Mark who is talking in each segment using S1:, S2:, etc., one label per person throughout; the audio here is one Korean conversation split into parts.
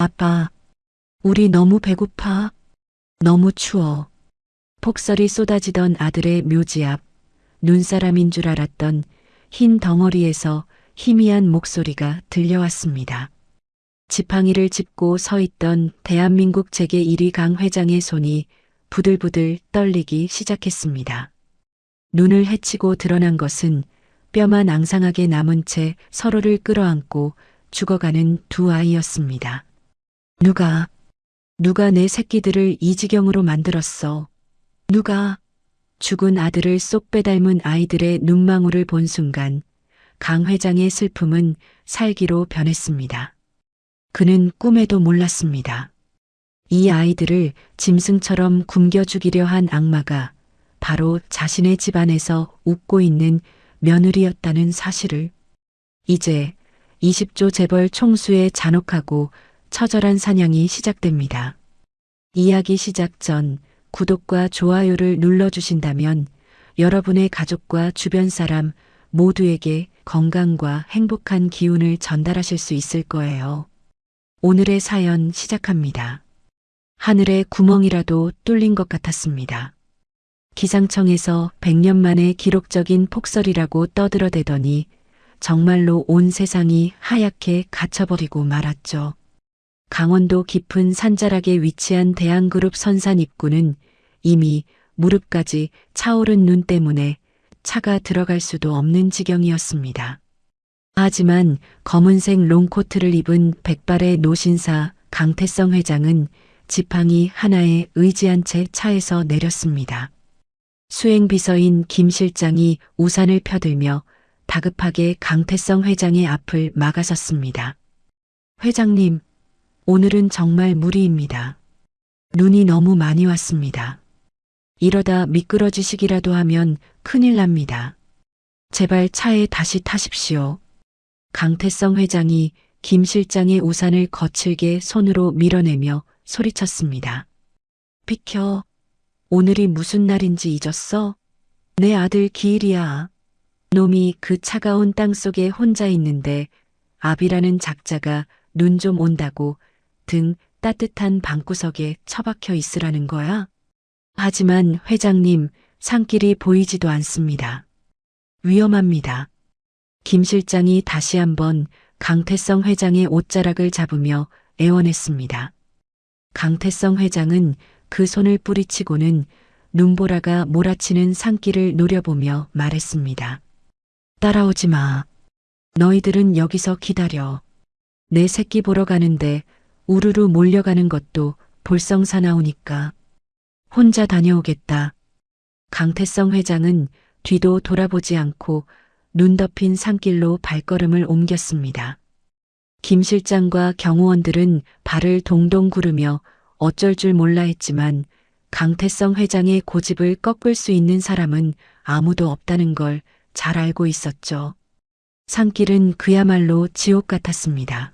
S1: 아빠, 우리 너무 배고파. 너무 추워. 폭설이 쏟아지던 아들의 묘지 앞, 눈사람인 줄 알았던 흰 덩어리에서 희미한 목소리가 들려왔습니다. 지팡이를 짚고 서 있던 대한민국 제1위 강 회장의 손이 부들부들 떨리기 시작했습니다. 눈을 헤치고 드러난 것은 뼈만 앙상하게 남은 채 서로를 끌어안고 죽어가는 두 아이였습니다. 누가 내 새끼들을 이 지경으로 만들었어? 누가? 죽은 아들을 쏙 빼닮은 아이들의 눈망울을 본 순간 강 회장의 슬픔은 살기로 변했습니다. 그는 꿈에도 몰랐습니다. 이 아이들을 짐승처럼 굶겨 죽이려 한 악마가 바로 자신의 집안에서 웃고 있는 며느리였다는 사실을. 이제 20조 재벌 총수의 잔혹하고 처절한 사냥이 시작됩니다. 이야기 시작 전 구독과 좋아요를 눌러주신다면 여러분의 가족과 주변 사람 모두에게 건강과 행복한 기운을 전달하실 수 있을 거예요. 오늘의 사연 시작합니다. 하늘에 구멍이라도 뚫린 것 같았습니다. 기상청에서 100년 만에 기록적인 폭설이라고 떠들어대더니 정말로 온 세상이 하얗게 갇혀버리고 말았죠. 강원도 깊은 산자락에 위치한 대한그룹 선산 입구는 이미 무릎까지 차오른 눈 때문에 차가 들어갈 수도 없는 지경이었습니다. 하지만 검은색 롱코트를 입은 백발의 노신사 강태성 회장은 지팡이 하나에 의지한 채 차에서 내렸습니다. 수행비서인 김 실장이 우산을 펴들며 다급하게 강태성 회장의 앞을 막아섰습니다. 회장님, 오늘은 정말 무리입니다. 눈이 너무 많이 왔습니다. 이러다 미끄러지시기라도 하면 큰일 납니다. 제발 차에 다시 타십시오. 강태성 회장이 김 실장의 우산을 거칠게 손으로 밀어내며 소리쳤습니다. 비켜. 오늘이 무슨 날인지 잊었어? 내 아들 기일이야. 놈이 그 차가운 땅속에 혼자 있는데 아비라는 작자가 눈 좀 온다고 등 따뜻한 방구석에 처박혀 있으라는 거야? 하지만 회장님, 산길이 보이지도 않습니다. 위험합니다. 김 실장이 다시 한번 강태성 회장의 옷자락을 잡으며 애원했습니다. 강태성 회장은 그 손을 뿌리치고는 눈보라가 몰아치는 산길을 노려보며 말했습니다. 따라오지 마. 너희들은 여기서 기다려. 내 새끼 보러 가는데 우르르 몰려가는 것도 볼썽사나우니까. 혼자 다녀오겠다. 강태성 회장은 뒤도 돌아보지 않고 눈 덮인 산길로 발걸음을 옮겼습니다. 김 실장과 경호원들은 발을 동동 구르며 어쩔 줄 몰라 했지만 강태성 회장의 고집을 꺾을 수 있는 사람은 아무도 없다는 걸 잘 알고 있었죠. 산길은 그야말로 지옥 같았습니다.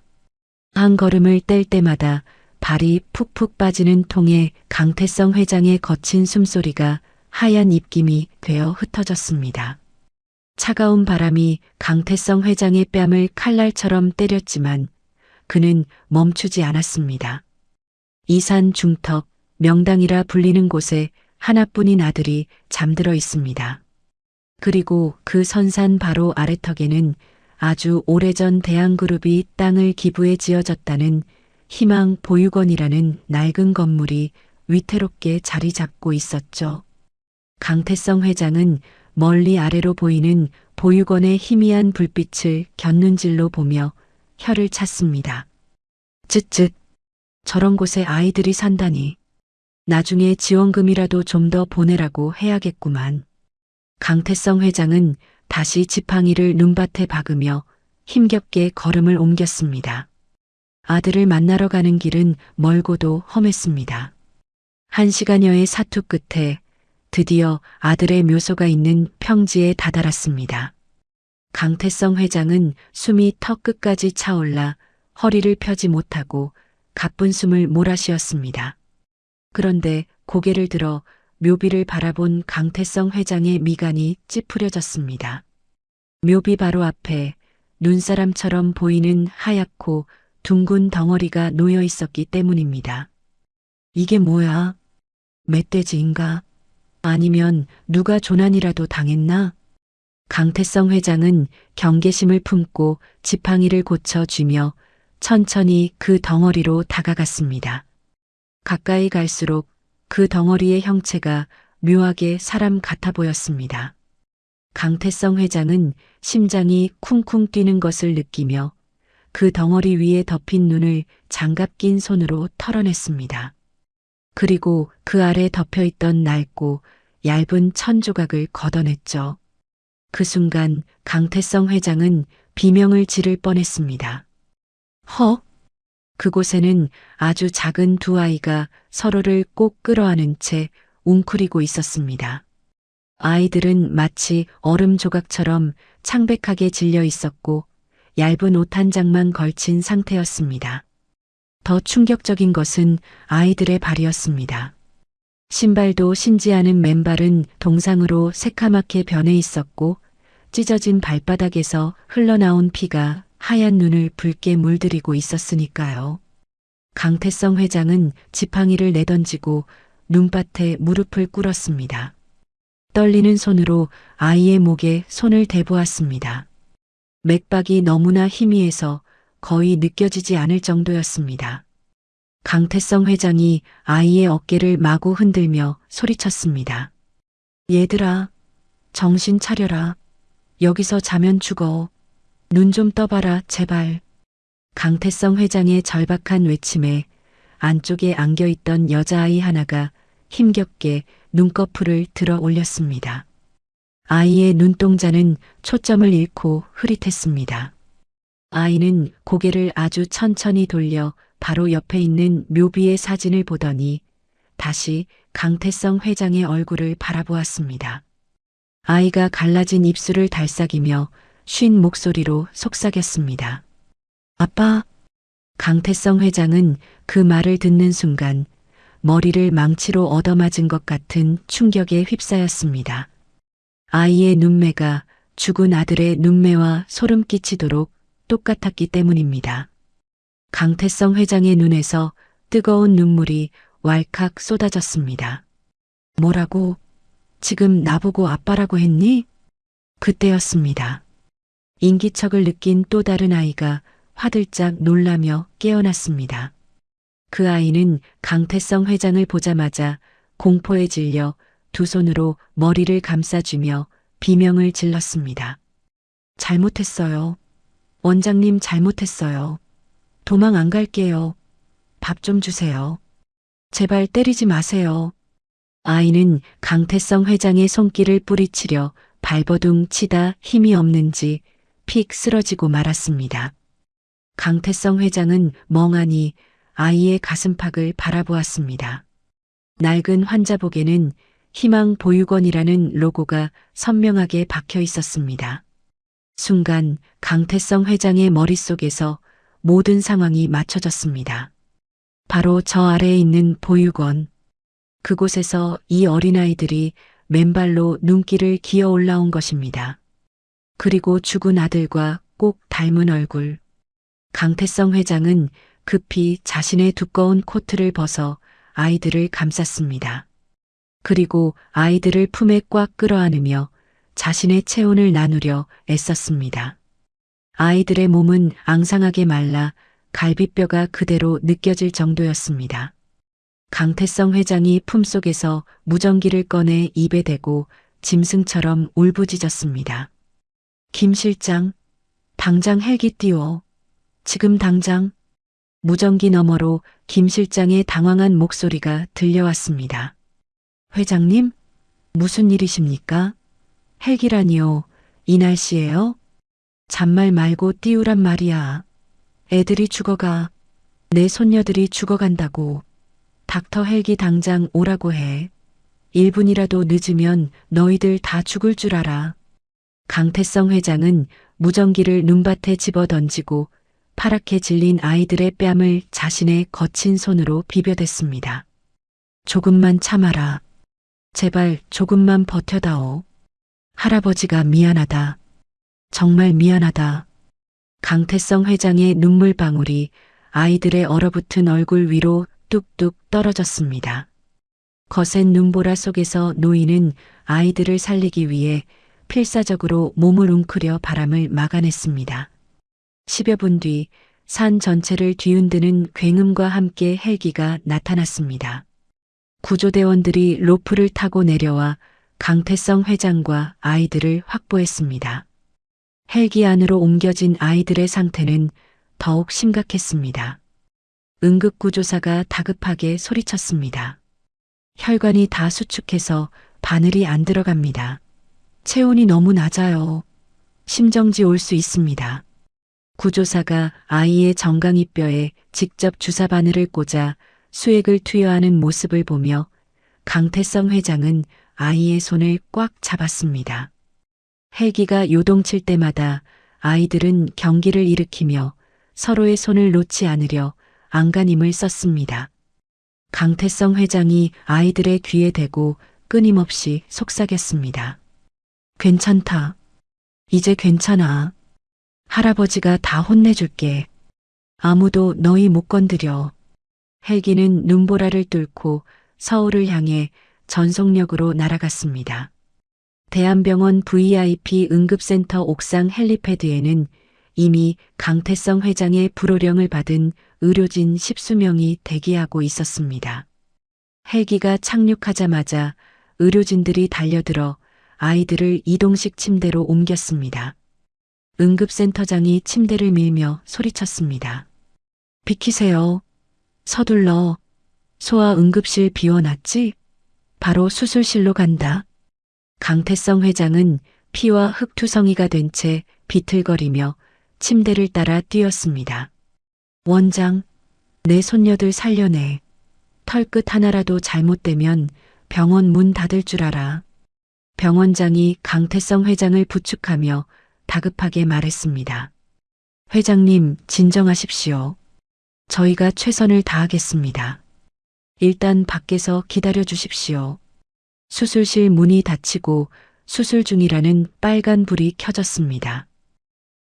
S1: 한 걸음을 뗄 때마다 발이 푹푹 빠지는 통에 강태성 회장의 거친 숨소리가 하얀 입김이 되어 흩어졌습니다. 차가운 바람이 강태성 회장의 뺨을 칼날처럼 때렸지만 그는 멈추지 않았습니다. 이산 중턱 명당이라 불리는 곳에 하나뿐인 아들이 잠들어 있습니다. 그리고 그 선산 바로 아래턱에는 아주 오래전 대한그룹이 땅을 기부해 지어졌다는 희망 보육원이라는 낡은 건물이 위태롭게 자리 잡고 있었죠. 강태성 회장은 멀리 아래로 보이는 보육원의 희미한 불빛을 곁눈질로 보며 혀를 찼습니다. 쯧쯧, 저런 곳에 아이들이 산다니. 나중에 지원금이라도 좀 더 보내라고 해야겠구만. 강태성 회장은 다시 지팡이를 눈밭에 박으며 힘겹게 걸음을 옮겼습니다. 아들을 만나러 가는 길은 멀고도 험했습니다. 1시간여의 사투 끝에 드디어 아들의 묘소가 있는 평지에 다다랐습니다. 강태성 회장은 숨이 턱 끝까지 차올라 허리를 펴지 못하고 가쁜 숨을 몰아쉬었습니다. 그런데 고개를 들어 묘비를 바라본 강태성 회장의 미간이 찌푸려졌습니다. 묘비 바로 앞에 눈사람처럼 보이는 하얗고 둥근 덩어리가 놓여 있었기 때문입니다. 이게 뭐야? 멧돼지인가? 아니면 누가 조난이라도 당했나? 강태성 회장은 경계심을 품고 지팡이를 고쳐쥐며 천천히 그 덩어리로 다가갔습니다. 가까이 갈수록 그 덩어리의 형체가 묘하게 사람 같아 보였습니다. 강태성 회장은 심장이 쿵쿵 뛰는 것을 느끼며 그 덩어리 위에 덮인 눈을 장갑 낀 손으로 털어냈습니다. 그리고 그 아래 덮여있던 낡고 얇은 천 조각을 걷어냈죠. 그 순간 강태성 회장은 비명을 지를 뻔했습니다. 허! 그곳에는 아주 작은 두 아이가 서로를 꼭 끌어안은 채 웅크리고 있었습니다. 아이들은 마치 얼음 조각처럼 창백하게 질려 있었고 얇은 옷 한 장만 걸친 상태였습니다. 더 충격적인 것은 아이들의 발이었습니다. 신발도 신지 않은 맨발은 동상으로 새카맣게 변해 있었고 찢어진 발바닥에서 흘러나온 피가 하얀 눈을 붉게 물들이고 있었으니까요. 강태성 회장은 지팡이를 내던지고 눈밭에 무릎을 꿇었습니다. 떨리는 손으로 아이의 목에 손을 대보았습니다. 맥박이 너무나 희미해서 거의 느껴지지 않을 정도였습니다. 강태성 회장이 아이의 어깨를 마구 흔들며 소리쳤습니다. 얘들아, 정신 차려라. 여기서 자면 죽어. 눈 좀 떠봐라, 제발. 강태성 회장의 절박한 외침에 안쪽에 안겨있던 여자아이 하나가 힘겹게 눈꺼풀을 들어 올렸습니다. 아이의 눈동자는 초점을 잃고 흐릿했습니다. 아이는 고개를 아주 천천히 돌려 바로 옆에 있는 묘비의 사진을 보더니 다시 강태성 회장의 얼굴을 바라보았습니다. 아이가 갈라진 입술을 달싹이며 쉰 목소리로 속삭였습니다. 아빠. 강태성 회장은 그 말을 듣는 순간 머리를 망치로 얻어맞은 것 같은 충격에 휩싸였습니다. 아이의 눈매가 죽은 아들의 눈매와 소름 끼치도록 똑같았기 때문입니다. 강태성 회장의 눈에서 뜨거운 눈물이 왈칵 쏟아졌습니다. 뭐라고? 지금 나보고 아빠라고 했니? 그때였습니다. 인기척을 느낀 또 다른 아이가 화들짝 놀라며 깨어났습니다. 그 아이는 강태성 회장을 보자마자 공포에 질려 두 손으로 머리를 감싸주며 비명을 질렀습니다. 잘못했어요. 원장님 잘못했어요. 도망 안 갈게요. 밥 좀 주세요. 제발 때리지 마세요. 아이는 강태성 회장의 손길을 뿌리치려 발버둥 치다 힘이 없는지 픽 쓰러지고 말았습니다. 강태성 회장은 멍하니 아이의 가슴팍을 바라보았습니다. 낡은 환자복에는 희망보육원이라는 로고가 선명하게 박혀 있었습니다. 순간 강태성 회장의 머릿속에서 모든 상황이 맞춰졌습니다. 바로 저 아래에 있는 보육원. 그곳에서 이 어린아이들이 맨발로 눈길을 기어 올라온 것입니다. 그리고 죽은 아들과 꼭 닮은 얼굴. 강태성 회장은 급히 자신의 두꺼운 코트를 벗어 아이들을 감쌌습니다. 그리고 아이들을 품에 꽉 끌어안으며 자신의 체온을 나누려 애썼습니다. 아이들의 몸은 앙상하게 말라 갈비뼈가 그대로 느껴질 정도였습니다. 강태성 회장이 품속에서 무전기를 꺼내 입에 대고 짐승처럼 울부짖었습니다. 김 실장, 당장 헬기 띄워. 지금 당장. 무전기 너머로 김 실장의 당황한 목소리가 들려왔습니다. 회장님, 무슨 일이십니까? 헬기라니요. 이 날씨에요? 잔말 말고 띄우란 말이야. 애들이 죽어가. 내 손녀들이 죽어간다고. 닥터 헬기 당장 오라고 해. 1분이라도 늦으면 너희들 다 죽을 줄 알아. 강태성 회장은 무전기를 눈밭에 집어던지고 파랗게 질린 아이들의 뺨을 자신의 거친 손으로 비벼댔습니다. 조금만 참아라. 제발 조금만 버텨다오. 할아버지가 미안하다. 정말 미안하다. 강태성 회장의 눈물방울이 아이들의 얼어붙은 얼굴 위로 뚝뚝 떨어졌습니다. 거센 눈보라 속에서 노인은 아이들을 살리기 위해 필사적으로 몸을 웅크려 바람을 막아냈습니다. 10여 분 뒤 산 전체를 뒤흔드는 굉음과 함께 헬기가 나타났습니다. 구조대원들이 로프를 타고 내려와 강태성 회장과 아이들을 확보했습니다. 헬기 안으로 옮겨진 아이들의 상태는 더욱 심각했습니다. 응급구조사가 다급하게 소리쳤습니다. 혈관이 다 수축해서 바늘이 안 들어갑니다. 체온이 너무 낮아요. 심정지 올 수 있습니다. 구조사가 아이의 정강이뼈에 직접 주사 바늘을 꽂아 수액을 투여하는 모습을 보며 강태성 회장은 아이의 손을 꽉 잡았습니다. 헬기가 요동칠 때마다 아이들은 경기를 일으키며 서로의 손을 놓지 않으려 안간힘을 썼습니다. 강태성 회장이 아이들의 귀에 대고 끊임없이 속삭였습니다. 괜찮다. 이제 괜찮아. 할아버지가 다 혼내줄게. 아무도 너희 못 건드려. 헬기는 눈보라를 뚫고 서울을 향해 전속력으로 날아갔습니다. 대한병원 VIP 응급센터 옥상 헬리패드에는 이미 강태성 회장의 불호령을 받은 의료진 10수명이 대기하고 있었습니다. 헬기가 착륙하자마자 의료진들이 달려들어 아이들을 이동식 침대로 옮겼습니다. 응급센터장이 침대를 밀며 소리쳤습니다. 비키세요. 서둘러. 소아 응급실 비워놨지? 바로 수술실로 간다. 강태성 회장은 피와 흙투성이가 된 채 비틀거리며 침대를 따라 뛰었습니다. 원장, 내 손녀들 살려내. 털끝 하나라도 잘못되면 병원 문 닫을 줄 알아. 병원장이 강태성 회장을 부축하며 다급하게 말했습니다. 회장님, 진정하십시오. 저희가 최선을 다하겠습니다. 일단 밖에서 기다려 주십시오. 수술실 문이 닫히고 수술 중이라는 빨간 불이 켜졌습니다.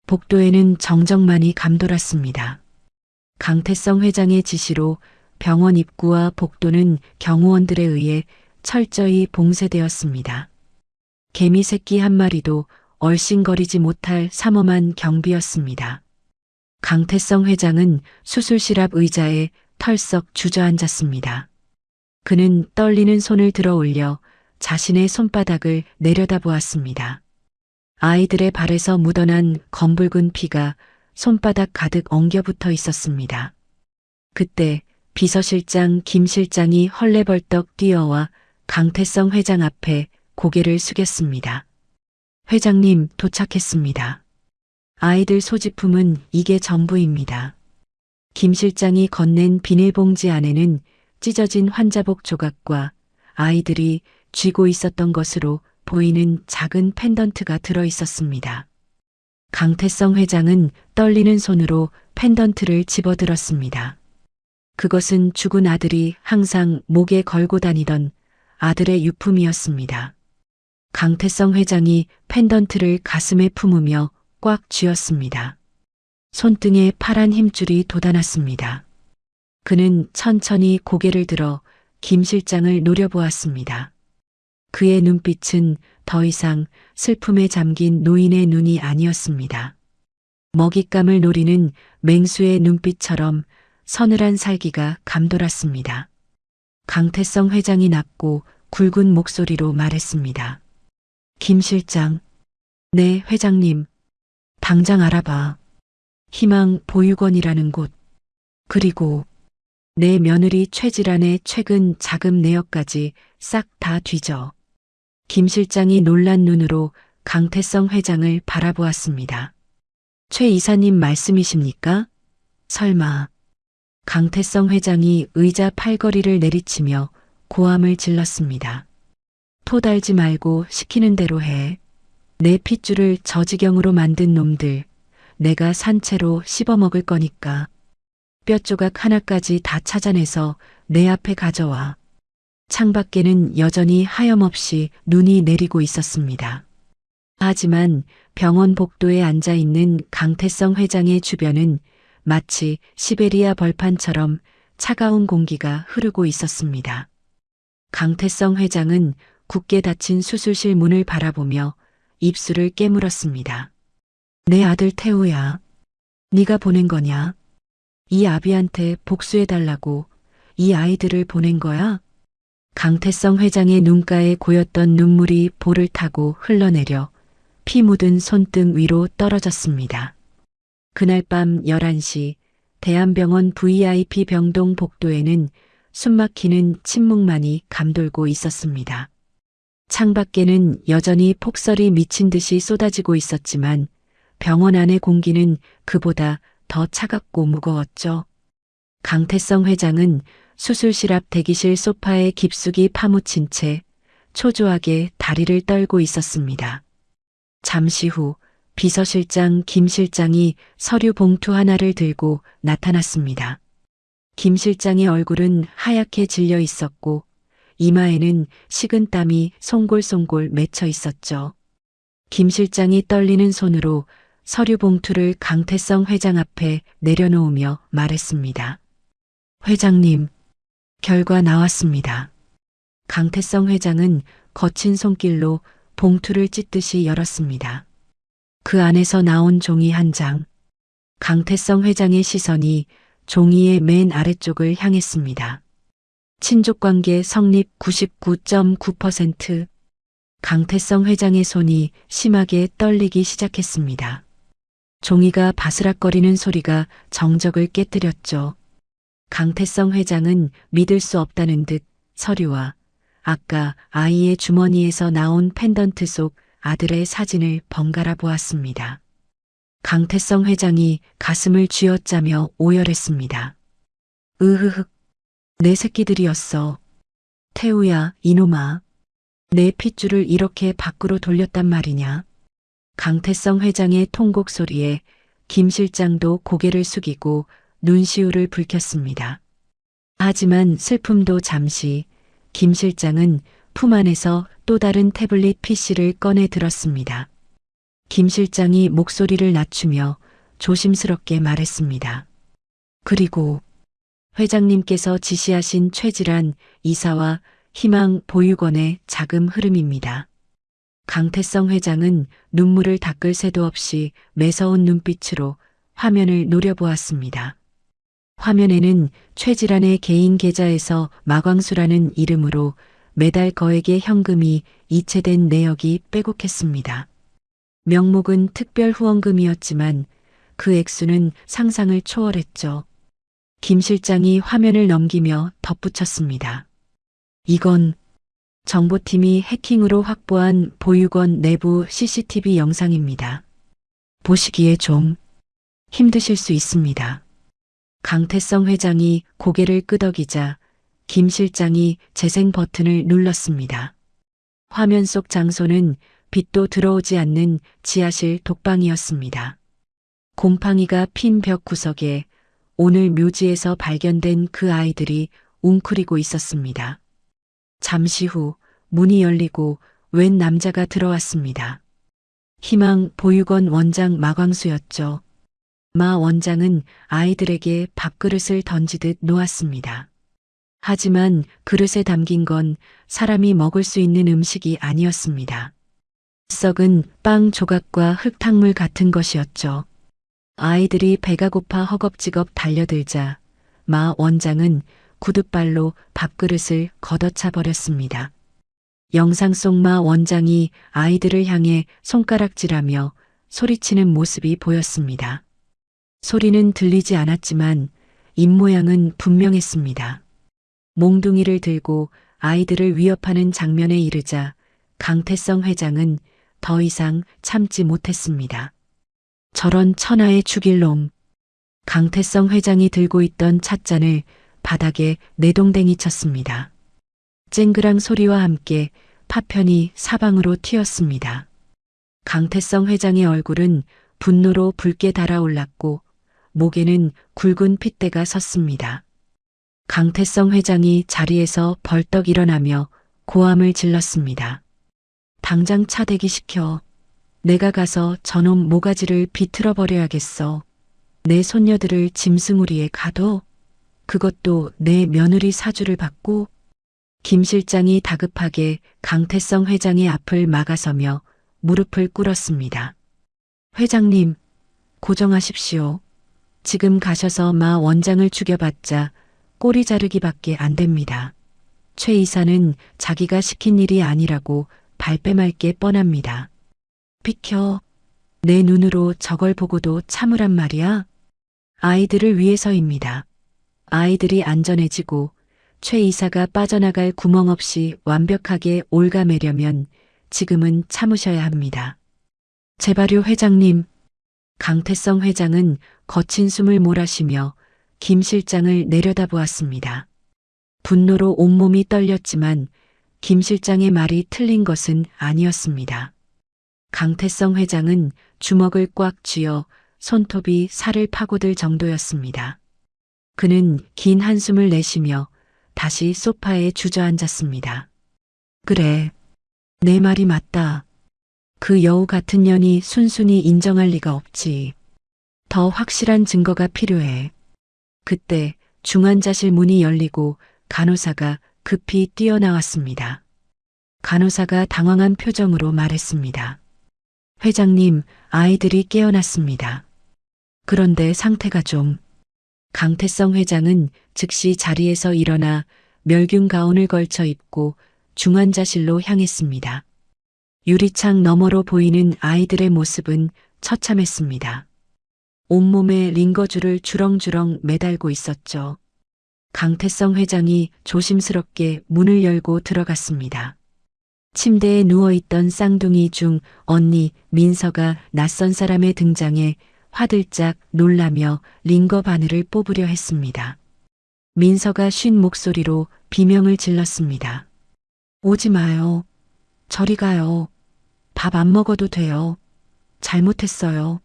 S1: 복도에는 정적만이 감돌았습니다. 강태성 회장의 지시로 병원 입구와 복도는 경호원들에 의해 철저히 봉쇄되었습니다. 개미 새끼 한 마리도 얼씬거리지 못할 삼엄한 경비였습니다. 강태성 회장은 수술실 앞 의자에 털썩 주저앉았습니다. 그는 떨리는 손을 들어 올려 자신의 손바닥을 내려다보았습니다. 아이들의 발에서 묻어난 검붉은 피가 손바닥 가득 엉겨붙어 있었습니다. 그때 비서실장 김 실장이 헐레벌떡 뛰어와 강태성 회장 앞에 고개를 숙였습니다. 회장님, 도착했습니다. 아이들 소지품은 이게 전부입니다. 김 실장이 건넨 비닐봉지 안에는 찢어진 환자복 조각과 아이들이 쥐고 있었던 것으로 보이는 작은 펜던트가 들어 있었습니다. 강태성 회장은 떨리는 손으로 펜던트를 집어들었습니다. 그것은 죽은 아들이 항상 목에 걸고 다니던 아들의 유품이었습니다. 강태성 회장이 펜던트를 가슴에 품으며 꽉 쥐었습니다. 손등에 파란 힘줄이 돋아났습니다. 그는 천천히 고개를 들어 김 실장을 노려보았습니다. 그의 눈빛은 더 이상 슬픔에 잠긴 노인의 눈이 아니었습니다. 먹잇감을 노리는 맹수의 눈빛처럼 서늘한 살기가 감돌았습니다. 강태성 회장이 낮고 굵은 목소리로 말했습니다. 김 실장, 네, 회장님. 당장 알아봐. 희망 보육원이라는 곳. 그리고 내 며느리 최질환의 최근 자금 내역까지 싹 다 뒤져. 김 실장이 놀란 눈으로 강태성 회장을 바라보았습니다. 최 이사님 말씀이십니까? 설마. 강태성 회장이 의자 팔걸이를 내리치며 고함을 질렀습니다. 토 달지 말고 시키는 대로 해. 내 핏줄을 저 지경으로 만든 놈들, 내가 산채로 씹어먹을 거니까. 뼈조각 하나까지 다 찾아내서 내 앞에 가져와. 창밖에는 여전히 하염없이 눈이 내리고 있었습니다. 하지만 병원 복도에 앉아있는 강태성 회장의 주변은 마치 시베리아 벌판처럼 차가운 공기가 흐르고 있었습니다. 강태성 회장은 굳게 닫힌 수술실 문을 바라보며 입술을 깨물었습니다. 내 아들 태우야. 네가 보낸 거냐? 이 아비한테 복수해달라고 이 아이들을 보낸 거야? 강태성 회장의 눈가에 고였던 눈물이 볼을 타고 흘러내려 피 묻은 손등 위로 떨어졌습니다. 그날 밤 11시 대한병원 VIP 병동 복도에는 숨막히는 침묵만이 감돌고 있었습니다. 창밖에는 여전히 폭설이 미친 듯이 쏟아지고 있었지만 병원 안의 공기는 그보다 더 차갑고 무거웠죠. 강태성 회장은 수술실 앞 대기실 소파에 깊숙이 파묻힌 채 초조하게 다리를 떨고 있었습니다. 잠시 후 비서실장 김 실장이 서류 봉투 하나를 들고 나타났습니다. 김 실장의 얼굴은 하얗게 질려 있었고 이마에는 식은 땀이 송골송골 맺혀 있었죠. 김 실장이 떨리는 손으로 서류 봉투를 강태성 회장 앞에 내려놓으며 말했습니다. 회장님, 결과 나왔습니다. 강태성 회장은 거친 손길로 봉투를 찢듯이 열었습니다. 그 안에서 나온 종이 한 장. 강태성 회장의 시선이 종이의 맨 아래쪽을 향했습니다. 친족관계 성립 99.9%. 강태성 회장의 손이 심하게 떨리기 시작했습니다. 종이가 바스락거리는 소리가 정적을 깨뜨렸죠. 강태성 회장은 믿을 수 없다는 듯 서류와 아까 아이의 주머니에서 나온 펜던트 속 아들의 사진을 번갈아 보았습니다. 강태성 회장이 가슴을 쥐어짜며 오열했습니다. 으흐흑, 내 새끼들이었어. 태우야, 이놈아. 내 핏줄을 이렇게 밖으로 돌렸단 말이냐. 강태성 회장의 통곡 소리에 김 실장도 고개를 숙이고 눈시울을 붉혔습니다. 하지만 슬픔도 잠시 김 실장은 품 안에서 또 다른 태블릿 PC를 꺼내 들었습니다. 김 실장이 목소리를 낮추며 조심스럽게 말했습니다. 그리고 회장님께서 지시하신 최질환 이사와 희망 보육원의 자금 흐름입니다. 강태성 회장은 눈물을 닦을 새도 없이 매서운 눈빛으로 화면을 노려보았습니다. 화면에는 최질환의 개인 계좌에서 마광수라는 이름으로 매달 거액의 현금이 이체된 내역이 빼곡했습니다. 명목은 특별 후원금이었지만 그 액수는 상상을 초월했죠. 김 실장이 화면을 넘기며 덧붙였습니다. 이건 정보팀이 해킹으로 확보한 보육원 내부 CCTV 영상입니다. 보시기에 좀 힘드실 수 있습니다. 강태성 회장이 고개를 끄덕이자 김 실장이 재생 버튼을 눌렀습니다. 화면 속 장소는 빛도 들어오지 않는 지하실 독방이었습니다. 곰팡이가 핀 벽 구석에 오늘 묘지에서 발견된 그 아이들이 웅크리고 있었습니다. 잠시 후 문이 열리고 웬 남자가 들어왔습니다. 희망 보육원 원장 마광수였죠. 마 원장은 아이들에게 밥그릇을 던지듯 놓았습니다. 하지만 그릇에 담긴 건 사람이 먹을 수 있는 음식이 아니었습니다. 썩은 빵 조각과 흙탕물 같은 것이었죠. 아이들이 배가 고파 허겁지겁 달려들자 마 원장은 구둣발로 밥그릇을 걷어차 버렸습니다. 영상 속 마 원장이 아이들을 향해 손가락질하며 소리치는 모습이 보였습니다. 소리는 들리지 않았지만 입모양은 분명했습니다. 몽둥이를 들고 아이들을 위협하는 장면에 이르자 강태성 회장은 더 이상 참지 못했습니다. 저런 천하의 죽일 놈. 강태성 회장이 들고 있던 찻잔을 바닥에 내동댕이 쳤습니다. 쨍그랑 소리와 함께 파편이 사방으로 튀었습니다. 강태성 회장의 얼굴은 분노로 붉게 달아올랐고 목에는 굵은 핏대가 섰습니다. 강태성 회장이 자리에서 벌떡 일어나며 고함을 질렀습니다. 당장 차 대기시켜. 내가 가서 저놈 모가지를 비틀어 버려야겠어. 내 손녀들을 짐승우리에 가둬? 그것도 내 며느리 사주를 받고? 김 실장이 다급하게 강태성 회장의 앞을 막아서며 무릎을 꿇었습니다. 회장님, 고정하십시오. 지금 가셔서 마 원장을 죽여봤자 꼬리 자르기밖에 안 됩니다. 최 이사는 자기가 시킨 일이 아니라고 발뺌할 게 뻔합니다. 비켜. 내 눈으로 저걸 보고도 참으란 말이야? 아이들을 위해서입니다. 아이들이 안전해지고 최 이사가 빠져나갈 구멍 없이 완벽하게 옭아매려면 지금은 참으셔야 합니다. 제발요 회장님. 강태성 회장은 거친 숨을 몰아쉬며 김 실장을 내려다보았습니다. 분노로 온몸이 떨렸지만 김 실장의 말이 틀린 것은 아니었습니다. 강태성 회장은 주먹을 꽉 쥐어 손톱이 살을 파고들 정도였습니다. 그는 긴 한숨을 내쉬며 다시 소파에 주저앉았습니다. 그래, 내 말이 맞다. 그 여우 같은 년이 순순히 인정할 리가 없지. 더 확실한 증거가 필요해. 그때 중환자실 문이 열리고 간호사가 급히 뛰어나왔습니다. 간호사가 당황한 표정으로 말했습니다. 회장님, 아이들이 깨어났습니다. 그런데 상태가 좀... 강태성 회장은 즉시 자리에서 일어나 멸균 가운을 걸쳐 입고 중환자실로 향했습니다. 유리창 너머로 보이는 아이들의 모습은 처참했습니다. 온몸에 링거줄을 주렁주렁 매달고 있었죠. 강태성 회장이 조심스럽게 문을 열고 들어갔습니다. 침대에 누워있던 쌍둥이 중 언니 민서가 낯선 사람의 등장에 화들짝 놀라며 링거 바늘을 뽑으려 했습니다. 민서가 쉰 목소리로 비명을 질렀습니다. 오지 마요. 저리 가요. 밥 안 먹어도 돼요. 잘못했어요.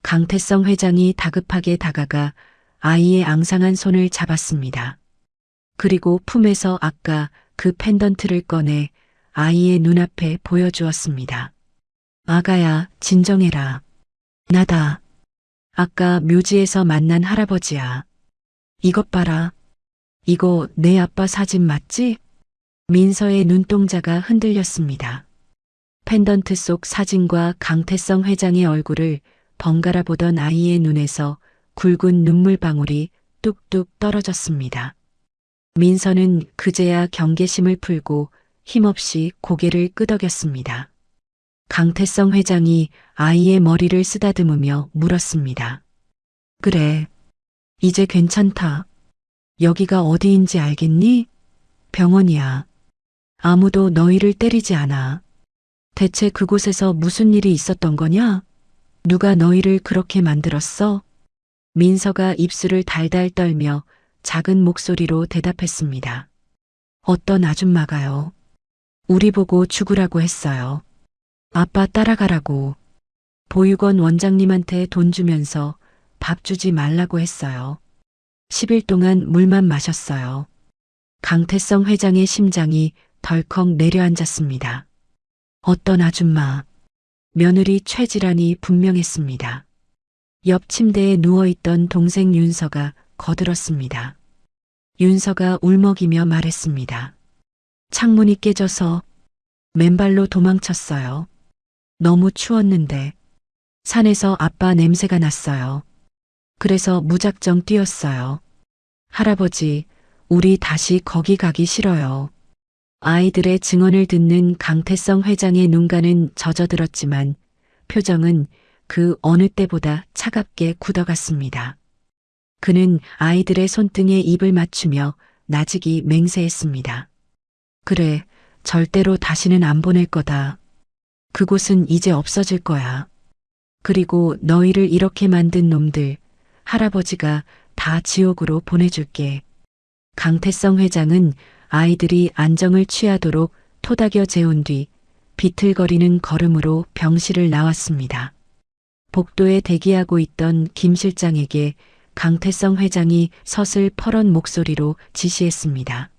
S1: 강태성 회장이 다급하게 다가가 아이의 앙상한 손을 잡았습니다. 그리고 품에서 아까 그 펜던트를 꺼내 아이의 눈앞에 보여주었습니다. 아가야, 진정해라. 나다. 아까 묘지에서 만난 할아버지야. 이것 봐라. 이거 내 아빠 사진 맞지? 민서의 눈동자가 흔들렸습니다. 펜던트 속 사진과 강태성 회장의 얼굴을 번갈아 보던 아이의 눈에서 굵은 눈물방울이 뚝뚝 떨어졌습니다. 민서는 그제야 경계심을 풀고 힘없이 고개를 끄덕였습니다. 강태성 회장이 아이의 머리를 쓰다듬으며 물었습니다. 그래, 이제 괜찮다. 여기가 어디인지 알겠니? 병원이야. 아무도 너희를 때리지 않아. 대체 그곳에서 무슨 일이 있었던 거냐? 누가 너희를 그렇게 만들었어? 민서가 입술을 달달 떨며 작은 목소리로 대답했습니다. 어떤 아줌마가요. 우리 보고 죽으라고 했어요. 아빠 따라가라고. 보육원 원장님한테 돈 주면서 밥 주지 말라고 했어요. 10일 동안 물만 마셨어요. 강태성 회장의 심장이 덜컥 내려앉았습니다. 어떤 아줌마. 며느리 최지란이 분명했습니다. 옆 침대에 누워있던 동생 윤서가 거들었습니다. 윤서가 울먹이며 말했습니다. 창문이 깨져서 맨발로 도망쳤어요. 너무 추웠는데 산에서 아빠 냄새가 났어요. 그래서 무작정 뛰었어요. 할아버지, 우리 다시 거기 가기 싫어요. 아이들의 증언을 듣는 강태성 회장의 눈가는 젖어들었지만 표정은 그 어느 때보다 차갑게 굳어갔습니다. 그는 아이들의 손등에 입을 맞추며 나직이 맹세했습니다. 그래, 절대로 다시는 안 보낼 거다. 그곳은 이제 없어질 거야. 그리고 너희를 이렇게 만든 놈들, 할아버지가 다 지옥으로 보내줄게. 강태성 회장은 아이들이 안정을 취하도록 토닥여 재운 뒤 비틀거리는 걸음으로 병실을 나왔습니다. 복도에 대기하고 있던 김 실장에게 강태성 회장이 서슬 퍼런 목소리로 지시했습니다.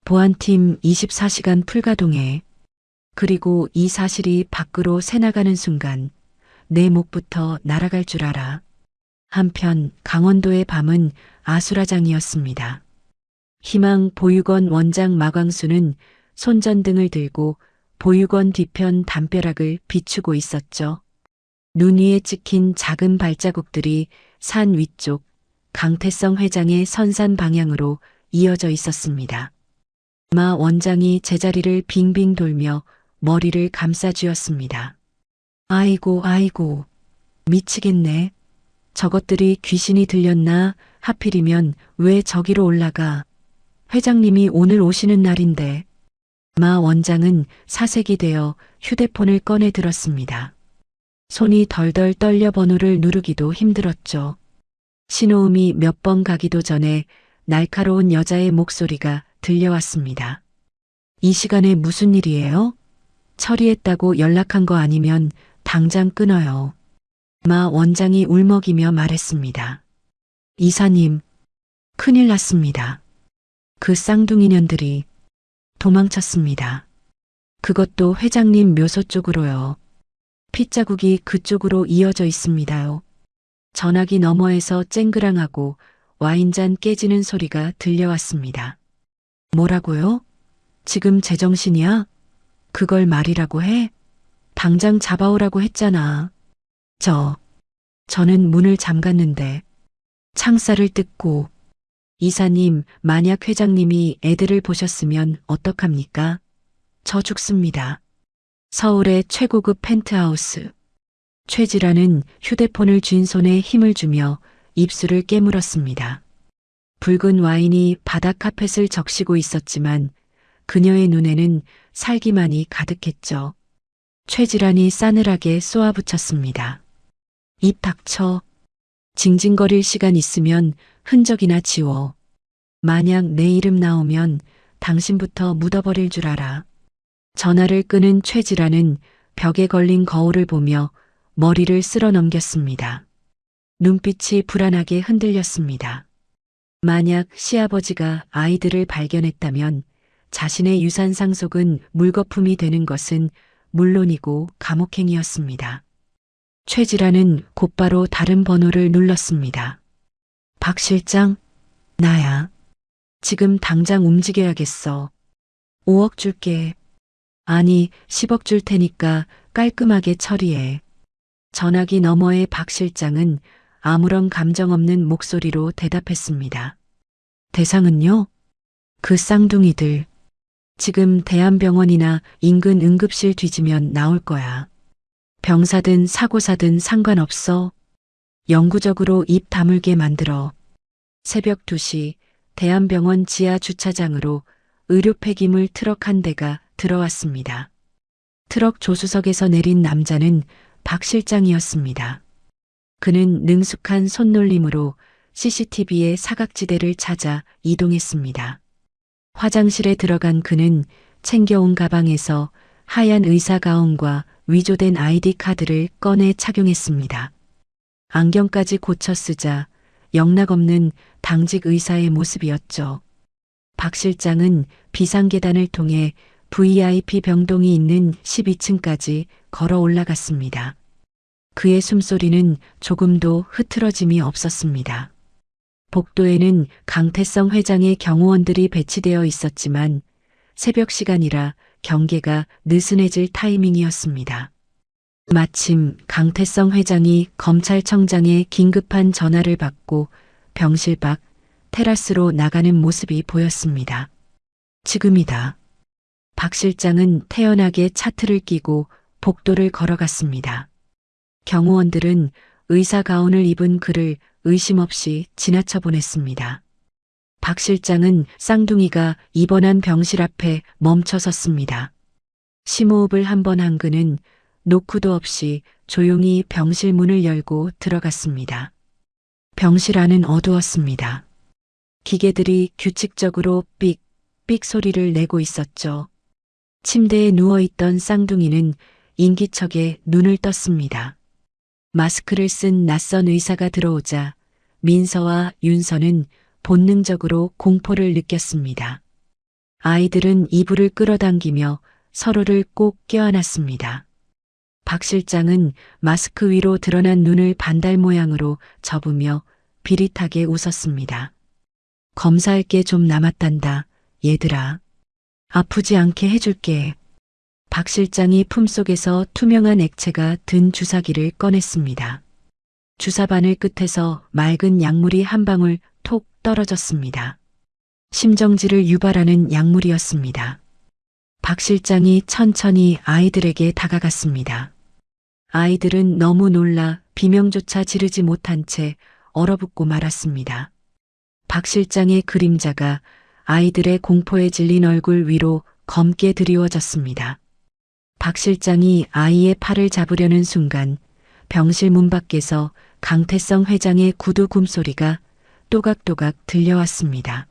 S1: 보안팀 24시간 풀가동해. 그리고 이 사실이 밖으로 새나가는 순간 내 목부터 날아갈 줄 알아. 한편 강원도의 밤은 아수라장이었습니다. 희망 보육원 원장 마광수는 손전등을 들고 보육원 뒤편 담벼락을 비추고 있었죠. 눈 위에 찍힌 작은 발자국들이 산 위쪽 강태성 회장의 선산 방향으로 이어져 있었습니다. 마 원장이 제자리를 빙빙 돌며 머리를 감싸쥐었습니다. 아이고 아이고 미치겠네. 저것들이 귀신이 들렸나? 하필이면 왜 저기로 올라가? 회장님이 오늘 오시는 날인데. 마 원장은 사색이 되어 휴대폰을 꺼내 들었습니다. 손이 덜덜 떨려 번호를 누르기도 힘들었죠. 신호음이 몇 번 가기도 전에 날카로운 여자의 목소리가 들려왔습니다. 이 시간에 무슨 일이에요? 처리했다고 연락한 거 아니면 당장 끊어요. 마 원장이 울먹이며 말했습니다. 이사님, 큰일 났습니다. 그 쌍둥이년들이 도망쳤습니다. 그것도 회장님 묘소 쪽으로요. 핏자국이 그쪽으로 이어져 있습니다요. 전화기 너머에서 쨍그랑하고 와인잔 깨지는 소리가 들려왔습니다. 뭐라고요? 지금 제정신이야? 그걸 말이라고 해? 당장 잡아오라고 했잖아. 저는 문을 잠갔는데 창살을 뜯고. 이사님, 만약 회장님이 애들을 보셨으면 어떡합니까? 저 죽습니다. 서울의 최고급 펜트하우스. 최지라는 휴대폰을 쥔 손에 힘을 주며 입술을 깨물었습니다. 붉은 와인이 바닥 카펫을 적시고 있었지만 그녀의 눈에는 살기만이 가득했죠. 최지란이 싸늘하게 쏘아붙였습니다. 입 닥쳐. 징징거릴 시간 있으면 흔적이나 지워. 만약 내 이름 나오면 당신부터 묻어버릴 줄 알아. 전화를 끄는 최지란은 벽에 걸린 거울을 보며 머리를 쓸어 넘겼습니다. 눈빛이 불안하게 흔들렸습니다. 만약 시아버지가 아이들을 발견했다면 자신의 유산 상속은 물거품이 되는 것은 물론이고 감옥행이었습니다. 최지란은 곧바로 다른 번호를 눌렀습니다. 박 실장, 나야. 지금 당장 움직여야겠어. 5억 줄게. 아니, 10억 줄 테니까 깔끔하게 처리해. 전화기 너머의 박 실장은 아무런 감정 없는 목소리로 대답했습니다. 대상은요? 그 쌍둥이들. 지금 대한병원이나 인근 응급실 뒤지면 나올 거야. 병사든 사고사든 상관없어. 영구적으로 입 다물게 만들어. 새벽 2시 대한병원 지하 주차장으로 의료 폐기물 트럭 한 대가 들어왔습니다. 트럭 조수석에서 내린 남자는 박 실장이었습니다. 그는 능숙한 손놀림으로 CCTV의 사각지대를 찾아 이동했습니다. 화장실에 들어간 그는 챙겨온 가방에서 하얀 의사 가운과 위조된 아이디 카드를 꺼내 착용했습니다. 안경까지 고쳐 쓰자 영락없는 당직 의사의 모습이었죠. 박 실장은 비상계단을 통해 VIP 병동이 있는 12층까지 걸어 올라갔습니다. 그의 숨소리는 조금도 흐트러짐이 없었습니다. 복도에는 강태성 회장의 경호원들이 배치되어 있었지만 새벽 시간이라 경계가 느슨해질 타이밍이었습니다. 마침 강태성 회장이 검찰청장의 긴급한 전화를 받고 병실 밖 테라스로 나가는 모습이 보였습니다. 지금이다. 박 실장은 태연하게 차트를 끼고 복도를 걸어갔습니다. 경호원들은 의사 가운을 입은 그를 의심 없이 지나쳐 보냈습니다. 박 실장은 쌍둥이가 입원한 병실 앞에 멈춰 섰습니다. 심호흡을 한 번 한 그는 노크도 없이 조용히 병실 문을 열고 들어갔습니다. 병실 안은 어두웠습니다. 기계들이 규칙적으로 삑삑 소리를 내고 있었죠. 침대에 누워있던 쌍둥이는 인기척에 눈을 떴습니다. 마스크를 쓴 낯선 의사가 들어오자 민서와 윤서는 본능적으로 공포를 느꼈습니다. 아이들은 이불을 끌어당기며 서로를 꼭 껴안았습니다. 박 실장은 마스크 위로 드러난 눈을 반달 모양으로 접으며 비릿하게 웃었습니다. 검사할 게 좀 남았단다, 얘들아. 아프지 않게 해줄게. 박 실장이 품속에서 투명한 액체가 든 주사기를 꺼냈습니다. 주사바늘 끝에서 맑은 약물이 한 방울 톡 떨어졌습니다. 심정지를 유발하는 약물이었습니다. 박 실장이 천천히 아이들에게 다가갔습니다. 아이들은 너무 놀라 비명조차 지르지 못한 채 얼어붙고 말았습니다. 박 실장의 그림자가 아이들의 공포에 질린 얼굴 위로 검게 드리워졌습니다. 박 실장이 아이의 팔을 잡으려는 순간 병실 문 밖에서 강태성 회장의 구두 굼소리가 또각또각 들려왔습니다.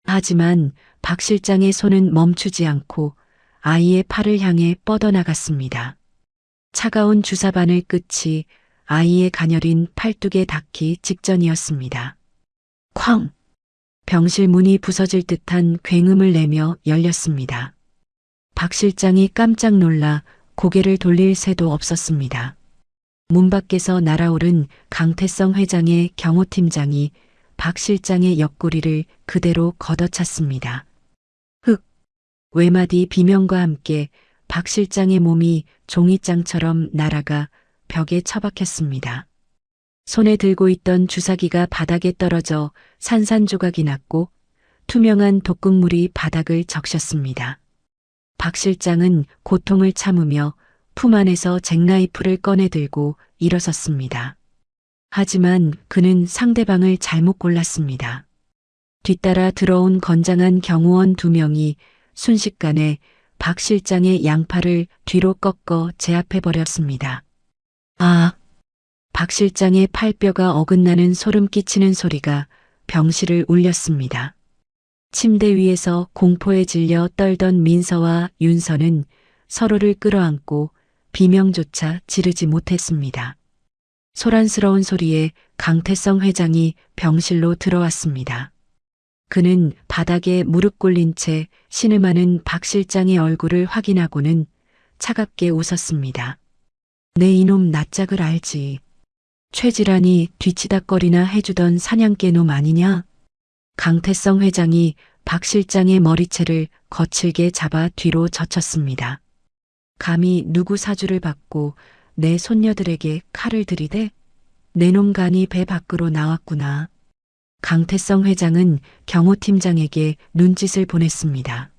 S1: 하지만 박 실장의 손은 멈추지 않고 아이의 팔을 향해 뻗어나갔습니다. 차가운 주사바늘 끝이 아이의 가녀린 팔뚝에 닿기 직전이었습니다. 쾅! 병실 문이 부서질 듯한 굉음을 내며 열렸습니다. 박 실장이 깜짝 놀라 고개를 돌릴 새도 없었습니다. 문 밖에서 날아오른 강태성 회장의 경호팀장이 박 실장의 옆구리를 그대로 걷어찼습니다. 흑! 외마디 비명과 함께 박 실장의 몸이 종이장처럼 날아가 벽에 처박혔습니다. 손에 들고 있던 주사기가 바닥에 떨어져 산산조각이 났고 투명한 독극물이 바닥을 적셨습니다. 박 실장은 고통을 참으며 품 안에서 잭나이프를 꺼내 들고 일어섰습니다. 하지만 그는 상대방을 잘못 골랐습니다. 뒤따라 들어온 건장한 경호원 2명이 순식간에 박 실장의 양팔을 뒤로 꺾어 제압해버렸습니다. 아! 박 실장의 팔뼈가 어긋나는 소름 끼치는 소리가 병실을 울렸습니다. 침대 위에서 공포에 질려 떨던 민서와 윤서는 서로를 끌어안고 비명조차 지르지 못했습니다. 소란스러운 소리에 강태성 회장이 병실로 들어왔습니다. 그는 바닥에 무릎 꿇린 채 신음하는 박 실장의 얼굴을 확인하고는 차갑게 웃었습니다. 내 이놈 낯짝을 알지. 최지란이 뒤치다꺼리나 해주던 사냥개 놈 아니냐? 강태성 회장이 박 실장의 머리채를 거칠게 잡아 뒤로 젖혔습니다. 감히 누구 사주를 받고 내 손녀들에게 칼을 들이대? 내 놈 간이 배 밖으로 나왔구나. 강태성 회장은 경호팀장에게 눈짓을 보냈습니다.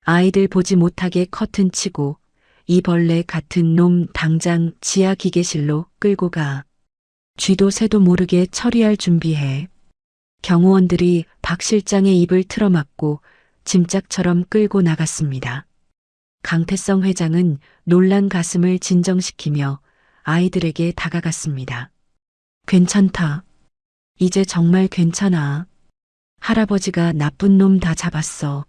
S1: 아이들 보지 못하게 커튼 치고 이 벌레 같은 놈 당장 지하 기계실로 끌고 가. 쥐도 새도 모르게 처리할 준비해. 경호원들이 박 실장의 입을 틀어막고 짐짝처럼 끌고 나갔습니다. 강태성 회장은 놀란 가슴을 진정시키며 아이들에게 다가갔습니다. 괜찮다. 이제 정말 괜찮아. 할아버지가 나쁜 놈 다 잡았어.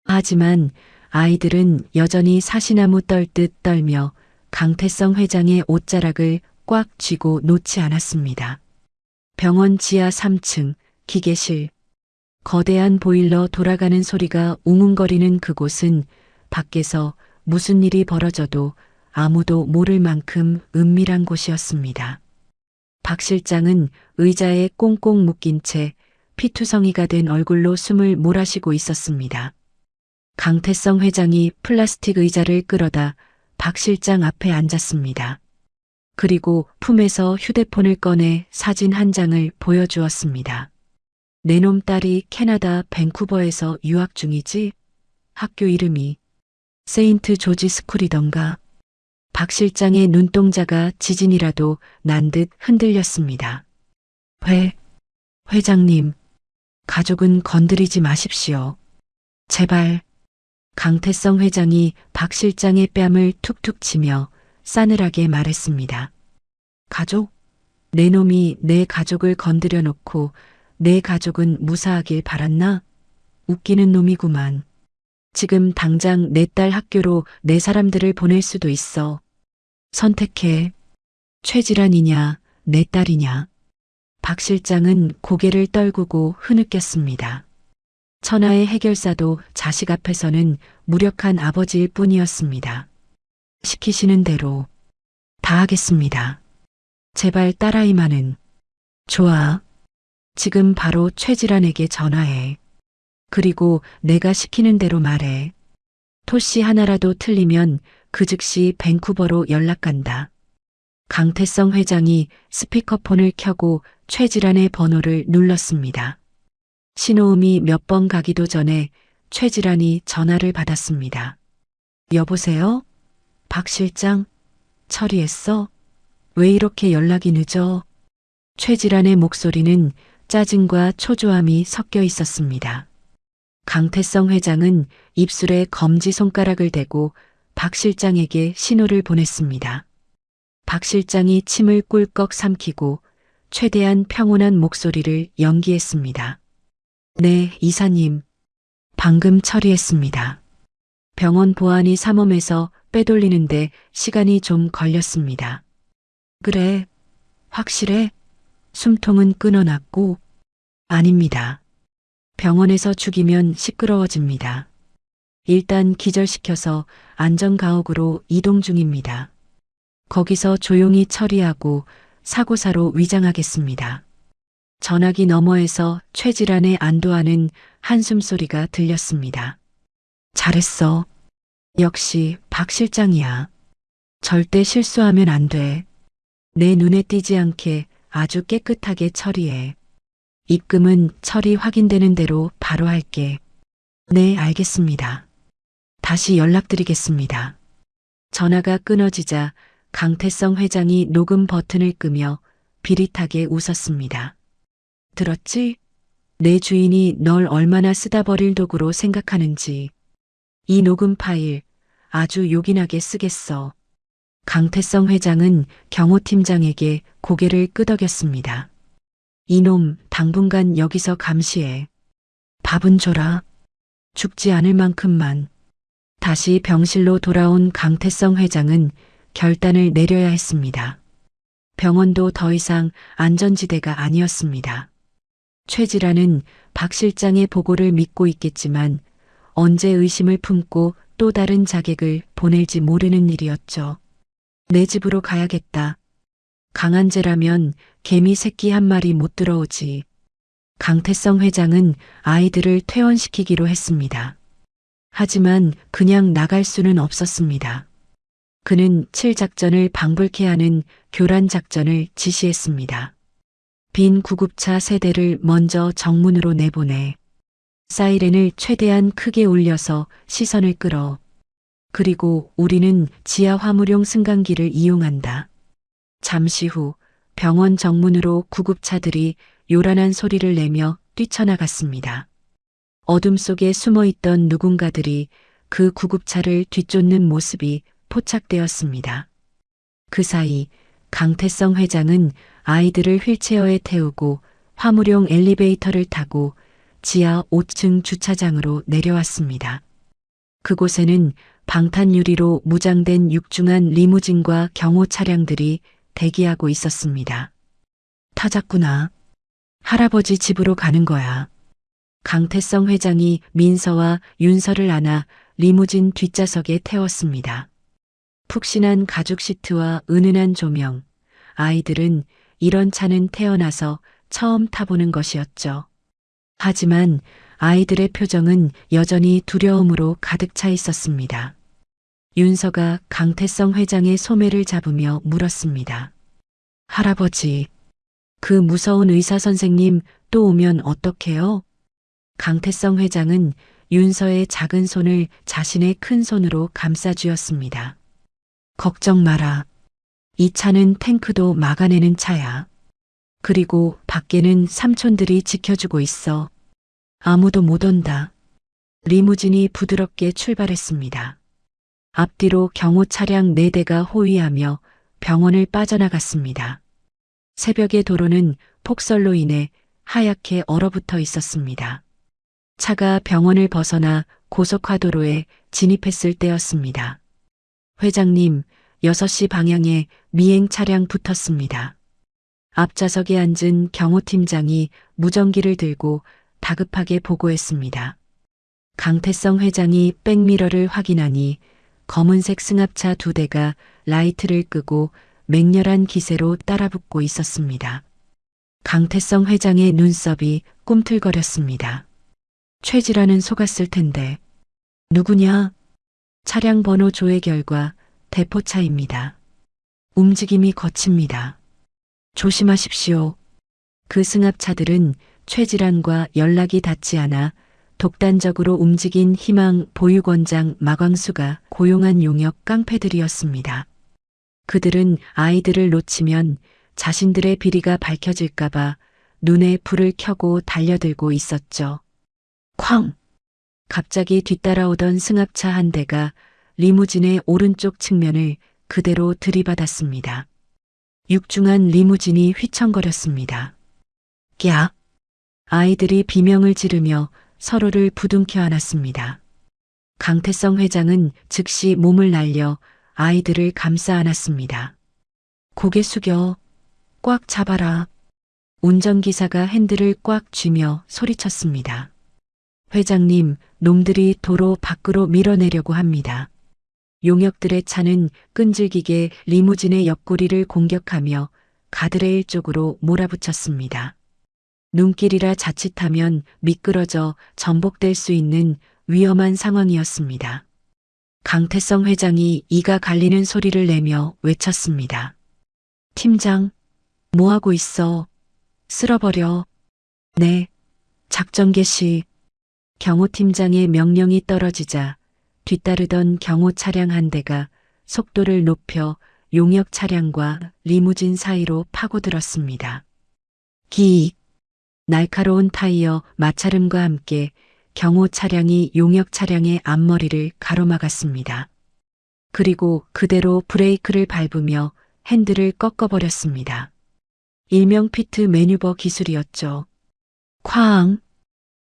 S1: 하지만 아이들은 여전히 사시나무 떨듯 떨며 강태성 회장의 옷자락을 꽉 쥐고 놓지 않았습니다. 병원 지하 3층 기계실. 거대한 보일러 돌아가는 소리가 웅웅거리는 그곳은 밖에서 무슨 일이 벌어져도 아무도 모를 만큼 은밀한 곳이었습니다. 박 실장은 의자에 꽁꽁 묶인 채 피투성이가 된 얼굴로 숨을 몰아쉬고 있었습니다. 강태성 회장이 플라스틱 의자를 끌어다 박 실장 앞에 앉았습니다. 그리고 품에서 휴대폰을 꺼내 사진 한 장을 보여주었습니다. 내 놈 딸이 캐나다 밴쿠버에서 유학 중이지? 학교 이름이 세인트 조지 스쿨이던가. 박 실장의 눈동자가 지진이라도 난 듯 흔들렸습니다. 회장님, 가족은 건드리지 마십시오. 제발. 강태성 회장이 박 실장의 뺨을 툭툭 치며 싸늘하게 말했습니다. 가족? 내 놈이 내 가족을 건드려 놓고 내 가족은 무사하길 바랐나? 웃기는 놈이구만. 지금 당장 내 딸 학교로 내 사람들을 보낼 수도 있어. 선택해. 최지란이냐, 내 딸이냐. 박 실장은 고개를 떨구고 흐느꼈습니다. 천하의 해결사도 자식 앞에서는 무력한 아버지일 뿐이었습니다. 시키시는 대로. 다 하겠습니다. 제발 딸아이만은. 좋아. 지금 바로 최질환에게 전화해. 그리고 내가 시키는 대로 말해. 토씨 하나라도 틀리면 그 즉시 밴쿠버로 연락 간다. 강태성 회장이 스피커폰을 켜고 최질환의 번호를 눌렀습니다. 신호음이 몇 번 가기도 전에 최질환이 전화를 받았습니다. 여보세요? 박 실장? 처리했어? 왜 이렇게 연락이 늦어? 최질환의 목소리는 짜증과 초조함이 섞여 있었습니다. 강태성 회장은 입술에 검지손가락을 대고 박 실장에게 신호를 보냈습니다. 박 실장이 침을 꿀꺽 삼키고 최대한 평온한 목소리를 연기했습니다. 네, 이사님. 방금 처리했습니다. 병원 보안이 삼엄해서 빼돌리는데 시간이 좀 걸렸습니다. 그래, 확실해? 숨통은 끊어놨고? 아닙니다. 병원에서 죽이면 시끄러워집니다. 일단 기절시켜서 안전가옥으로 이동 중입니다. 거기서 조용히 처리하고 사고사로 위장하겠습니다. 전화기 너머에서 최질환의 안도하는 한숨소리가 들렸습니다. 잘했어. 역시 박 실장이야. 절대 실수하면 안 돼. 내 눈에 띄지 않게 아주 깨끗하게 처리해. 입금은 처리 확인되는 대로 바로 할게. 네, 알겠습니다. 다시 연락드리겠습니다. 전화가 끊어지자 강태성 회장이 녹음 버튼을 끄며 비릿하게 웃었습니다. 들었지? 내 주인이 널 얼마나 쓰다 버릴 도구로 생각하는지. 이 녹음 파일 아주 요긴하게 쓰겠어. 강태성 회장은 경호팀장에게 고개를 끄덕였습니다. 이놈 당분간 여기서 감시해. 밥은 줘라. 죽지 않을 만큼만. 다시 병실로 돌아온 강태성 회장은 결단을 내려야 했습니다. 병원도 더 이상 안전지대가 아니었습니다. 최질환은 박 실장의 보고를 믿고 있겠지만 언제 의심을 품고 또 다른 자객을 보낼지 모르는 일이었죠. 내 집으로 가야겠다. 강한재라면 개미 새끼 한 마리 못 들어오지. 강태성 회장은 아이들을 퇴원시키기로 했습니다. 하지만 그냥 나갈 수는 없었습니다. 그는 7작전을 방불케 하는 교란 작전을 지시했습니다. 빈 구급차 3대를 먼저 정문으로 내보내. 사이렌을 최대한 크게 울려서 시선을 끌어. 그리고 우리는 지하 화물용 승강기를 이용한다. 잠시 후 병원 정문으로 구급차들이 요란한 소리를 내며 뛰쳐나갔습니다. 어둠 속에 숨어있던 누군가들이 그 구급차를 뒤쫓는 모습이 포착되었습니다. 그 사이 강태성 회장은 아이들을 휠체어에 태우고 화물용 엘리베이터를 타고 지하 5층 주차장으로 내려왔습니다. 그곳에는 방탄 유리로 무장된 육중한 리무진과 경호 차량들이 대기하고 있었습니다. 타졌구나. 할아버지 집으로 가는 거야. 강태성 회장이 민서와 윤서를 안아 리무진 뒷좌석에 태웠습니다. 푹신한 가죽 시트와 은은한 조명, 아이들은 이런 차는 태어나서 처음 타보는 것이었죠. 하지만 아이들의 표정은 여전히 두려움으로 가득 차 있었습니다. 윤서가 강태성 회장의 소매를 잡으며 물었습니다. 할아버지, 그 무서운 의사 선생님 또 오면 어떡해요? 강태성 회장은 윤서의 작은 손을 자신의 큰 손으로 감싸쥐었습니다. 걱정 마라. 이 차는 탱크도 막아내는 차야. 그리고 밖에는 삼촌들이 지켜주고 있어. 아무도 못 온다. 리무진이 부드럽게 출발했습니다. 앞뒤로 경호 차량 4대가 호위하며 병원을 빠져나갔습니다. 새벽의 도로는 폭설로 인해 하얗게 얼어붙어 있었습니다. 차가 병원을 벗어나 고속화도로에 진입했을 때였습니다. 회장님, 6시 방향에 미행 차량 붙었습니다. 앞좌석에 앉은 경호팀장이 무전기를 들고 다급하게 보고했습니다. 강태성 회장이 백미러를 확인하니 검은색 승합차 2대가 라이트를 끄고 맹렬한 기세로 따라붙고 있었습니다. 강태성 회장의 눈썹이 꿈틀거렸습니다. 최지라는 속았을 텐데. 누구냐? 차량 번호 조회 결과 대포차입니다. 움직임이 거칩니다. 조심하십시오. 그 승합차들은 최지란과 연락이 닿지 않아 독단적으로 움직인 희망 보육원장 마광수가 고용한 용역 깡패들이었습니다. 그들은 아이들을 놓치면 자신들의 비리가 밝혀질까봐 눈에 불을 켜고 달려들고 있었죠. 쾅! 갑자기 뒤따라오던 승합차 한 대가 리무진의 오른쪽 측면을 그대로 들이받았습니다. 육중한 리무진이 휘청거렸습니다. 야! 아이들이 비명을 지르며 서로를 부둥켜 안았습니다. 강태성 회장은 즉시 몸을 날려 아이들을 감싸 안았습니다. 고개 숙여 꽉 잡아라. 운전기사가 핸들을 꽉 쥐며 소리쳤습니다. 회장님, 놈들이 도로 밖으로 밀어내려고 합니다. 용역들의 차는 끈질기게 리무진의 옆구리를 공격하며 가드레일 쪽으로 몰아붙였습니다. 눈길이라 자칫하면 미끄러져 전복될 수 있는 위험한 상황이었습니다. 강태성 회장이 이가 갈리는 소리를 내며 외쳤습니다. 팀장, 뭐하고 있어? 쓸어버려. 네, 작전 개시. 경호팀장의 명령이 떨어지자 뒤따르던 경호 차량 한 대가 속도를 높여 용역 차량과 리무진 사이로 파고들었습니다. 기익! 날카로운 타이어 마찰음과 함께 경호 차량이 용역 차량의 앞머리를 가로막았습니다. 그리고 그대로 브레이크를 밟으며 핸들을 꺾어버렸습니다. 일명 피트 매뉴버 기술이었죠. 쾅!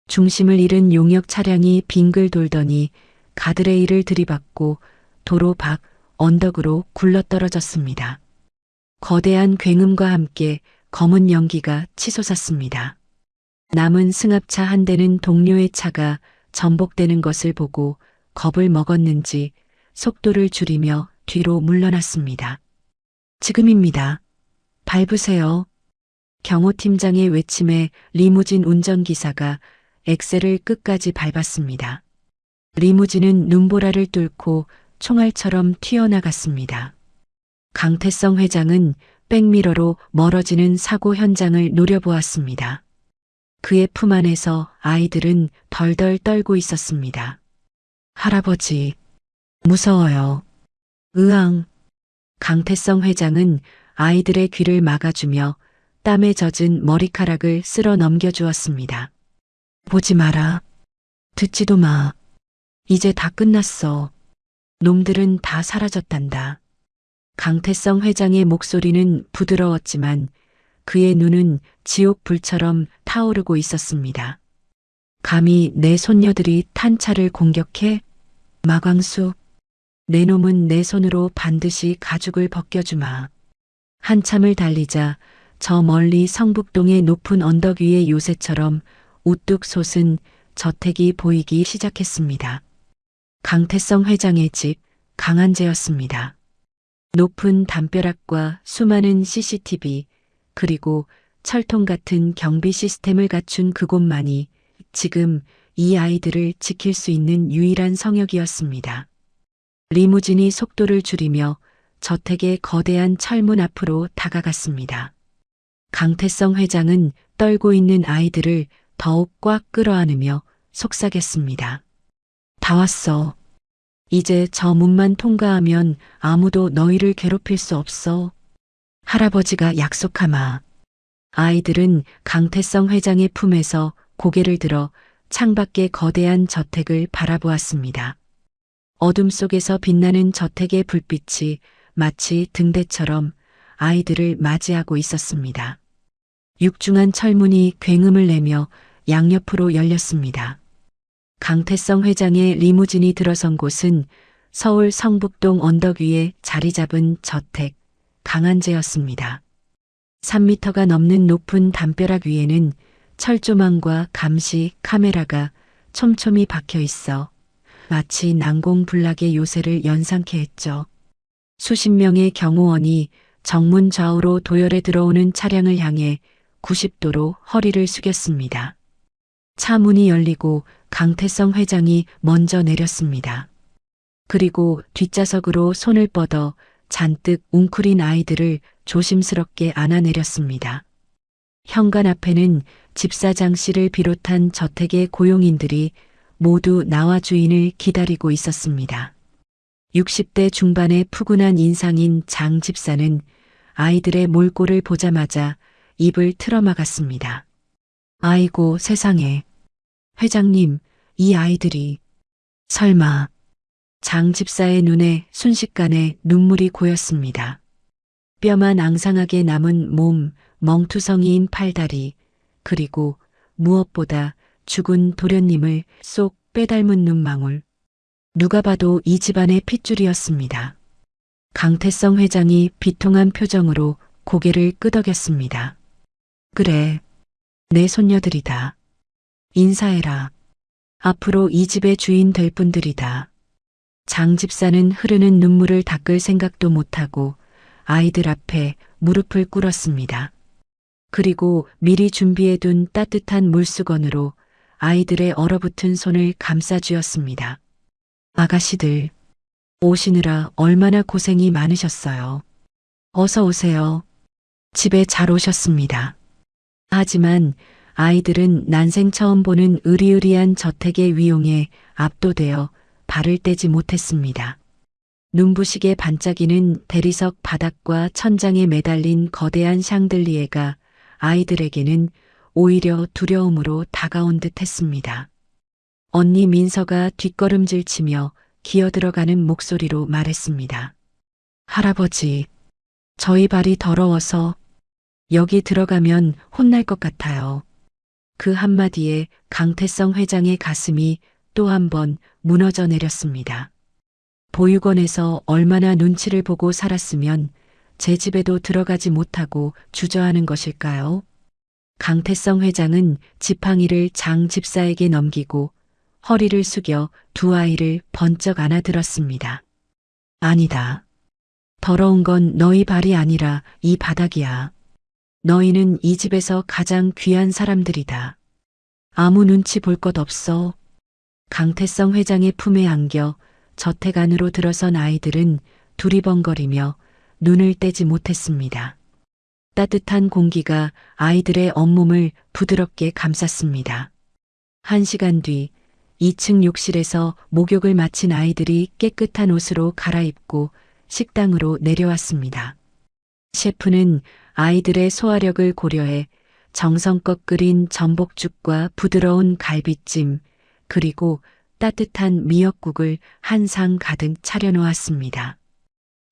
S1: 중심을 잃은 용역 차량이 빙글 돌더니 가드레일을 들이받고 도로 밖 언덕으로 굴러떨어졌습니다. 거대한 굉음과 함께 검은 연기가 치솟았습니다. 남은 승합차 한 대는 동료의 차가 전복되는 것을 보고 겁을 먹었는지 속도를 줄이며 뒤로 물러났습니다. 지금입니다. 밟으세요. 경호팀장의 외침에 리무진 운전기사가 엑셀을 끝까지 밟았습니다. 리무진은 눈보라를 뚫고 총알처럼 튀어나갔습니다. 강태성 회장은 백미러로 멀어지는 사고 현장을 노려보았습니다. 그의 품 안에서 아이들은 덜덜 떨고 있었습니다. 할아버지, 무서워요. 으앙. 강태성 회장은 아이들의 귀를 막아주며 땀에 젖은 머리카락을 쓸어 넘겨주었습니다. 보지 마라. 듣지도 마. 이제 다 끝났어. 놈들은 다 사라졌단다. 강태성 회장의 목소리는 부드러웠지만 그의 눈은 지옥 불처럼 타오르고 있었습니다. 감히 내 손녀들이 탄 차를 공격해? 마광수, 내 놈은 내 손으로 반드시 가죽을 벗겨주마. 한참을 달리자 저 멀리 성북동의 높은 언덕 위의 요새처럼 우뚝 솟은 저택이 보이기 시작했습니다. 강태성 회장의 집 강한재였습니다. 높은 담벼락과 수많은 CCTV 그리고 철통 같은 경비 시스템을 갖춘 그곳만이 지금 이 아이들을 지킬 수 있는 유일한 성역이었습니다. 리무진이 속도를 줄이며 저택의 거대한 철문 앞으로 다가갔습니다. 강태성 회장은 떨고 있는 아이들을 더욱 꽉 끌어안으며 속삭였습니다. 다 왔어. 이제 저 문만 통과하면 아무도 너희를 괴롭힐 수 없어. 할아버지가 약속하마. 아이들은 강태성 회장의 품에서 고개를 들어 창밖의 거대한 저택을 바라보았습니다. 어둠 속에서 빛나는 저택의 불빛이 마치 등대처럼 아이들을 맞이하고 있었습니다. 육중한 철문이 굉음을 내며 양옆으로 열렸습니다. 강태성 회장의 리무진이 들어선 곳은 서울 성북동 언덕 위에 자리 잡은 저택 강한재였습니다. 3미터가 넘는 높은 담벼락 위에는 철조망과 감시 카메라가 촘촘히 박혀 있어 마치 난공불락의 요새를 연상케 했죠. 수십 명의 경호원이 정문 좌우로 도열에 들어오는 차량을 향해 90도로 허리를 숙였습니다. 차 문이 열리고 강태성 회장이 먼저 내렸습니다. 그리고 뒷좌석으로 손을 뻗어 잔뜩 웅크린 아이들을 조심스럽게 안아내렸습니다. 현관 앞에는 집사장 씨를 비롯한 저택의 고용인들이 모두 나와 주인을 기다리고 있었습니다. 60대 중반의 푸근한 인상인 장 집사는 아이들의 몰골을 보자마자 입을 틀어막았습니다. 아이고 세상에. 회장님, 이 아이들이. 설마. 장 집사의 눈에 순식간에 눈물이 고였습니다. 뼈만 앙상하게 남은 몸, 멍투성이인 팔다리, 그리고 무엇보다 죽은 도련님을 쏙 빼닮은 눈망울. 누가 봐도 이 집안의 핏줄이었습니다. 강태성 회장이 비통한 표정으로 고개를 끄덕였습니다. 그래, 내 손녀들이다. 인사해라. 앞으로 이 집의 주인 될 분들이다. 장 집사는 흐르는 눈물을 닦을 생각도 못하고 아이들 앞에 무릎을 꿇었습니다. 그리고 미리 준비해둔 따뜻한 물수건으로 아이들의 얼어붙은 손을 감싸주었습니다. 아가씨들, 오시느라 얼마나 고생이 많으셨어요. 어서 오세요. 집에 잘 오셨습니다. 하지만 아이들은 난생 처음 보는 으리으리한 저택의 위용에 압도되어 발을 떼지 못했습니다. 눈부시게 반짝이는 대리석 바닥과 천장에 매달린 거대한 샹들리에가 아이들에게는 오히려 두려움으로 다가온 듯 했습니다. 언니 민서가 뒷걸음질 치며 기어들어가는 목소리로 말했습니다. 할아버지, 저희 발이 더러워서 여기 들어가면 혼날 것 같아요. 그 한마디에 강태성 회장의 가슴이 또 한 번 무너져 내렸습니다. 보육원에서 얼마나 눈치를 보고 살았으면 제 집에도 들어가지 못하고 주저하는 것일까요? 강태성 회장은 지팡이를 장 집사에게 넘기고 허리를 숙여 두 아이를 번쩍 안아들었습니다. 아니다. 더러운 건 너희 발이 아니라 이 바닥이야. 너희는 이 집에서 가장 귀한 사람들이다. 아무 눈치 볼 것 없어. 강태성 회장의 품에 안겨 저택 안으로 들어선 아이들은 두리번거리며 눈을 떼지 못했습니다. 따뜻한 공기가 아이들의 온몸을 부드럽게 감쌌습니다. 1시간 뒤 2층 욕실에서 목욕을 마친 아이들이 깨끗한 옷으로 갈아입고 식당으로 내려왔습니다. 셰프는 아이들의 소화력을 고려해 정성껏 끓인 전복죽과 부드러운 갈비찜, 그리고 따뜻한 미역국을 한 상 가득 차려놓았습니다.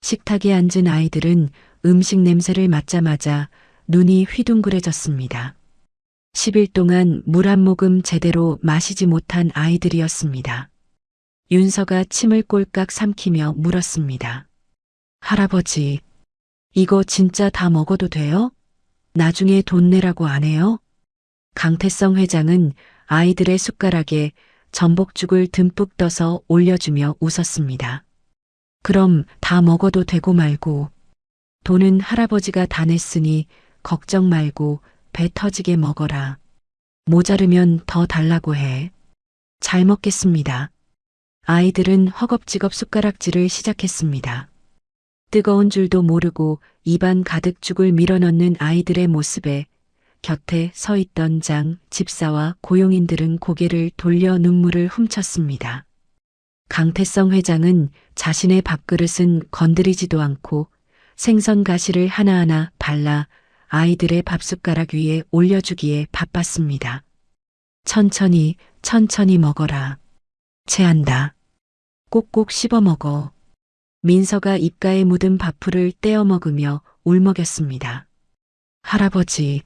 S1: 식탁에 앉은 아이들은 음식 냄새를 맡자마자 눈이 휘둥그레졌습니다. 10일 동안 물 한 모금 제대로 마시지 못한 아이들이었습니다. 윤서가 침을 꼴깍 삼키며 물었습니다. 할아버지, 이거 진짜 다 먹어도 돼요? 나중에 돈 내라고 안 해요? 강태성 회장은 아이들의 숟가락에 전복죽을 듬뿍 떠서 올려주며 웃었습니다. 그럼 다 먹어도 되고 말고. 돈은 할아버지가 다 냈으니 걱정 말고 배 터지게 먹어라. 모자르면 더 달라고 해. 잘 먹겠습니다. 아이들은 허겁지겁 숟가락질을 시작했습니다. 뜨거운 줄도 모르고 입안 가득 죽을 밀어넣는 아이들의 모습에 곁에 서 있던 장 집사와 고용인들은 고개를 돌려 눈물을 훔쳤습니다. 강태성 회장은 자신의 밥그릇은 건드리지도 않고 생선 가시를 하나하나 발라 아이들의 밥숟가락 위에 올려주기에 바빴습니다. 천천히 먹어라. 체한다. 꼭꼭 씹어 먹어. 민서가 입가에 묻은 밥풀을 떼어 먹으며 울먹였습니다. 할아버지,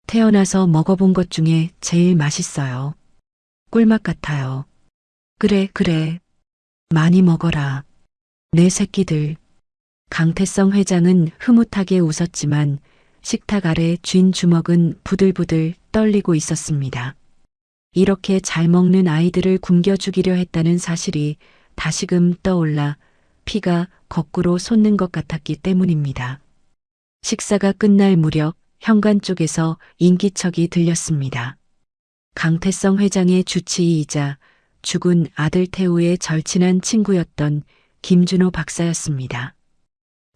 S1: 태어나서 먹어본 것 중에 제일 맛있어요. 꿀맛 같아요. 그래. 많이 먹어라. 내 새끼들. 강태성 회장은 흐뭇하게 웃었지만 식탁 아래 쥔 주먹은 부들부들 떨리고 있었습니다. 이렇게 잘 먹는 아이들을 굶겨 죽이려 했다는 사실이 다시금 떠올라 피가 거꾸로 솟는 것 같았기 때문입니다. 식사가 끝날 무렵 현관 쪽에서 인기척이 들렸습니다. 강태성 회장의 주치의이자 죽은 아들 태우의 절친한 친구였던 김준호 박사였습니다.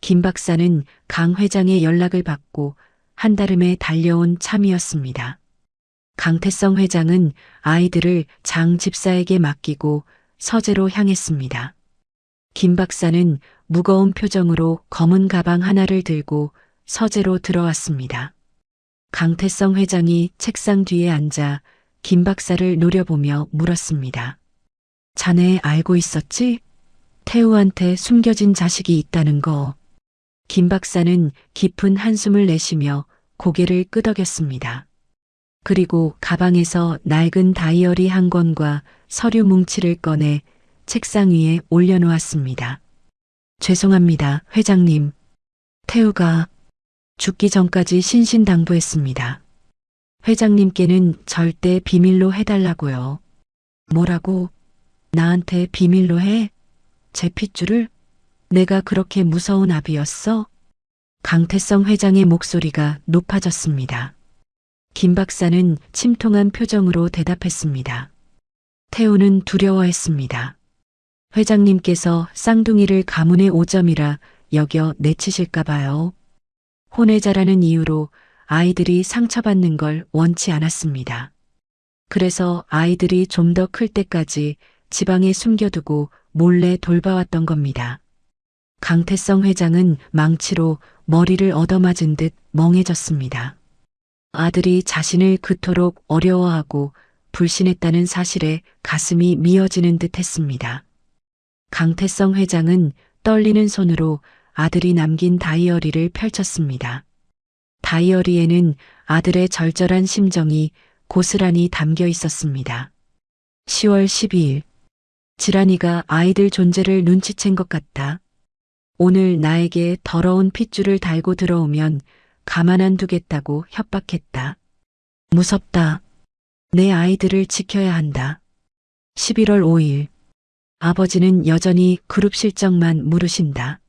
S1: 김 박사는 강 회장의 연락을 받고 한달음에 달려온 참이었습니다. 강태성 회장은 아이들을 장 집사에게 맡기고 서재로 향했습니다. 김 박사는 무거운 표정으로 검은 가방 하나를 들고 서재로 들어왔습니다. 강태성 회장이 책상 뒤에 앉아 김 박사를 노려보며 물었습니다. 자네 알고 있었지? 태우한테 숨겨진 자식이 있다는 거. 김 박사는 깊은 한숨을 내쉬며 고개를 끄덕였습니다. 그리고 가방에서 낡은 다이어리 한 권과 서류 뭉치를 꺼내 책상 위에 올려놓았습니다. 죄송합니다, 회장님. 태우가 죽기 전까지 신신당부했습니다. 회장님께는 절대 비밀로 해달라고요. 뭐라고? 나한테 비밀로 해? 제 핏줄을? 내가 그렇게 무서운 아비였어? 강태성 회장의 목소리가 높아졌습니다. 김 박사는 침통한 표정으로 대답했습니다. 태우는 두려워했습니다. 회장님께서 쌍둥이를 가문의 오점이라 여겨 내치실까 봐요. 혼외자라는 이유로 아이들이 상처받는 걸 원치 않았습니다. 그래서 아이들이 좀 더 클 때까지 지방에 숨겨두고 몰래 돌봐왔던 겁니다. 강태성 회장은 망치로 머리를 얻어맞은 듯 멍해졌습니다. 아들이 자신을 그토록 어려워하고 불신했다는 사실에 가슴이 미어지는 듯 했습니다. 강태성 회장은 떨리는 손으로 아들이 남긴 다이어리를 펼쳤습니다. 다이어리에는 아들의 절절한 심정이 고스란히 담겨 있었습니다. 10월 12일. 지란이가 아이들 존재를 눈치챈 것 같다. 오늘 나에게 더러운 핏줄을 달고 들어오면 가만 안 두겠다고 협박했다. 무섭다. 내 아이들을 지켜야 한다. 11월 5일. 아버지는 여전히 그룹 실적만 물으신다.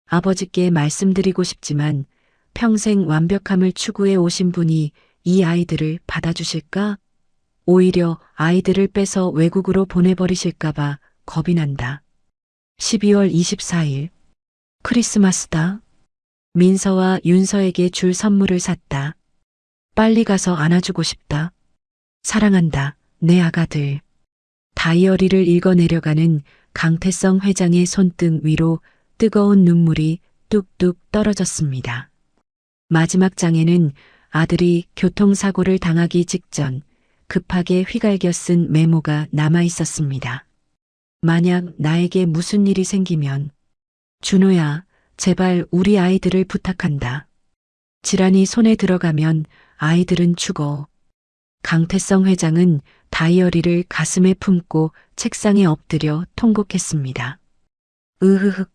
S1: 아버지께 말씀드리고 싶지만 평생 완벽함을 추구해 오신 분이 이 아이들을 받아주실까? 오히려 아이들을 빼서 외국으로 보내버리실까봐 겁이 난다. 12월 24일. 크리스마스다. 민서와 윤서에게 줄 선물을 샀다. 빨리 가서 안아주고 싶다. 사랑한다, 내 아가들. 다이어리를 읽어내려가는 강태성 회장의 손등 위로 뜨거운 눈물이 뚝뚝 떨어졌습니다. 마지막 장에는 아들이 교통사고를 당하기 직전 급하게 휘갈겨 쓴 메모가 남아 있었습니다. 만약 나에게 무슨 일이 생기면 준호야, 제발 우리 아이들을 부탁한다. 질환이 손에 들어가면 아이들은 죽어. 강태성 회장은 다이어리를 가슴에 품고 책상에 엎드려 통곡했습니다. 으흐흑,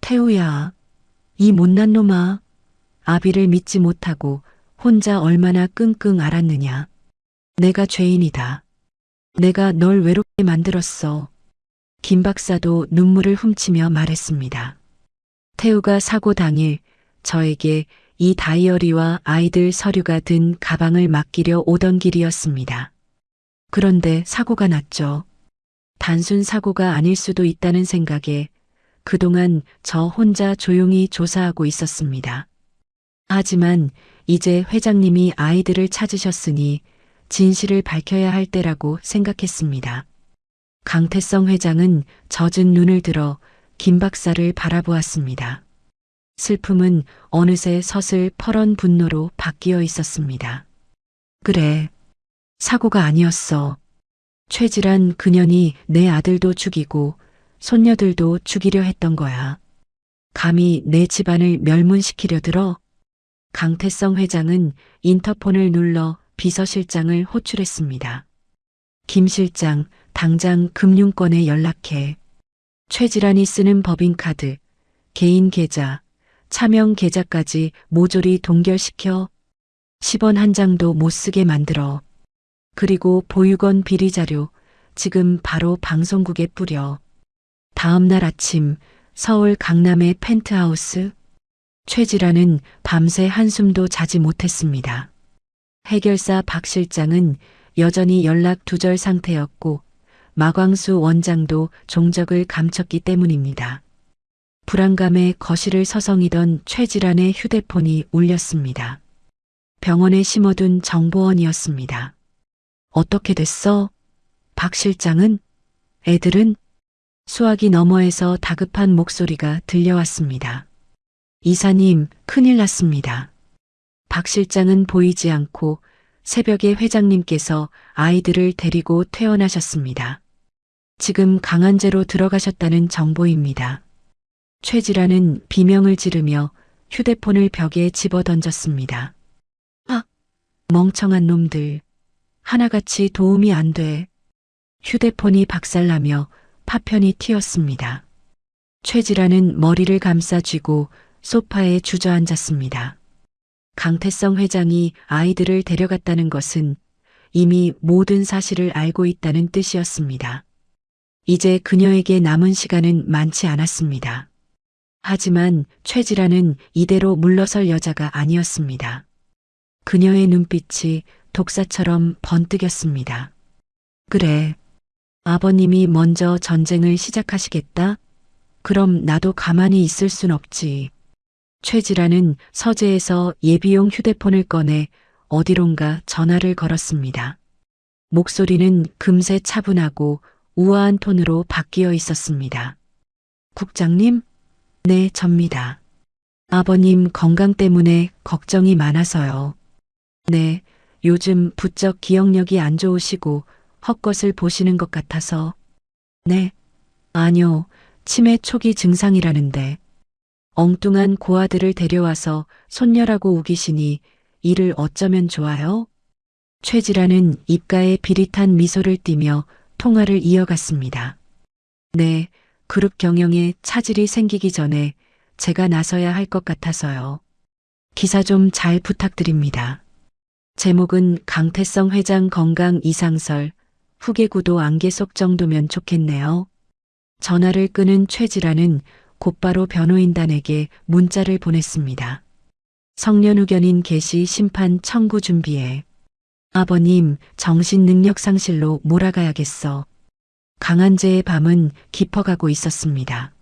S1: 태우야, 이 못난 놈아. 아비를 믿지 못하고 혼자 얼마나 끙끙 앓았느냐. 내가 죄인이다. 내가 널 외롭게 만들었어. 김 박사도 눈물을 훔치며 말했습니다. 태우가 사고 당일 저에게 이 다이어리와 아이들 서류가 든 가방을 맡기려 오던 길이었습니다. 그런데 사고가 났죠. 단순 사고가 아닐 수도 있다는 생각에 그동안 저 혼자 조용히 조사하고 있었습니다. 하지만 이제 회장님이 아이들을 찾으셨으니 진실을 밝혀야 할 때라고 생각했습니다. 강태성 회장은 젖은 눈을 들어 김 박사를 바라보았습니다. 슬픔은 어느새 서슬 퍼런 분노로 바뀌어 있었습니다. 그래, 사고가 아니었어. 최질한 그년이 내 아들도 죽이고 손녀들도 죽이려 했던 거야. 감히 내 집안을 멸문시키려 들어? 강태성 회장은 인터폰을 눌러 비서실장을 호출했습니다. 김 실장, 당장 금융권에 연락해. 최질환이 쓰는 법인카드, 개인 계좌, 차명 계좌까지 모조리 동결시켜 10원 한 장도 못 쓰게 만들어. 그리고 보육원 비리 자료 지금 바로 방송국에 뿌려. 다음 날 아침 서울 강남의 펜트하우스 최지라는 밤새 한숨도 자지 못했습니다. 해결사 박 실장은 여전히 연락 두절 상태였고 마광수 원장도 종적을 감췄기 때문입니다. 불안감에 거실을 서성이던 최지란의 휴대폰이 울렸습니다. 병원에 심어둔 정보원이었습니다. 어떻게 됐어? 박 실장은? 애들은? 수화기 너머에서 다급한 목소리가 들려왔습니다. 이사님, 큰일 났습니다. 박 실장은 보이지 않고 새벽에 회장님께서 아이들을 데리고 퇴원하셨습니다. 지금 강안제로 들어가셨다는 정보입니다. 최지라는 비명을 지르며 휴대폰을 벽에 집어던졌습니다. 아, 멍청한 놈들. 하나같이 도움이 안 돼. 휴대폰이 박살나며 파편이 튀었습니다. 최지라는 머리를 감싸 쥐고 소파에 주저앉았습니다. 강태성 회장이 아이들을 데려갔다는 것은 이미 모든 사실을 알고 있다는 뜻이었습니다. 이제 그녀에게 남은 시간은 많지 않았습니다. 하지만 최지라는 이대로 물러설 여자가 아니었습니다. 그녀의 눈빛이 독사처럼 번뜩였습니다. 그래. 아버님이 먼저 전쟁을 시작하시겠다? 그럼 나도 가만히 있을 순 없지. 최지라는 서재에서 예비용 휴대폰을 꺼내 어디론가 전화를 걸었습니다. 목소리는 금세 차분하고 우아한 톤으로 바뀌어 있었습니다. 국장님? 네, 접니다. 아버님 건강 때문에 걱정이 많아서요. 네, 요즘 부쩍 기억력이 안 좋으시고 헛것을 보시는 것 같아서. 네. 아니요, 치매 초기 증상이라는데. 엉뚱한 고아들을 데려와서 손녀라고 우기시니 이를 어쩌면 좋아요? 최지라는 입가에 비릿한 미소를 띠며 통화를 이어갔습니다. 네, 그룹 경영에 차질이 생기기 전에 제가 나서야 할 것 같아서요. 기사 좀 잘 부탁드립니다. 제목은 강태성 회장 건강 이상설, 후계구도 안개 속 정도면 좋겠네요. 전화를 끊은 최지라는 곧바로 변호인단에게 문자를 보냈습니다. 성년후견인 개시 심판 청구 준비해. 아버님, 정신능력 상실로 몰아가야겠어. 강한제의 밤은 깊어가고 있었습니다.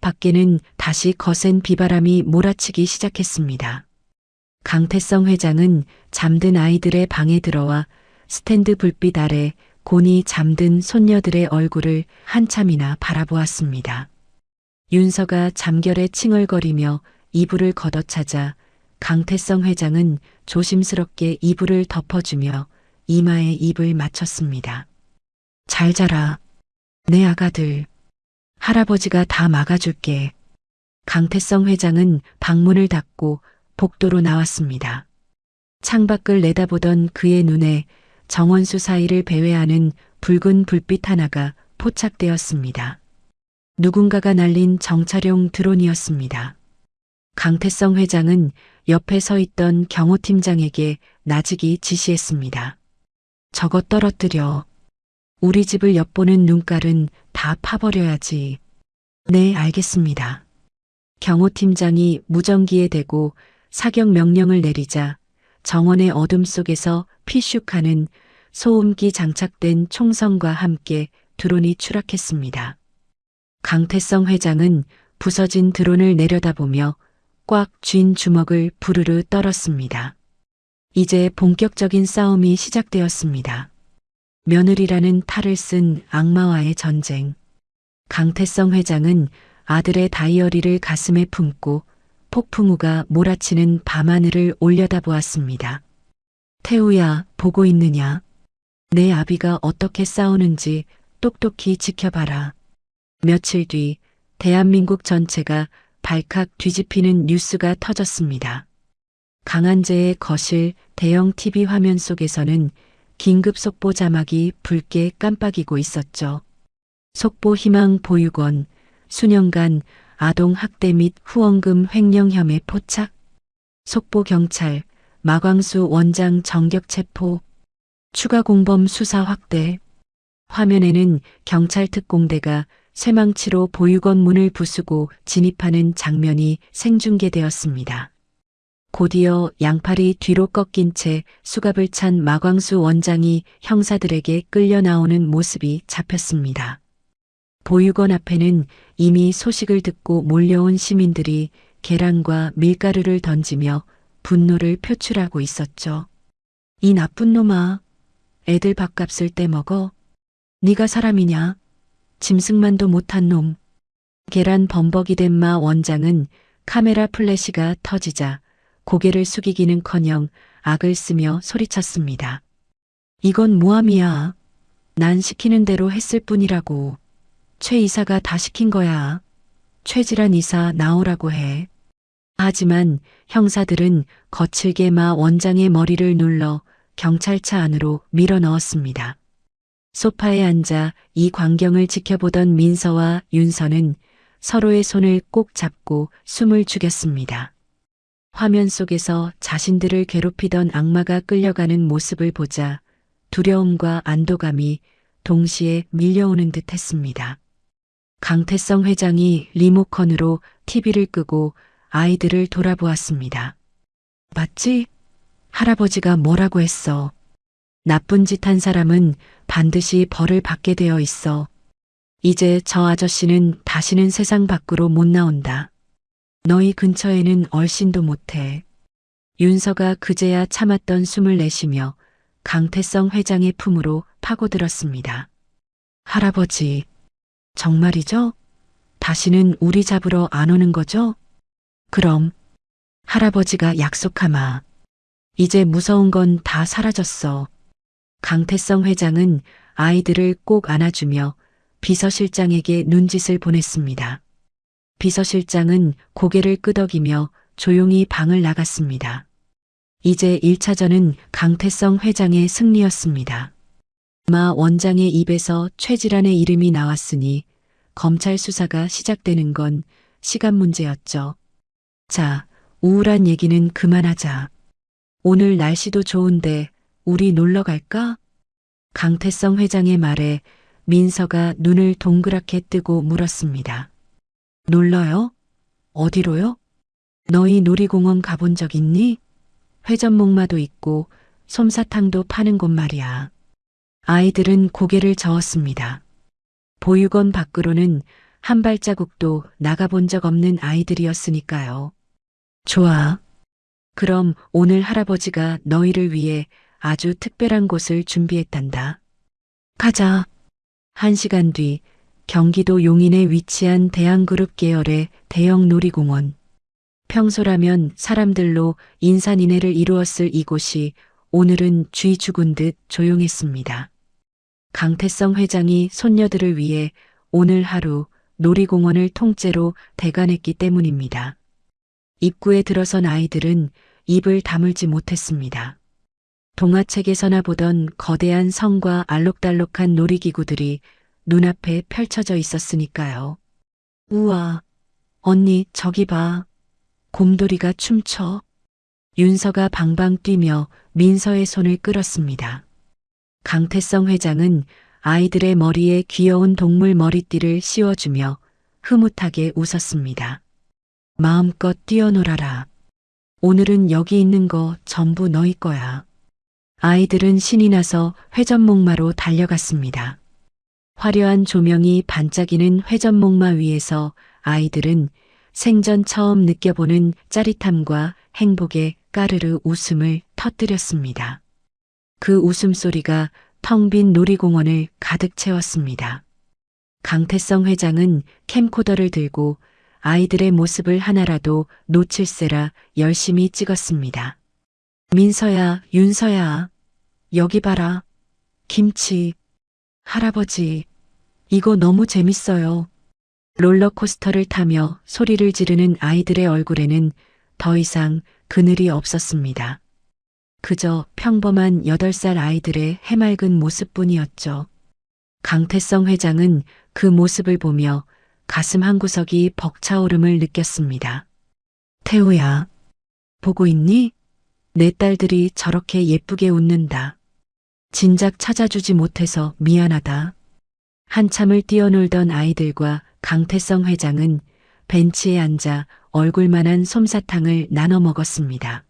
S1: 밖에는 다시 거센 비바람이 몰아치기 시작했습니다. 강태성 회장은 잠든 아이들의 방에 들어와 스탠드 불빛 아래 곤히 잠든 손녀들의 얼굴을 한참이나 바라보았습니다. 윤서가 잠결에 칭얼거리며 이불을 걷어차자 강태성 회장은 조심스럽게 이불을 덮어주며 이마에 입을 맞췄습니다. 잘 자라. 내 아가들. 할아버지가 다 막아줄게. 강태성 회장은 방문을 닫고 복도로 나왔습니다. 창밖을 내다보던 그의 눈에 정원수 사이를 배회하는 붉은 불빛 하나가 포착되었습니다. 누군가가 날린 정찰용 드론이었습니다. 강태성 회장은 옆에 서 있던 경호팀장에게 나지기 지시했습니다. 저거 떨어뜨려. 우리 집을 엿보는 눈깔은 다 파버려야지. 네, 알겠습니다. 경호팀장이 무전기에 대고 사격 명령을 내리자 정원의 어둠 속에서 피슉하는 소음기 장착된 총성과 함께 드론이 추락했습니다. 강태성 회장은 부서진 드론을 내려다보며 꽉 쥔 주먹을 부르르 떨었습니다. 이제 본격적인 싸움이 시작되었습니다. 며느리라는 탈을 쓴 악마와의 전쟁. 강태성 회장은 아들의 다이어리를 가슴에 품고 폭풍우가 몰아치는 밤하늘을 올려다보았습니다. 태우야, 보고 있느냐? 내 아비가 어떻게 싸우는지 똑똑히 지켜봐라. 며칠 뒤 대한민국 전체가 발칵 뒤집히는 뉴스가 터졌습니다. 강한제의 거실 대형 TV 화면 속에서는 긴급 속보 자막이 붉게 깜빡이고 있었죠. 속보 희망 보육원, 수년간 아동 학대 및 후원금 횡령 혐의 포착, 속보 경찰, 마광수 원장 정격 체포, 추가 공범 수사 확대. 화면에는 경찰 특공대가 쇠망치로 보육원 문을 부수고 진입하는 장면이 생중계되었습니다. 곧이어 양팔이 뒤로 꺾인 채 수갑을 찬 마광수 원장이 형사들에게 끌려 나오는 모습이 잡혔습니다. 보육원 앞에는 이미 소식을 듣고 몰려온 시민들이 계란과 밀가루를 던지며 분노를 표출하고 있었죠. 이 나쁜 놈아, 애들 밥값을 떼먹어? 네가 사람이냐? 짐승만도 못한 놈. 계란 범벅이 된 마 원장은 카메라 플래시가 터지자 고개를 숙이기는커녕 악을 쓰며 소리쳤습니다. 이건 모함이야. 난 시키는 대로 했을 뿐이라고. 최 이사가 다 시킨 거야. 최질환 이사 나오라고 해. 하지만 형사들은 거칠게 마 원장의 머리를 눌러 경찰차 안으로 밀어 넣었습니다. 소파에 앉아 이 광경을 지켜보던 민서와 윤서는 서로의 손을 꼭 잡고 숨을 죽였습니다. 화면 속에서 자신들을 괴롭히던 악마가 끌려가는 모습을 보자 두려움과 안도감이 동시에 밀려오는 듯 했습니다. 강태성 회장이 리모컨으로 TV를 끄고 아이들을 돌아보았습니다. 맞지? 할아버지가 뭐라고 했어? 나쁜 짓 한 사람은 반드시 벌을 받게 되어 있어. 이제 저 아저씨는 다시는 세상 밖으로 못 나온다. 너희 근처에는 얼씬도 못해. 윤서가 그제야 참았던 숨을 내쉬며 강태성 회장의 품으로 파고들었습니다. 할아버지, 정말이죠? 다시는 우리 잡으러 안 오는 거죠? 그럼 할아버지가 약속하마. 이제 무서운 건 다 사라졌어. 강태성 회장은 아이들을 꼭 안아주며 비서실장에게 눈짓을 보냈습니다. 비서실장은 고개를 끄덕이며 조용히 방을 나갔습니다. 이제 1차전은 강태성 회장의 승리였습니다. 마 원장의 입에서 최질환의 이름이 나왔으니 검찰 수사가 시작되는 건 시간 문제였죠. 자, 우울한 얘기는 그만하자. 오늘 날씨도 좋은데 우리 놀러 갈까? 강태성 회장의 말에 민서가 눈을 동그랗게 뜨고 물었습니다. 놀러요? 어디로요? 너희 놀이공원 가본 적 있니? 회전목마도 있고 솜사탕도 파는 곳 말이야. 아이들은 고개를 저었습니다. 보육원 밖으로는 한 발자국도 나가본 적 없는 아이들이었으니까요. 좋아. 그럼 오늘 할아버지가 너희를 위해 아주 특별한 곳을 준비했단다. 가자. 1시간 뒤 경기도 용인에 위치한 대한그룹 계열의 대형 놀이공원. 평소라면 사람들로 인산인해를 이루었을 이곳이 오늘은 쥐 죽은 듯 조용했습니다. 강태성 회장이 손녀들을 위해 오늘 하루 놀이공원을 통째로 대관했기 때문입니다. 입구에 들어선 아이들은 입을 다물지 못했습니다. 동화책에서나 보던 거대한 성과 알록달록한 놀이기구들이 눈앞에 펼쳐져 있었으니까요. 우와, 언니 저기 봐. 곰돌이가 춤춰. 윤서가 방방 뛰며 민서의 손을 끌었습니다. 강태성 회장은 아이들의 머리에 귀여운 동물 머리띠를 씌워주며 흐뭇하게 웃었습니다. 마음껏 뛰어놀아라. 오늘은 여기 있는 거 전부 너희 거야. 아이들은 신이 나서 회전목마로 달려갔습니다. 화려한 조명이 반짝이는 회전목마 위에서 아이들은 생전 처음 느껴보는 짜릿함과 행복의 까르르 웃음을 터뜨렸습니다. 그 웃음소리가 텅 빈 놀이공원을 가득 채웠습니다. 강태성 회장은 캠코더를 들고 아이들의 모습을 하나라도 놓칠세라 열심히 찍었습니다. 민서야, 윤서야, 여기 봐라. 김치. 할아버지, 이거 너무 재밌어요. 롤러코스터를 타며 소리를 지르는 아이들의 얼굴에는 더 이상 그늘이 없었습니다. 그저 평범한 8살 아이들의 해맑은 모습뿐이었죠. 강태성 회장은 그 모습을 보며 가슴 한구석이 벅차오름을 느꼈습니다. 태우야, 보고 있니? 내 딸들이 저렇게 예쁘게 웃는다. 진작 찾아주지 못해서 미안하다. 한참을 뛰어놀던 아이들과 강태성 회장은 벤치에 앉아 얼굴만한 솜사탕을 나눠 먹었습니다.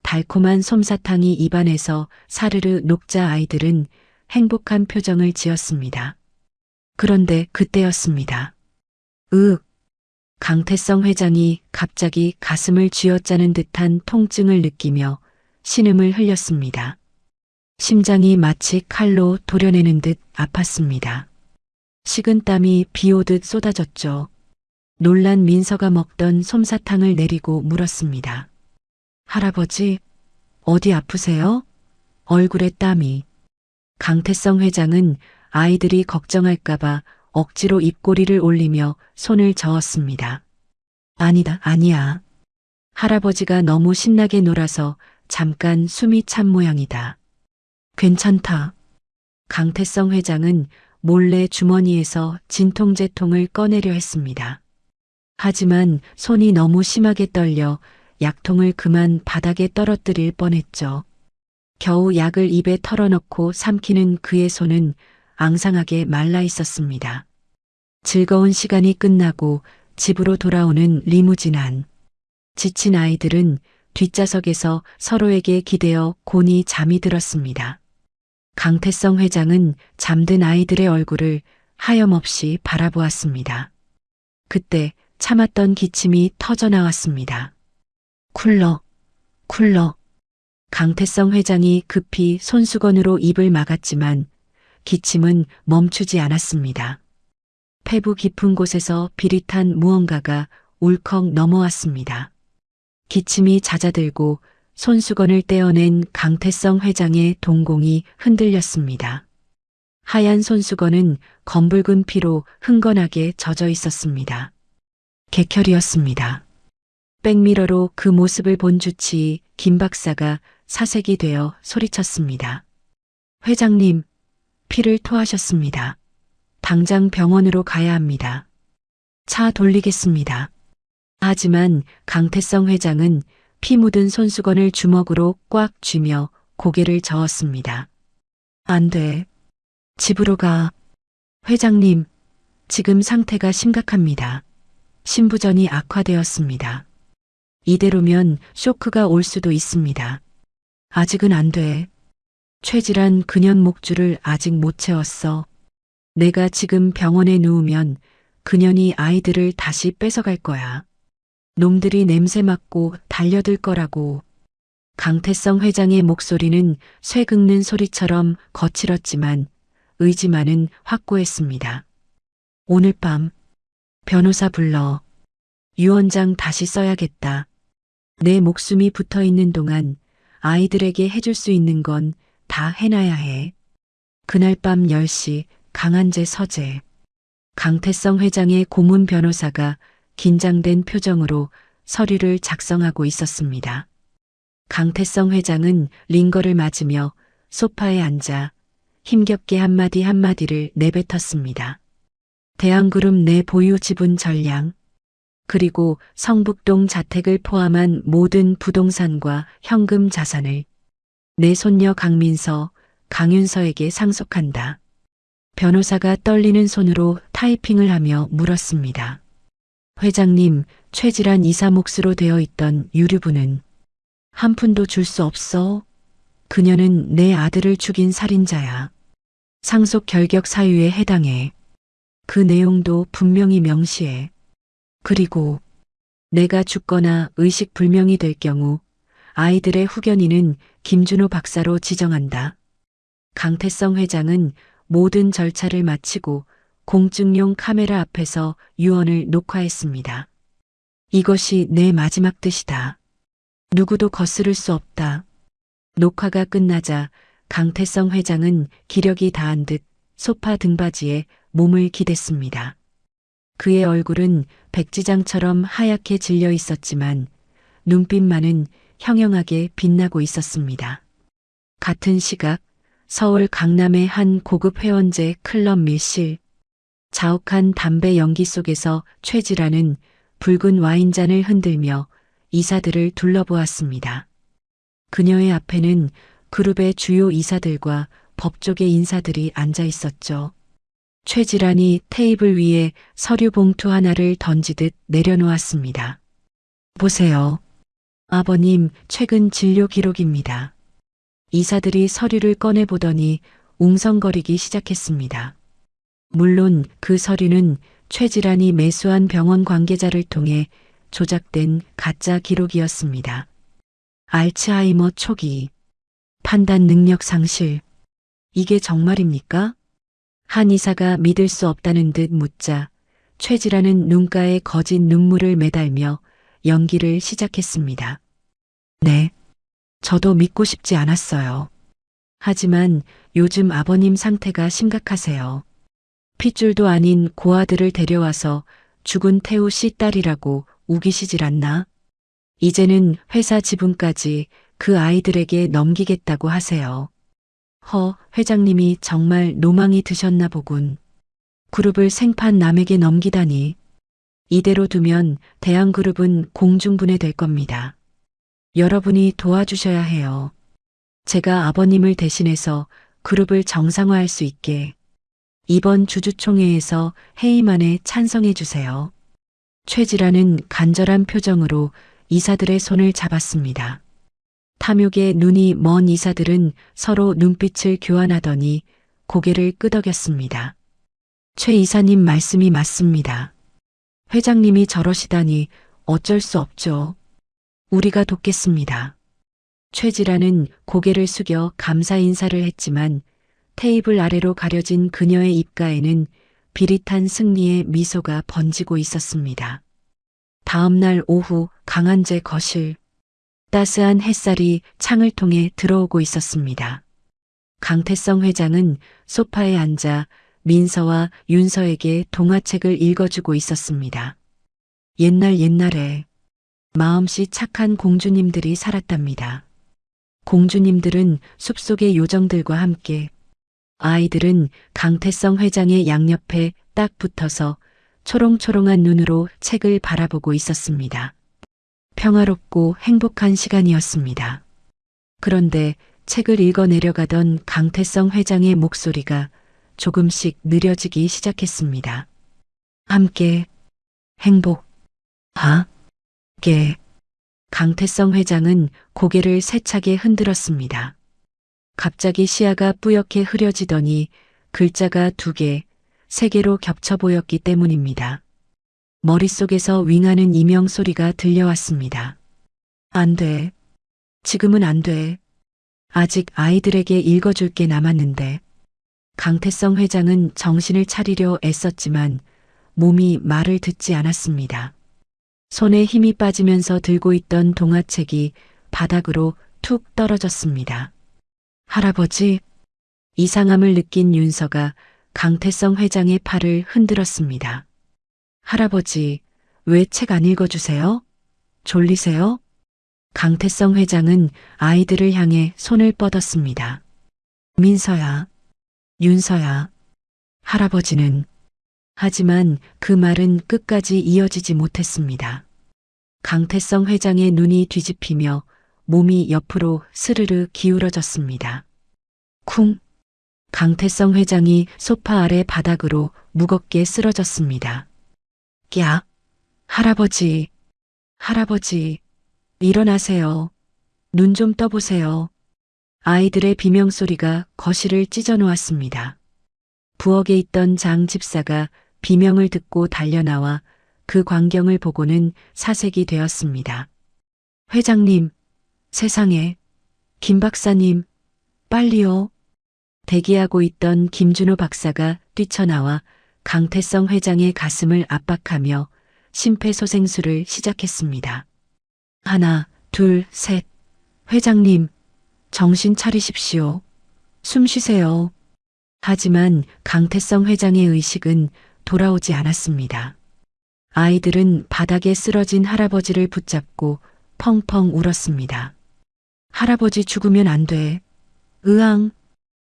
S1: 달콤한 솜사탕이 입안에서 사르르 녹자 아이들은 행복한 표정을 지었습니다. 그런데 그때였습니다. 강태성 회장이 갑자기 가슴을 쥐어짜는 듯한 통증을 느끼며 신음을 흘렸습니다. 심장이 마치 칼로 도려내는 듯 아팠습니다. 식은땀이 비 오듯 쏟아졌죠. 놀란 민서가 먹던 솜사탕을 내리고 물었습니다. 할아버지, 어디 아프세요? 얼굴에 땀이. 강태성 회장은 아이들이 걱정할까봐 억지로 입꼬리를 올리며 손을 저었습니다. 아니야. 할아버지가 너무 신나게 놀아서 잠깐 숨이 찬 모양이다. 괜찮다. 강태성 회장은 몰래 주머니에서 진통제통을 꺼내려 했습니다. 하지만 손이 너무 심하게 떨려 약통을 그만 바닥에 떨어뜨릴 뻔했죠. 겨우 약을 입에 털어넣고 삼키는 그의 손은 앙상하게 말라 있었습니다. 즐거운 시간이 끝나고 집으로 돌아오는 리무진 안. 지친 아이들은 뒷좌석에서 서로에게 기대어 곤히 잠이 들었습니다. 강태성 회장은 잠든 아이들의 얼굴을 하염없이 바라보았습니다. 그때 참았던 기침이 터져 나왔습니다. 쿨럭. 강태성 회장이 급히 손수건으로 입을 막았지만 기침은 멈추지 않았습니다. 폐부 깊은 곳에서 비릿한 무언가가 울컥 넘어왔습니다. 기침이 잦아들고 손수건을 떼어낸 강태성 회장의 동공이 흔들렸습니다. 하얀 손수건은 검붉은 피로 흥건하게 젖어 있었습니다. 객혈이었습니다. 백미러로 그 모습을 본 주치의 김 박사가 사색이 되어 소리쳤습니다. 회장님, 피를 토하셨습니다. 당장 병원으로 가야 합니다. 차 돌리겠습니다. 하지만 강태성 회장은 피 묻은 손수건을 주먹으로 꽉 쥐며 고개를 저었습니다. 안 돼. 집으로 가. 회장님, 지금 상태가 심각합니다. 신부전이 악화되었습니다. 이대로면 쇼크가 올 수도 있습니다. 아직은 안 돼. 최질환 근연 목줄을 아직 못 채웠어. 내가 지금 병원에 누우면 근연이 아이들을 다시 뺏어갈 거야. 놈들이 냄새 맡고 달려들 거라고. 강태성 회장의 목소리는 쇠 긁는 소리처럼 거칠었지만 의지만은 확고했습니다. 오늘 밤 변호사 불러. 유언장 다시 써야겠다. 내 목숨이 붙어 있는 동안 아이들에게 해줄 수 있는 건 다 해놔야 해. 그날 밤 10시 강한재 서재. 강태성 회장의 고문 변호사가 긴장된 표정으로 서류를 작성하고 있었습니다. 강태성 회장은 링거를 맞으며 소파에 앉아 힘겹게 한마디 한마디를 내뱉었습니다. 대한그룹 내 보유 지분 전량, 그리고 성북동 자택을 포함한 모든 부동산과 현금 자산을 내 손녀 강민서, 강윤서에게 상속한다. 변호사가 떨리는 손으로 타이핑을 하며 물었습니다. 회장님, 최질환 이사 몫으로 되어 있던 유류분은 한 푼도 줄 수 없어. 그녀는 내 아들을 죽인 살인자야. 상속 결격 사유에 해당해. 그 내용도 분명히 명시해. 그리고 내가 죽거나 의식불명이 될 경우 아이들의 후견인은 김준호 박사로 지정한다. 강태성 회장은 모든 절차를 마치고 공증용 카메라 앞에서 유언을 녹화했습니다. 이것이 내 마지막 뜻이다. 누구도 거스를 수 없다. 녹화가 끝나자 강태성 회장은 기력이 다한 듯 소파 등받이에 몸을 기댔습니다. 그의 얼굴은 백지장처럼 하얗게 질려 있었지만 눈빛만은 형형하게 빛나고 있었습니다. 같은 시각 서울 강남의 한 고급 회원제 클럽 밀실. 자욱한 담배 연기 속에서 최질환은 붉은 와인잔을 흔들며 이사들을 둘러보았습니다. 그녀의 앞에는 그룹의 주요 이사들과 법조계 인사들이 앉아 있었죠. 최질환이 테이블 위에 서류 봉투 하나를 던지듯 내려놓았습니다. 보세요. 아버님, 최근 진료 기록입니다. 이사들이 서류를 꺼내보더니 웅성거리기 시작했습니다. 물론 그 서류는 최질환이 매수한 병원 관계자를 통해 조작된 가짜 기록이었습니다. 알츠하이머 초기, 판단 능력 상실. 이게 정말입니까? 한 이사가 믿을 수 없다는 듯 묻자 최질환은 눈가에 거짓 눈물을 매달며 연기를 시작했습니다. 네, 저도 믿고 싶지 않았어요. 하지만 요즘 아버님 상태가 심각하세요. 핏줄도 아닌 고아들을 데려와서 죽은 태우 씨 딸이라고 우기시질 않나? 이제는 회사 지분까지 그 아이들에게 넘기겠다고 하세요. 회장님이 정말 노망이 드셨나 보군. 그룹을 생판 남에게 넘기다니. 이대로 두면 대한그룹은 공중분해될 겁니다. 여러분이 도와주셔야 해요. 제가 아버님을 대신해서 그룹을 정상화할 수 있게 이번 주주총회에서 해임안에 찬성해 주세요. 최질환은 간절한 표정으로 이사들의 손을 잡았습니다. 탐욕에 눈이 먼 이사들은 서로 눈빛을 교환하더니 고개를 끄덕였습니다. 최 이사님 말씀이 맞습니다. 회장님이 저러시다니 어쩔 수 없죠. 우리가 돕겠습니다. 최질환은 고개를 숙여 감사 인사를 했지만 테이블 아래로 가려진 그녀의 입가에는 비릿한 승리의 미소가 번지고 있었습니다. 다음 날 오후 강한재 거실. 따스한 햇살이 창을 통해 들어오고 있었습니다. 강태성 회장은 소파에 앉아 민서와 윤서에게 동화책을 읽어주고 있었습니다. 옛날에 마음씨 착한 공주님들이 살았답니다. 공주님들은 숲속의 요정들과 함께, 아이들은 강태성 회장의 양옆에 딱 붙어서 초롱초롱한 눈으로 책을 바라보고 있었습니다. 평화롭고 행복한 시간이었습니다. 그런데 책을 읽어 내려가던 강태성 회장의 목소리가 조금씩 느려지기 시작했습니다. 함께, 행복하게. 강태성 회장은 고개를 세차게 흔들었습니다. 갑자기 시야가 뿌옇게 흐려지더니 글자가 2개, 3개로 겹쳐 보였기 때문입니다. 머릿속에서 윙하는 이명 소리가 들려왔습니다. 안 돼. 지금은 안 돼. 아직 아이들에게 읽어줄 게 남았는데. 강태성 회장은 정신을 차리려 애썼지만 몸이 말을 듣지 않았습니다. 손에 힘이 빠지면서 들고 있던 동화책이 바닥으로 툭 떨어졌습니다. 할아버지, 이상함을 느낀 윤서가 강태성 회장의 팔을 흔들었습니다. 할아버지, 왜 책 안 읽어주세요? 졸리세요? 강태성 회장은 아이들을 향해 손을 뻗었습니다. 민서야, 윤서야, 할아버지는. 하지만 그 말은 끝까지 이어지지 못했습니다. 강태성 회장의 눈이 뒤집히며 몸이 옆으로 스르르 기울어졌습니다. 쿵! 강태성 회장이 소파 아래 바닥으로 무겁게 쓰러졌습니다. 야! 할아버지! 할아버지! 일어나세요. 눈 좀 떠보세요. 아이들의 비명소리가 거실을 찢어놓았습니다. 부엌에 있던 장 집사가 비명을 듣고 달려나와 그 광경을 보고는 사색이 되었습니다. 회장님, 세상에, 김 박사님, 빨리요. 대기하고 있던 김준호 박사가 뛰쳐나와 강태성 회장의 가슴을 압박하며 심폐소생술을 시작했습니다. 하나, 둘, 셋. 회장님, 정신 차리십시오. 숨 쉬세요. 하지만 강태성 회장의 의식은 돌아오지 않았습니다. 아이들은 바닥에 쓰러진 할아버지를 붙잡고 펑펑 울었습니다. 할아버지 죽으면 안 돼. 으앙.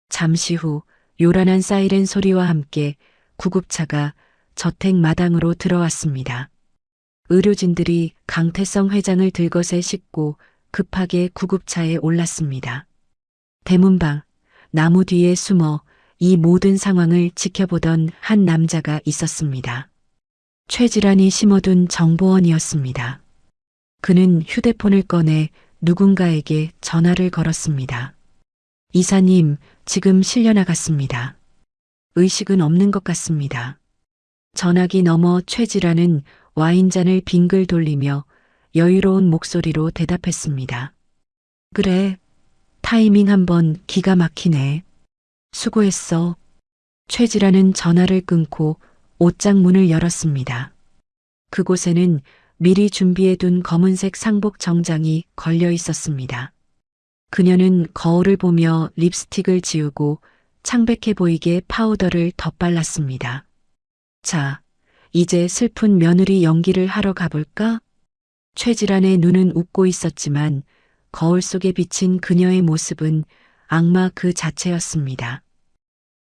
S1: 잠시 후 요란한 사이렌 소리와 함께 구급차가 저택 마당으로 들어왔습니다. 의료진들이 강태성 회장을 들것에 싣고 급하게 구급차에 올랐습니다. 대문방, 나무 뒤에 숨어 이 모든 상황을 지켜보던 한 남자가 있었습니다. 최질환이 심어둔 정보원이었습니다. 그는 휴대폰을 꺼내 누군가에게 전화를 걸었습니다. 이사님, 지금 실려 나갔습니다. 의식은 없는 것 같습니다. 전화기 너머 최질환은 와인잔을 빙글 돌리며 여유로운 목소리로 대답했습니다. 그래, 타이밍 한번 기가 막히네. 수고했어. 최질환은 전화를 끊고 옷장 문을 열었습니다. 그곳에는 미리 준비해둔 검은색 상복 정장이 걸려 있었습니다. 그녀는 거울을 보며 립스틱을 지우고 창백해 보이게 파우더를 덧발랐습니다. 자, 이제 슬픈 며느리 연기를 하러 가볼까? 최질환의 눈은 웃고 있었지만 거울 속에 비친 그녀의 모습은 악마 그 자체였습니다.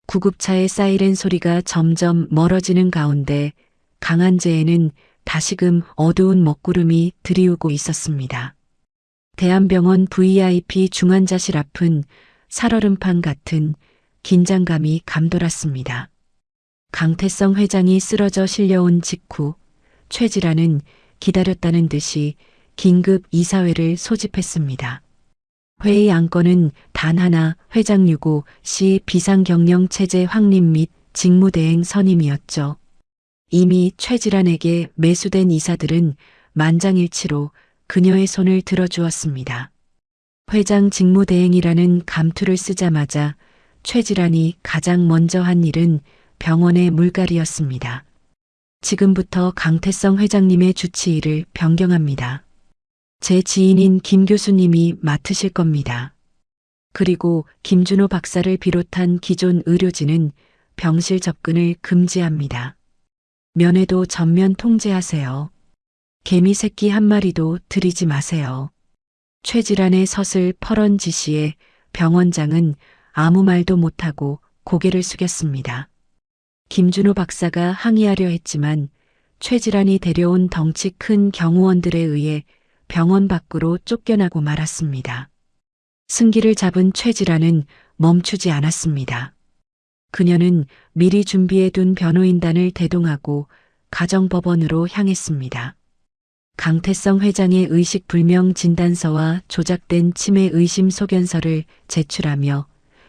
S1: 구급차의 사이렌 소리가 점점 멀어지는 가운데 강한재에는 다시금 어두운 먹구름이 드리우고 있었습니다. 대한병원 VIP 중환자실 앞은 살얼음판 같은 긴장감이 감돌았습니다. 강태성 회장이 쓰러져 실려온 직후 최질환은 기다렸다는 듯이 긴급 이사회를 소집했습니다. 회의 안건은 단 하나, 회장 유고 시 비상경영 체제 확립 및 직무대행 선임이었죠. 이미 최질환에게 매수된 이사들은 만장일치로 그녀의 손을 들어주었습니다. 회장 직무대행이라는 감투를 쓰자마자 최질환이 가장 먼저 한 일은 병원의 물갈이였습니다. 지금부터 강태성 회장님의 주치의를 변경합니다. 제 지인인 김 교수님이 맡으실 겁니다. 그리고 김준호 박사를 비롯한 기존 의료진은 병실 접근을 금지합니다. 면회도 전면 통제하세요. 개미 새끼 한 마리도 들이지 마세요. 최질환의 서슬 퍼런 지시에 병원장은 아무 말도 못하고 고개를 숙였습니다. 김준호 박사가 항의하려 했지만 최질환이 데려온 덩치 큰 경호원들에 의해 병원 밖으로 쫓겨나고 말았습니다. 승기를 잡은 최질환은 멈추지 않았습니다. 그녀는 미리 준비해둔 변호인단을 대동하고 가정법원으로 향했습니다. 강태성 회장의 의식불명 진단서와 조작된 치매 의심 소견서를 제출하며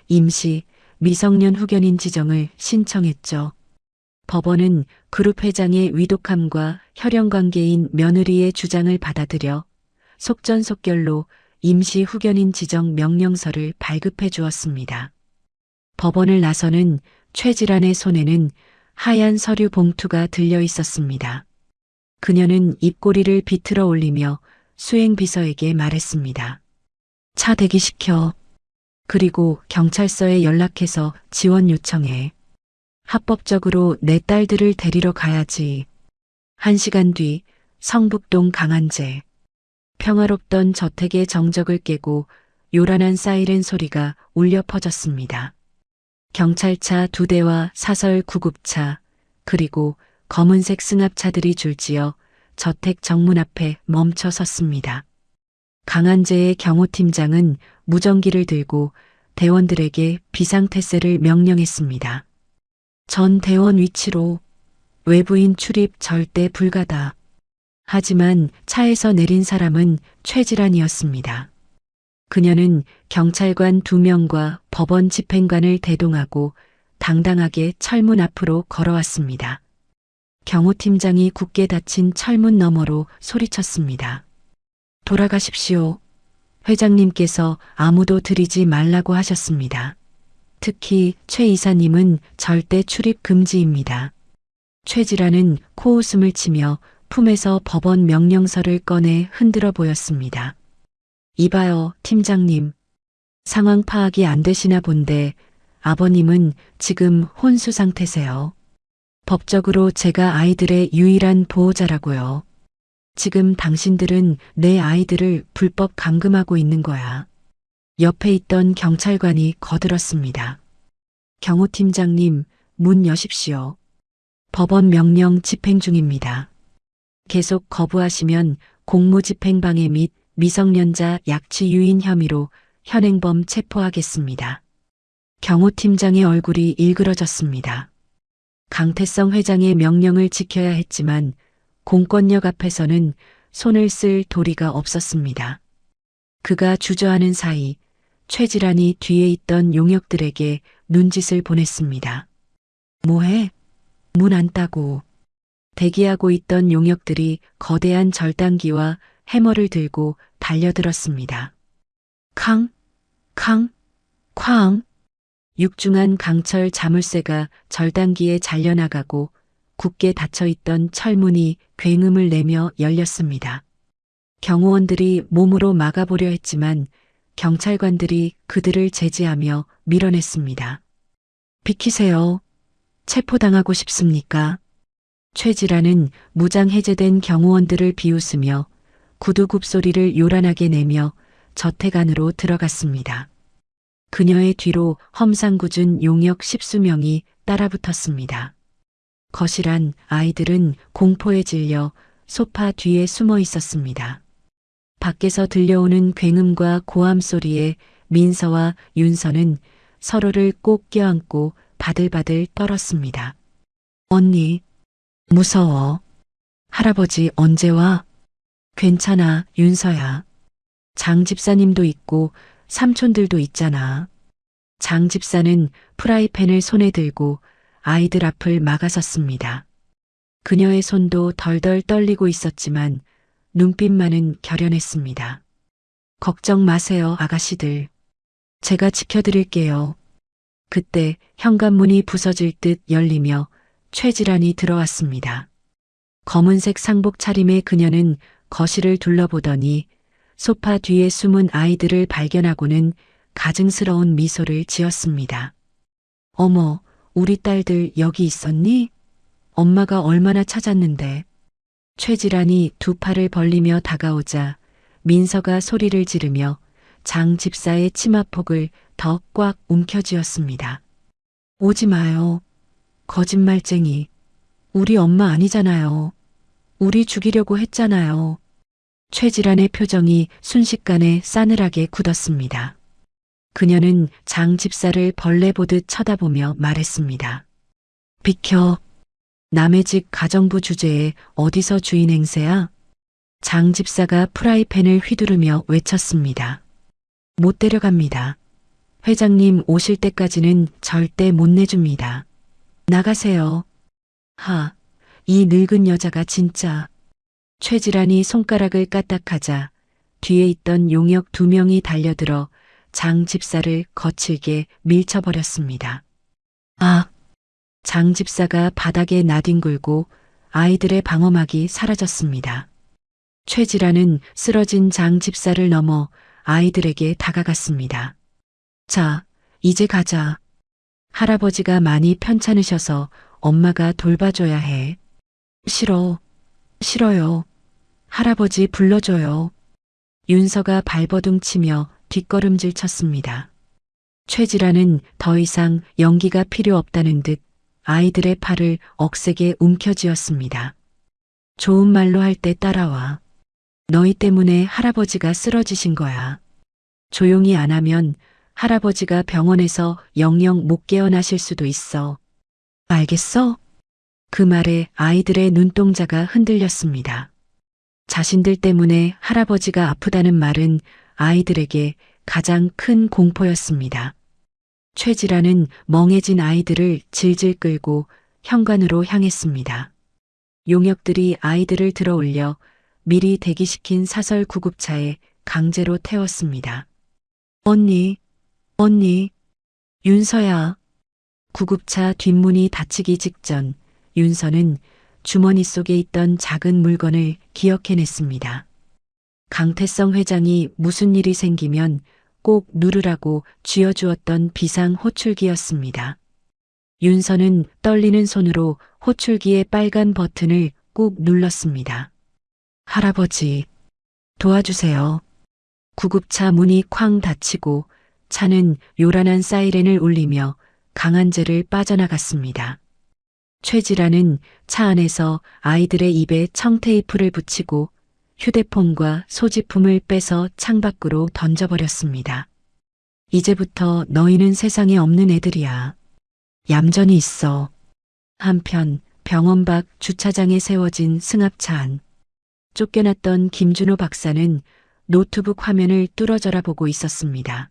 S1: 임시 미성년 후견인 지정을 신청했죠. 법원은 그룹 회장의 위독함과 혈연관계인 며느리의 주장을 받아들여 속전속결로 임시 후견인 지정 명령서를 발급해 주었습니다. 법원을 나서는 최질환의 손에는 하얀 서류 봉투가 들려 있었습니다. 그녀는 입꼬리를 비틀어 올리며 수행비서에게 말했습니다. 차 대기시켜. 그리고 경찰서에 연락해서 지원 요청해. 합법적으로 내 딸들을 데리러 가야지. 1시간 뒤 성북동 강한재. 평화롭던 저택의 정적을 깨고 요란한 사이렌 소리가 울려 퍼졌습니다. 경찰차 2대와 사설 구급차 그리고 검은색 승합차들이 줄지어 저택 정문 앞에 멈춰 섰습니다. 강한재의 경호팀장은 무전기를 들고 대원들에게 비상태세를 명령했습니다. 전 대원 위치로 외부인 출입 절대 불가다. 하지만 차에서 내린 사람은 최질환이었습니다. 그녀는 경찰관 2명과 법원 집행관을 대동하고 당당하게 철문 앞으로 걸어왔습니다. 경호팀장이 굳게 닫힌 철문 너머로 소리쳤습니다. 돌아가십시오. 회장님께서 아무도 들이지 말라고 하셨습니다. 특히 최 이사님은 절대 출입 금지입니다. 최질환은 코웃음을 치며 품에서 법원 명령서를 꺼내 흔들어 보였습니다. 이봐요, 팀장님. 상황 파악이 안 되시나 본데 아버님은 지금 혼수 상태세요. 법적으로 제가 아이들의 유일한 보호자라고요. 지금 당신들은 내 아이들을 불법 감금하고 있는 거야. 옆에 있던 경찰관이 거들었습니다. 경호팀장님, 문 여십시오. 법원 명령 집행 중입니다. 계속 거부하시면 공무집행방해 및 미성년자 약취 유인 혐의로 현행범 체포하겠습니다. 경호팀장의 얼굴이 일그러졌습니다. 강태성 회장의 명령을 지켜야 했지만 공권력 앞에서는 손을 쓸 도리가 없었습니다. 그가 주저하는 사이 최질환이 뒤에 있던 용역들에게 눈짓을 보냈습니다. 뭐해? 문 안 따고. 대기하고 있던 용역들이 거대한 절단기와 해머를 들고 달려들었습니다. 캉, 캉, 쾅. 육중한 강철 자물쇠가 절단기에 잘려나가고 굳게 닫혀있던 철문이 굉음을 내며 열렸습니다. 경호원들이 몸으로 막아보려 했지만 경찰관들이 그들을 제지하며 밀어냈습니다. 비키세요. 체포당하고 싶습니까? 최질환은 무장 해제된 경호원들을 비웃으며 구두굽 소리를 요란하게 내며 저택 안으로 들어갔습니다. 그녀의 뒤로 험상궂은 용역 10수명이 따라붙었습니다. 거실한 아이들은 공포에 질려 소파 뒤에 숨어 있었습니다. 밖에서 들려오는 굉음과 고함 소리에 민서와 윤서는 서로를 꼭 껴안고 바들바들 떨었습니다. 언니, 무서워. 할아버지 언제 와? 괜찮아, 윤서야. 장 집사님도 있고 삼촌들도 있잖아. 장 집사는 프라이팬을 손에 들고 아이들 앞을 막아섰습니다. 그녀의 손도 덜덜 떨리고 있었지만 눈빛만은 결연했습니다. 걱정 마세요, 아가씨들. 제가 지켜드릴게요. 그때 현관문이 부서질 듯 열리며 최질환이 들어왔습니다. 검은색 상복 차림의 그녀는 거실을 둘러보더니 소파 뒤에 숨은 아이들을 발견하고는 가증스러운 미소를 지었습니다. 어머, 우리 딸들 여기 있었니? 엄마가 얼마나 찾았는데. 최질환이 두 팔을 벌리며 다가오자 민서가 소리를 지르며 장 집사의 치마폭을 더 꽉 움켜쥐었습니다. 오지 마요. 거짓말쟁이. 우리 엄마 아니잖아요. 우리 죽이려고 했잖아요. 최질환의 표정이 순식간에 싸늘하게 굳었습니다. 그녀는 장 집사를 벌레 보듯 쳐다보며 말했습니다. 비켜. 남의 집 가정부 주제에 어디서 주인 행세야? 장 집사가 프라이팬을 휘두르며 외쳤습니다. 못 데려갑니다. 회장님 오실 때까지는 절대 못 내줍니다. 나가세요. 하, 이 늙은 여자가 진짜. 최질환이 손가락을 까딱하자 뒤에 있던 용역 2명이 달려들어 장 집사를 거칠게 밀쳐버렸습니다. 아! 장 집사가 바닥에 나뒹굴고 아이들의 방어막이 사라졌습니다. 최질환은 쓰러진 장 집사를 넘어 아이들에게 다가갔습니다. 자, 이제 가자. 할아버지가 많이 편찮으셔서 엄마가 돌봐줘야 해. 싫어. 싫어요. 할아버지 불러줘요. 윤서가 발버둥 치며 뒷걸음질 쳤습니다. 최질환은 더 이상 연기가 필요 없다는 듯 아이들의 팔을 억세게 움켜쥐었습니다. 좋은 말로 할 때 따라와. 너희 때문에 할아버지가 쓰러지신 거야. 조용히 안 하면 할아버지가 병원에서 영영 못 깨어나실 수도 있어. 알겠어? 그 말에 아이들의 눈동자가 흔들렸습니다. 자신들 때문에 할아버지가 아프다는 말은 아이들에게 가장 큰 공포였습니다. 최질환은 멍해진 아이들을 질질 끌고 현관으로 향했습니다. 용역들이 아이들을 들어올려 미리 대기시킨 사설 구급차에 강제로 태웠습니다. 언니, 윤서야. 구급차 뒷문이 닫히기 직전 윤서는 주머니 속에 있던 작은 물건을 기억해냈습니다. 강태성 회장이 무슨 일이 생기면 꼭 누르라고 쥐어주었던 비상 호출기였습니다. 윤서는 떨리는 손으로 호출기의 빨간 버튼을 꾹 눌렀습니다. 할아버지, 도와주세요. 구급차 문이 쾅 닫히고 차는 요란한 사이렌을 울리며 강한재를 빠져나갔습니다. 최질환은 차 안에서 아이들의 입에 청테이프를 붙이고 휴대폰과 소지품을 빼서 창밖으로 던져버렸습니다. 이제부터 너희는 세상에 없는 애들이야. 얌전히 있어. 한편 병원 밖 주차장에 세워진 승합차 안. 쫓겨났던 김준호 박사는 노트북 화면을 뚫어져라 보고 있었습니다.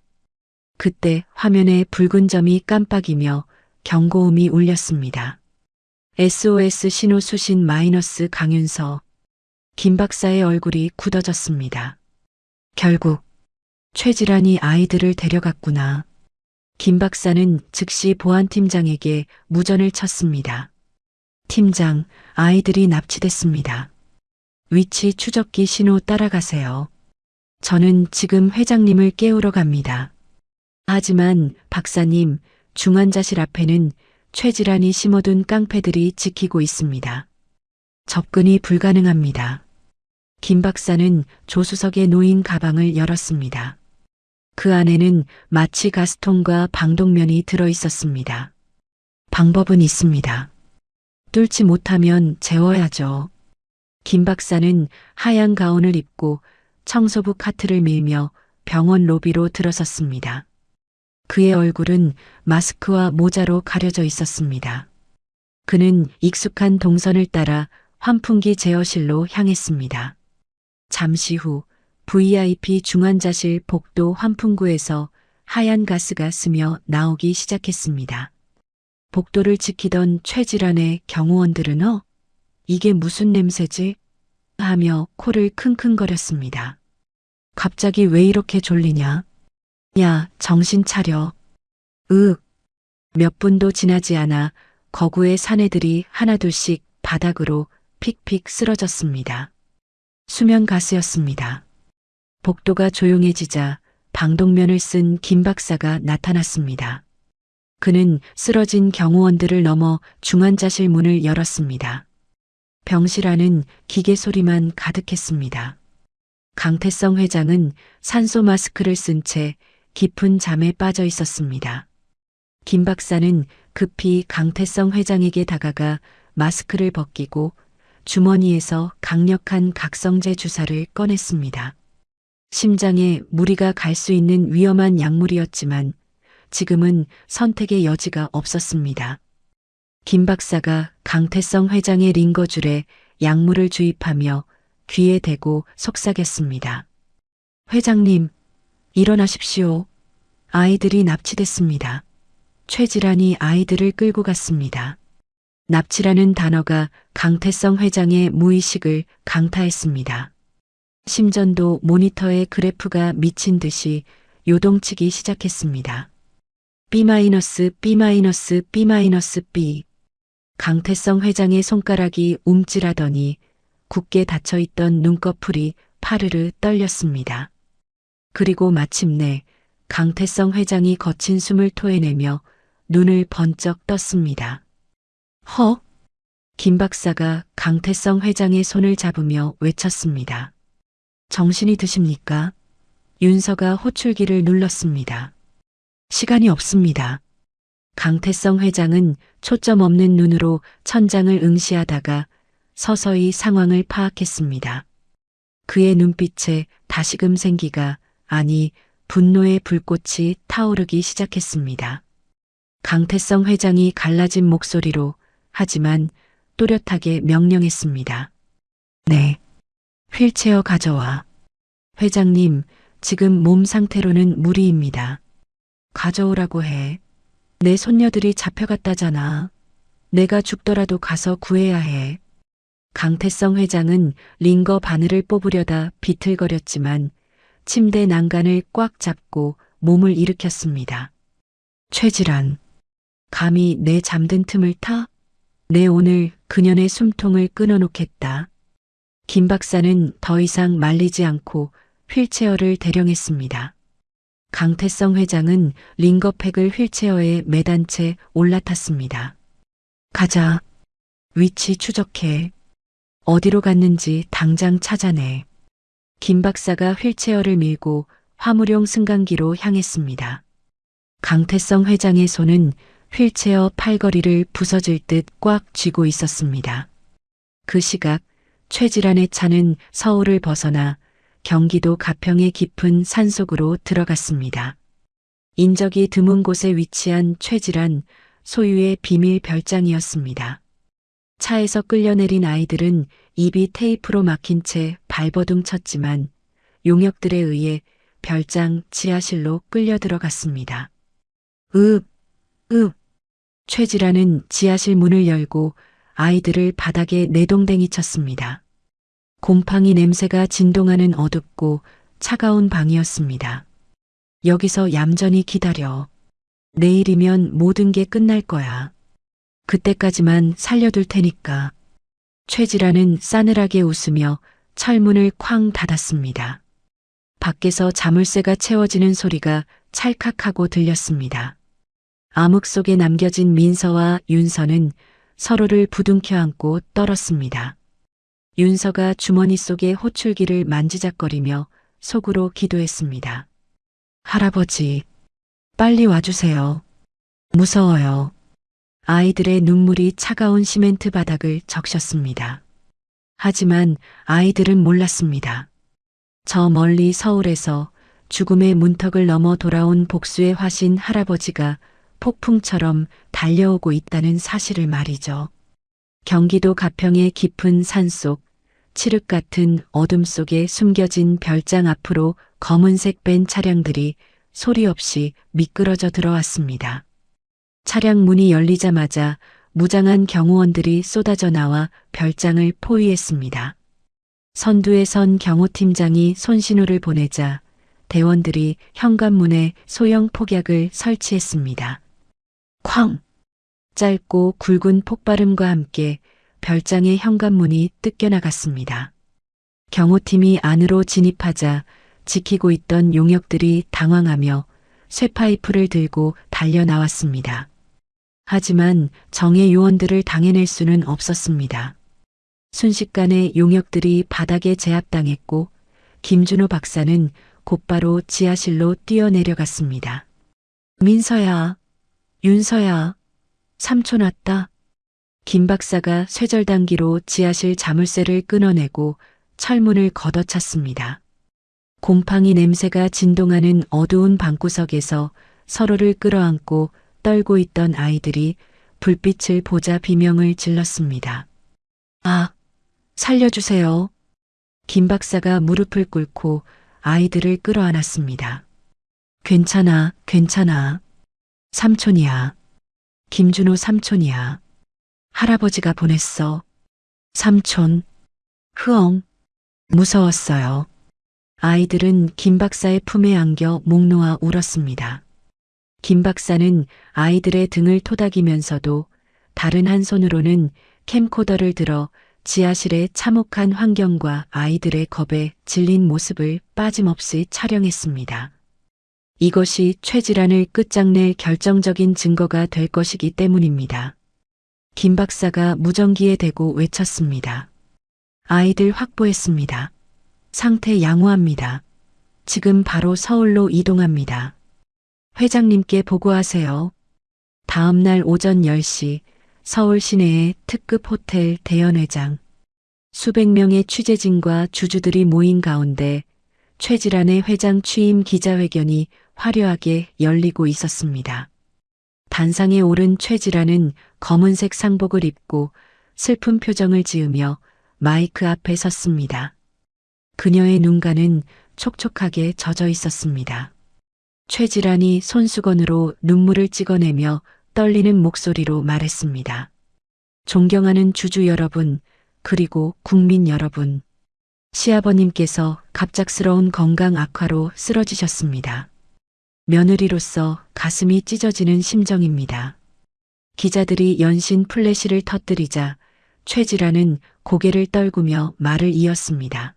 S1: 그때 화면에 붉은 점이 깜빡이며 경고음이 울렸습니다. SOS 신호 수신 마이너스 강윤서. 김 박사의 얼굴이 굳어졌습니다. 결국 최질환이 아이들을 데려갔구나. 김 박사는 즉시 보안팀장에게 무전을 쳤습니다. 팀장, 아이들이 납치됐습니다. 위치 추적기 신호 따라가세요. 저는 지금 회장님을 깨우러 갑니다. 하지만 박사님, 중환자실 앞에는 최질환이 심어둔 깡패들이 지키고 있습니다. 접근이 불가능합니다. 김 박사는 조수석에 놓인 가방을 열었습니다. 그 안에는 마취 가스통과 방독면이 들어 있었습니다. 방법은 있습니다. 뚫지 못하면 재워야죠. 김 박사는 하얀 가운을 입고 청소부 카트를 밀며 병원 로비로 들어섰습니다. 그의 얼굴은 마스크와 모자로 가려져 있었습니다. 그는 익숙한 동선을 따라 환풍기 제어실로 향했습니다. 잠시 후 VIP 중환자실 복도 환풍구에서 하얀 가스가 스며 나오기 시작했습니다. 복도를 지키던 최질환의 경호원들은 이게 무슨 냄새지? 하며 코를 킁킁거렸습니다. 갑자기 왜 이렇게 졸리냐? 야, 정신 차려. 몇 분도 지나지 않아 거구의 사내들이 하나둘씩 바닥으로 픽픽 쓰러졌습니다. 수면 가스였습니다. 복도가 조용해지자 방독면을 쓴 김 박사가 나타났습니다. 그는 쓰러진 경호원들을 넘어 중환자실 문을 열었습니다. 병실 안은 기계 소리만 가득했습니다. 강태성 회장은 산소 마스크를 쓴 채 깊은 잠에 빠져 있었습니다. 김 박사는 급히 강태성 회장에게 다가가 마스크를 벗기고 주머니에서 강력한 각성제 주사를 꺼냈습니다. 심장에 무리가 갈 수 있는 위험한 약물이었지만 지금은 선택의 여지가 없었습니다. 김 박사가 강태성 회장의 링거줄에 약물을 주입하며 귀에 대고 속삭였습니다. 회장님, 일어나십시오. 아이들이 납치됐습니다. 최질환이 아이들을 끌고 갔습니다. 납치라는 단어가 강태성 회장의 무의식을 강타했습니다. 심전도 모니터의 그래프가 미친 듯이 요동치기 시작했습니다. B-, B-, B-B. 강태성 회장의 손가락이 움찔하더니 굳게 닫혀있던 눈꺼풀이 파르르 떨렸습니다. 그리고 마침내 강태성 회장이 거친 숨을 토해내며 눈을 번쩍 떴습니다. 허! 김 박사가 강태성 회장의 손을 잡으며 외쳤습니다. 정신이 드십니까? 윤서가 호출기를 눌렀습니다. 시간이 없습니다. 강태성 회장은 초점 없는 눈으로 천장을 응시하다가 서서히 상황을 파악했습니다. 그의 눈빛에 다시금 생기가, 아니 분노의 불꽃이 타오르기 시작했습니다. 강태성 회장이 갈라진 목소리로 하지만 또렷하게 명령했습니다. 네. 휠체어 가져와. 회장님, 지금 몸 상태로는 무리입니다. 가져오라고 해. 내 손녀들이 잡혀갔다잖아. 내가 죽더라도 가서 구해야 해. 강태성 회장은 링거 바늘을 뽑으려다 비틀거렸지만 침대 난간을 꽉 잡고 몸을 일으켰습니다. 최질환, 감히 내 잠든 틈을 타? 내 오늘 그년의 숨통을 끊어놓겠다. 김 박사는 더 이상 말리지 않고 휠체어를 대령했습니다. 강태성 회장은 링거팩을 휠체어에 매단 채 올라탔습니다. 가자. 위치 추적해. 어디로 갔는지 당장 찾아내. 김 박사가 휠체어를 밀고 화물용 승강기로 향했습니다. 강태성 회장의 손은 휠체어 팔걸이를 부서질 듯 꽉 쥐고 있었습니다. 그 시각 최질환의 차는 서울을 벗어나 경기도 가평의 깊은 산속으로 들어갔습니다. 인적이 드문 곳에 위치한 최질환 소유의 비밀 별장이었습니다. 차에서 끌려내린 아이들은 입이 테이프로 막힌 채 발버둥 쳤지만 용역들에 의해 별장 지하실로 끌려 들어갔습니다. 읍, 읍. 최질환은 지하실 문을 열고 아이들을 바닥에 내동댕이 쳤습니다. 곰팡이 냄새가 진동하는 어둡고 차가운 방이었습니다. 여기서 얌전히 기다려. 내일이면 모든 게 끝날 거야. 그때까지만 살려둘 테니까. 최질환은 싸늘하게 웃으며 철문을 쾅 닫았습니다. 밖에서 자물쇠가 채워지는 소리가 찰칵하고 들렸습니다. 암흑 속에 남겨진 민서와 윤서는 서로를 부둥켜 안고 떨었습니다. 윤서가 주머니 속의 호출기를 만지작거리며 속으로 기도했습니다. 할아버지, 빨리 와주세요. 무서워요. 아이들의 눈물이 차가운 시멘트 바닥을 적셨습니다. 하지만 아이들은 몰랐습니다. 저 멀리 서울에서 죽음의 문턱을 넘어 돌아온 복수의 화신 할아버지가 폭풍처럼 달려오고 있다는 사실을 말이죠. 경기도 가평의 깊은 산속, 칠흑 같은 어둠 속에 숨겨진 별장 앞으로 검은색 벤 차량들이 소리 없이 미끄러져 들어왔습니다. 차량 문이 열리자마자 무장한 경호원들이 쏟아져 나와 별장을 포위했습니다. 선두에 선 경호팀장이 손신호를 보내자 대원들이 현관문에 소형 폭약을 설치했습니다. 쾅! 짧고 굵은 폭발음과 함께 별장의 현관문이 뜯겨나갔습니다. 경호팀이 안으로 진입하자 지키고 있던 용역들이 당황하며 쇠파이프를 들고 달려 나왔습니다. 하지만 정예 요원들을 당해낼 수는 없었습니다. 순식간에 용역들이 바닥에 제압당했고 김준호 박사는 곧바로 지하실로 뛰어내려갔습니다. 민서야, 윤서야, 삼촌 왔다. 김 박사가 쇠절단기로 지하실 자물쇠를 끊어내고 철문을 걷어찼습니다. 곰팡이 냄새가 진동하는 어두운 방구석에서 서로를 끌어안고 떨고 있던 아이들이 불빛을 보자 비명을 질렀습니다. 아, 살려주세요. 김 박사가 무릎을 꿇고 아이들을 끌어안았습니다. 괜찮아, 괜찮아. 삼촌이야. 김준호 삼촌이야. 할아버지가 보냈어. 삼촌. 흐엉. 무서웠어요. 아이들은 김 박사의 품에 안겨 목 놓아 울었습니다. 김 박사는 아이들의 등을 토닥이면서도 다른 한 손으로는 캠코더를 들어 지하실의 참혹한 환경과 아이들의 겁에 질린 모습을 빠짐없이 촬영했습니다. 이것이 최질환을 끝장낼 결정적인 증거가 될 것이기 때문입니다. 김 박사가 무전기에 대고 외쳤습니다. 아이들 확보했습니다. 상태 양호합니다. 지금 바로 서울로 이동합니다. 회장님께 보고하세요. 다음 날 오전 10시 서울 시내의 특급 호텔 대연회장. 수백 명의 취재진과 주주들이 모인 가운데 최질환의 회장 취임 기자회견이 화려하게 열리고 있었습니다. 단상에 오른 최질환은 검은색 상복을 입고 슬픈 표정을 지으며 마이크 앞에 섰습니다. 그녀의 눈가는 촉촉하게 젖어 있었습니다. 최질환이 손수건으로 눈물을 찍어내며 떨리는 목소리로 말했습니다. 존경하는 주주 여러분, 그리고 국민 여러분. 시아버님께서 갑작스러운 건강 악화로 쓰러지셨습니다. 며느리로서 가슴이 찢어지는 심정입니다. 기자들이 연신 플래시를 터뜨리자 최질환은 고개를 떨구며 말을 이었습니다.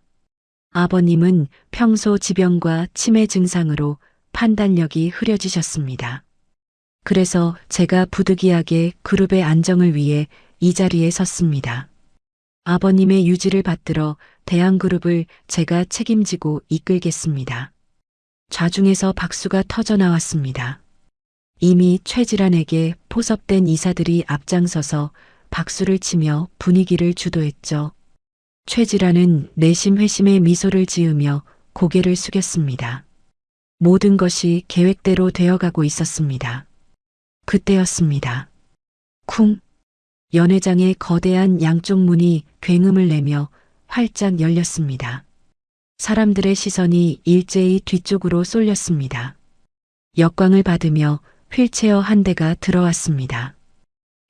S1: 아버님은 평소 지병과 치매 증상으로 판단력이 흐려지셨습니다. 그래서 제가 부득이하게 그룹의 안정을 위해 이 자리에 섰습니다. 아버님의 유지를 받들어 대한그룹을 제가 책임지고 이끌겠습니다. 좌중에서 박수가 터져 나왔습니다. 이미 최질환에게 포섭된 이사들이 앞장서서 박수를 치며 분위기를 주도했죠. 최질환은 내심 회심의 미소를 지으며 고개를 숙였습니다. 모든 것이 계획대로 되어가고 있었습니다. 그때였습니다. 쿵! 연회장의 거대한 양쪽 문이 굉음을 내며 활짝 열렸습니다. 사람들의 시선이 일제히 뒤쪽으로 쏠렸습니다. 역광을 받으며 휠체어 한 대가 들어왔습니다.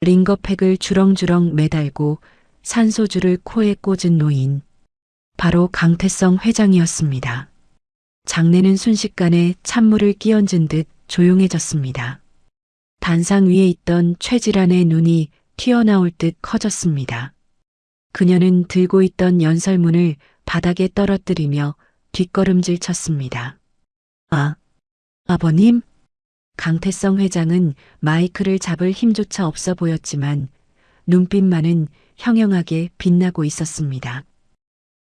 S1: 링거팩을 주렁주렁 매달고 산소줄을 코에 꽂은 노인. 바로 강태성 회장이었습니다. 장내는 순식간에 찬물을 끼얹은 듯 조용해졌습니다. 단상 위에 있던 최질환의 눈이 튀어나올 듯 커졌습니다. 그녀는 들고 있던 연설문을 바닥에 떨어뜨리며 뒷걸음질 쳤습니다. 아버님? 강태성 회장은 마이크를 잡을 힘조차 없어 보였지만 눈빛만은 형형하게 빛나고 있었습니다.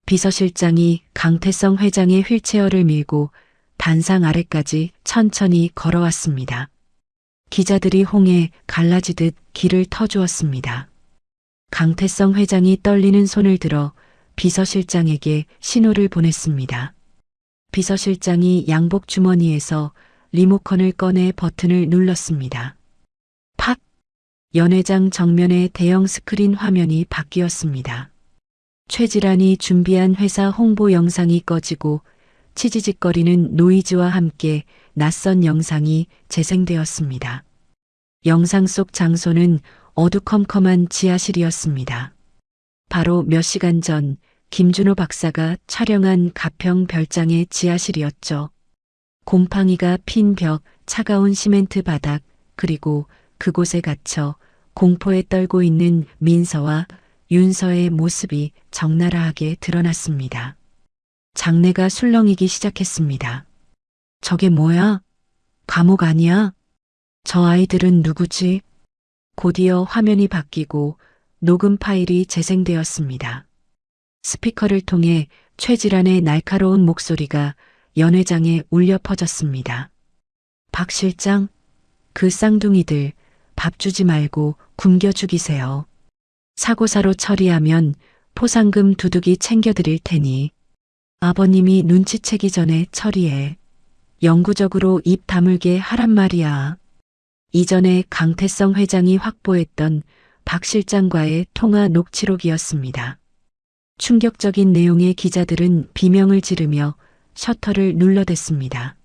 S1: 비서실장이 강태성 회장의 휠체어를 밀고 단상 아래까지 천천히 걸어왔습니다. 기자들이 홍해 갈라지듯 길을 터주었습니다. 강태성 회장이 떨리는 손을 들어 비서실장에게 신호를 보냈습니다. 비서실장이 양복 주머니에서 리모컨을 꺼내 버튼을 눌렀습니다. 팍! 연회장 정면의 대형 스크린 화면이 바뀌었습니다. 최질환이 준비한 회사 홍보 영상이 꺼지고 치지직거리는 노이즈와 함께 낯선 영상이 재생되었습니다. 영상 속 장소는 어두컴컴한 지하실이었습니다. 바로 몇 시간 전 김준호 박사가 촬영한 가평 별장의 지하실이었죠. 곰팡이가 핀 벽, 차가운 시멘트 바닥, 그리고 그곳에 갇혀 공포에 떨고 있는 민서와 윤서의 모습이 적나라하게 드러났습니다. 장내가 술렁이기 시작했습니다. 저게 뭐야? 감옥 아니야? 저 아이들은 누구지? 곧이어 화면이 바뀌고 녹음 파일이 재생되었습니다. 스피커를 통해 최질환의 날카로운 목소리가 연회장에 울려 퍼졌습니다. 박 실장, 그 쌍둥이들 밥 주지 말고 굶겨 죽이세요. 사고사로 처리하면 포상금 두둑이 챙겨드릴 테니 아버님이 눈치채기 전에 처리해. 영구적으로 입 다물게 하란 말이야. 이전에 강태성 회장이 확보했던 박 실장과의 통화 녹취록이었습니다. 충격적인 내용의 기자들은 비명을 지르며 셔터를 눌러댔습니다.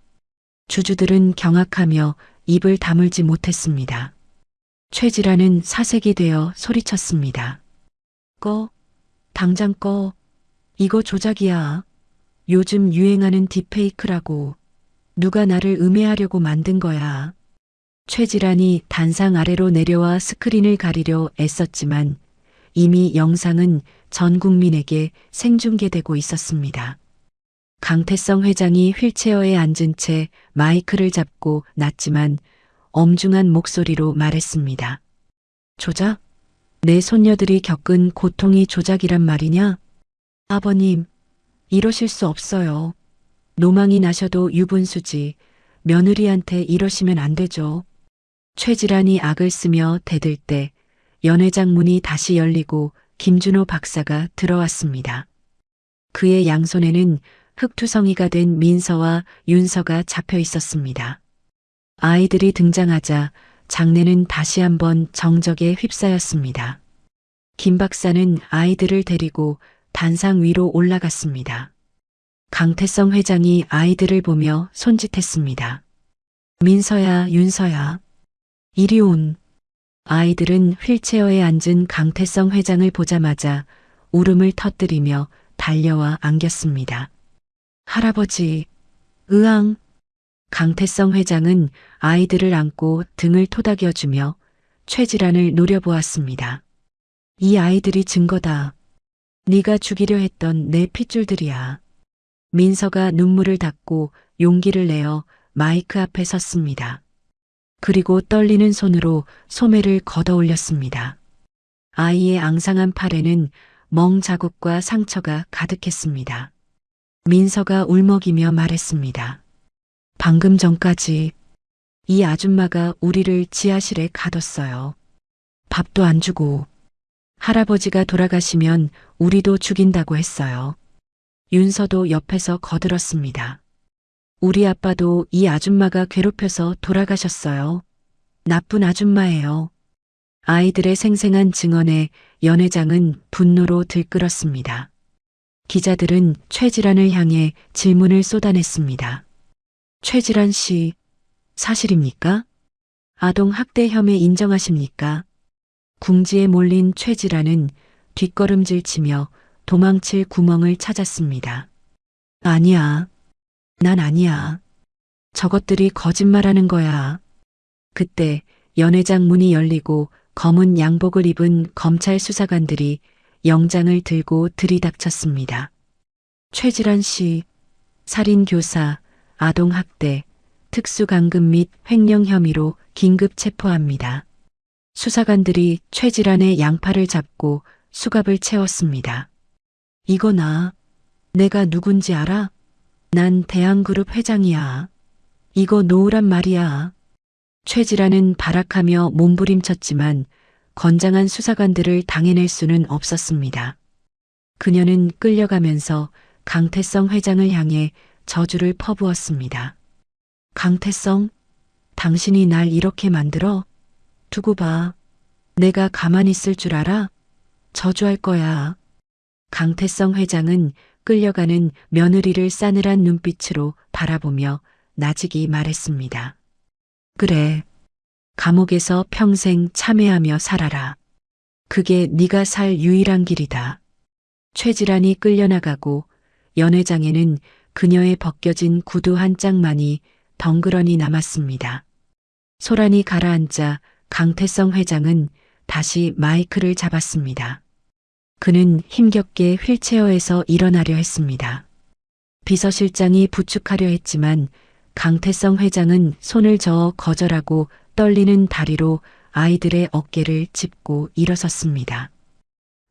S1: 주주들은 경악하며 입을 다물지 못했습니다. 최질환은 사색이 되어 소리쳤습니다. 꺼, 당장 꺼. 이거 조작이야. 요즘 유행하는 딥페이크라고. 누가 나를 음해하려고 만든 거야. 최질환이 단상 아래로 내려와 스크린을 가리려 애썼지만 이미 영상은 전 국민에게 생중계되고 있었습니다. 강태성 회장이 휠체어에 앉은 채 마이크를 잡고 낮지만 엄중한 목소리로 말했습니다. 조작? 내 손녀들이 겪은 고통이 조작이란 말이냐? 아버님, 이러실 수 없어요. 노망이 나셔도 유분수지. 며느리한테 이러시면 안 되죠. 최질환이 악을 쓰며 대들 때 연회장 문이 다시 열리고 김준호 박사가 들어왔습니다. 그의 양손에는 흙투성이가 된 민서와 윤서가 잡혀 있었습니다. 아이들이 등장하자 장내는 다시 한번 정적에 휩싸였습니다. 김 박사는 아이들을 데리고 단상 위로 올라갔습니다. 강태성 회장이 아이들을 보며 손짓했습니다. 민서야, 윤서야. 이리 온. 아이들은 휠체어에 앉은 강태성 회장을 보자마자 울음을 터뜨리며 달려와 안겼습니다. 할아버지, 으앙. 강태성 회장은 아이들을 안고 등을 토닥여주며 최질환을 노려보았습니다. 이 아이들이 증거다. 네가 죽이려 했던 내 핏줄들이야. 민서가 눈물을 닦고 용기를 내어 마이크 앞에 섰습니다. 그리고 떨리는 손으로 소매를 걷어 올렸습니다. 아이의 앙상한 팔에는 멍 자국과 상처가 가득했습니다. 민서가 울먹이며 말했습니다. 방금 전까지 이 아줌마가 우리를 지하실에 가뒀어요. 밥도 안 주고 할아버지가 돌아가시면 우리도 죽인다고 했어요. 윤서도 옆에서 거들었습니다. 우리 아빠도 이 아줌마가 괴롭혀서 돌아가셨어요. 나쁜 아줌마예요. 아이들의 생생한 증언에 연 회장은 분노로 들끓었습니다. 기자들은 최질환을 향해 질문을 쏟아냈습니다. 최질환 씨, 사실입니까? 아동 학대 혐의 인정하십니까? 궁지에 몰린 최질환은 뒷걸음질 치며 도망칠 구멍을 찾았습니다. 아니야. 난 아니야. 저것들이 거짓말하는 거야. 그때 연 회장 문이 열리고 검은 양복을 입은 검찰 수사관들이 영장을 들고 들이닥쳤습니다. 최질환 씨, 살인교사, 아동학대, 특수강금 및 횡령 혐의로 긴급 체포합니다. 수사관들이 최질환의 양팔을 잡고 수갑을 채웠습니다. 이거 내가 누군지 알아? 난 대한그룹 회장이야. 이거 놓으란 말이야. 최질환은 발악하며 몸부림쳤지만 건장한 수사관들을 당해낼 수는 없었습니다. 그녀는 끌려가면서 강태성 회장을 향해 저주를 퍼부었습니다. 강태성, 당신이 날 이렇게 만들어? 두고 봐. 내가 가만히 있을 줄 알아? 저주할 거야. 강태성 회장은 끌려가는 며느리를 싸늘한 눈빛으로 바라보며 나직이 말했습니다. 그래. 감옥에서 평생 참회하며 살아라. 그게 네가 살 유일한 길이다. 최질환이 끌려나가고 연 회장에는 그녀의 벗겨진 구두 한 짝만이 덩그러니 남았습니다. 소란이 가라앉자 강태성 회장은 다시 마이크를 잡았습니다. 그는 힘겹게 휠체어에서 일어나려 했습니다. 비서실장이 부축하려 했지만 강태성 회장은 손을 저어 거절하고 떨리는 다리로 아이들의 어깨를 짚고 일어섰습니다.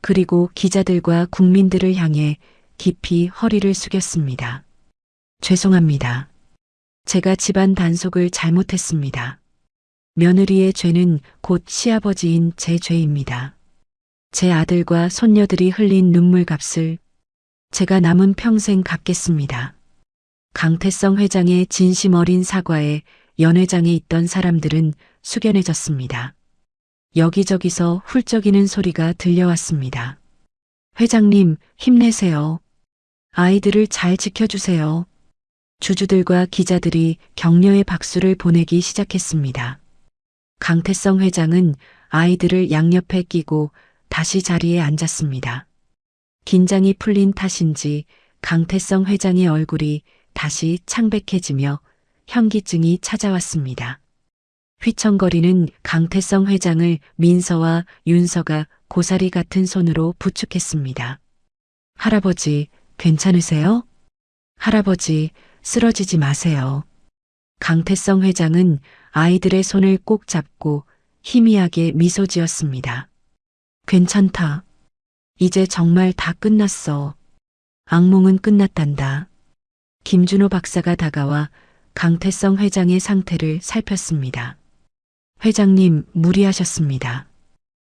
S1: 그리고 기자들과 국민들을 향해 깊이 허리를 숙였습니다. 죄송합니다. 제가 집안 단속을 잘못했습니다. 며느리의 죄는 곧 시아버지인 제 죄입니다. 제 아들과 손녀들이 흘린 눈물값을 제가 남은 평생 갚겠습니다. 강태성 회장의 진심 어린 사과에 연 회장에 있던 사람들은 숙연해졌습니다. 여기저기서 훌쩍이는 소리가 들려왔습니다. 회장님, 힘내세요. 아이들을 잘 지켜주세요. 주주들과 기자들이 격려의 박수를 보내기 시작했습니다. 강태성 회장은 아이들을 양옆에 끼고 다시 자리에 앉았습니다. 긴장이 풀린 탓인지 강태성 회장의 얼굴이 다시 창백해지며 현기증이 찾아왔습니다. 휘청거리는 강태성 회장을 민서와 윤서가 고사리 같은 손으로 부축했습니다. 할아버지, 괜찮으세요? 할아버지, 쓰러지지 마세요. 강태성 회장은 아이들의 손을 꼭 잡고 희미하게 미소 지었습니다. 괜찮다. 이제 정말 다 끝났어. 악몽은 끝났단다. 김준호 박사가 다가와 강태성 회장의 상태를 살폈습니다. 회장님, 무리하셨습니다.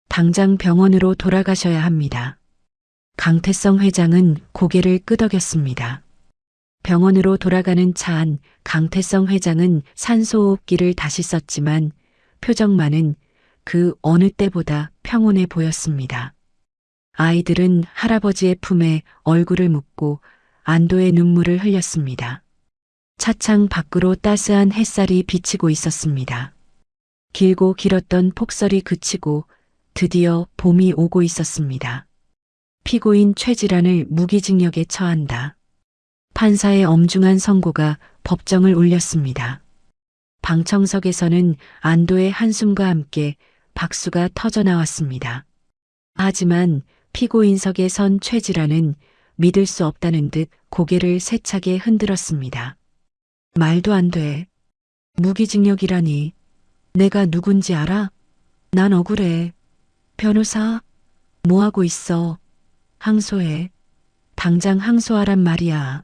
S1: 당장 병원으로 돌아가셔야 합니다. 강태성 회장은 고개를 끄덕였습니다. 병원으로 돌아가는 차 안 강태성 회장은 산소호흡기를 다시 썼지만 표정만은 그 어느 때보다 평온해 보였습니다. 아이들은 할아버지의 품에 얼굴을 묻고 안도의 눈물을 흘렸습니다. 차창 밖으로 따스한 햇살이 비치고 있었습니다. 길고 길었던 폭설이 그치고 드디어 봄이 오고 있었습니다. 피고인 최질환을 무기징역에 처한다. 판사의 엄중한 선고가 법정을 울렸습니다. 방청석에서는 안도의 한숨과 함께 박수가 터져나왔습니다. 하지만 피고인석에 선 최질환은 믿을 수 없다는 듯 고개를 세차게 흔들었습니다. 말도 안 돼. 무기징역이라니. 내가 누군지 알아? 난 억울해. 변호사, 뭐하고 있어? 항소해. 당장 항소하란 말이야.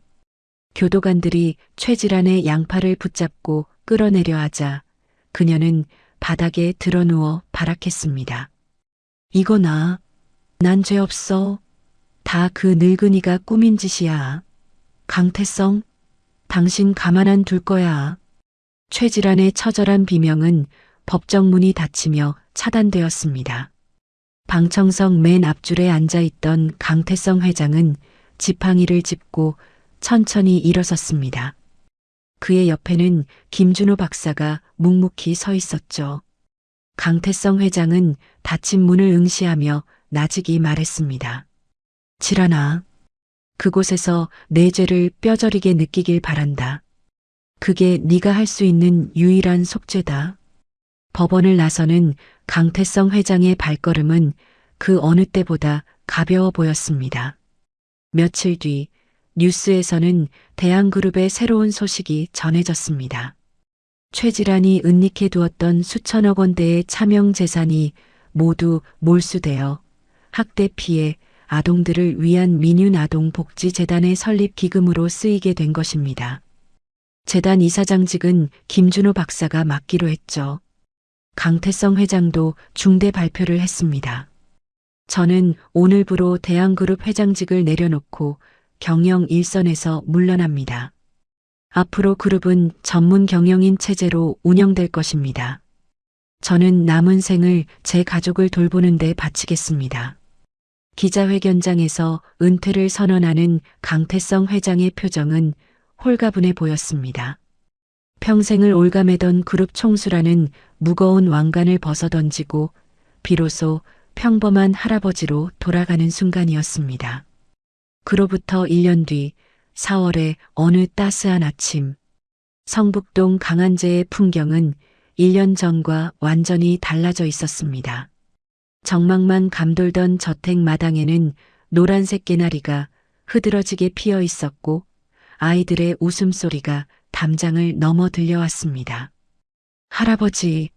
S1: 교도관들이 최질환의 양팔을 붙잡고 끌어내려 하자 그녀는 바닥에 드러누워 발악했습니다. 이거 난 죄 없어. 다 그 늙은이가 꾸민 짓이야. 강태성, 당신 가만 안 둘 거야. 최질환의 처절한 비명은 법정 문이 닫히며 차단되었습니다. 방청석 맨 앞줄에 앉아있던 강태성 회장은 지팡이를 짚고 천천히 일어섰습니다. 그의 옆에는 김준호 박사가 묵묵히 서 있었죠. 강태성 회장은 닫힌 문을 응시하며 나직이 말했습니다. 질환아, 그곳에서 내 죄를 뼈저리게 느끼길 바란다. 그게 네가 할 수 있는 유일한 속죄다. 법원을 나서는 강태성 회장의 발걸음은 그 어느 때보다 가벼워 보였습니다. 며칠 뒤 뉴스에서는 대한그룹의 새로운 소식이 전해졌습니다. 최질환이 은닉해 두었던 수천억 원대의 차명 재산이 모두 몰수되어 학대 피해 아동들을 위한 민윤아동복지재단의 설립 기금으로 쓰이게 된 것입니다. 재단 이사장직은 김준호 박사가 맡기로 했죠. 강태성 회장도 중대 발표를 했습니다. 저는 오늘부로 대한그룹 회장직을 내려놓고 경영 일선에서 물러납니다. 앞으로 그룹은 전문 경영인 체제로 운영될 것입니다. 저는 남은 생을 제 가족을 돌보는 데 바치겠습니다. 기자회견장에서 은퇴를 선언하는 강태성 회장의 표정은 홀가분해 보였습니다. 평생을 올가매던 그룹 총수라는 무거운 왕관을 벗어던지고 비로소 평범한 할아버지로 돌아가는 순간이었습니다. 그로부터 1년 뒤 4월의 어느 따스한 아침, 성북동 강한제의 풍경은 1년 전과 완전히 달라져 있었습니다. 정막만 감돌던 저택 마당에는 노란색 개나리가 흐드러지게 피어 있었고 아이들의 웃음소리가 담장을 넘어 들려왔습니다. 할아버지,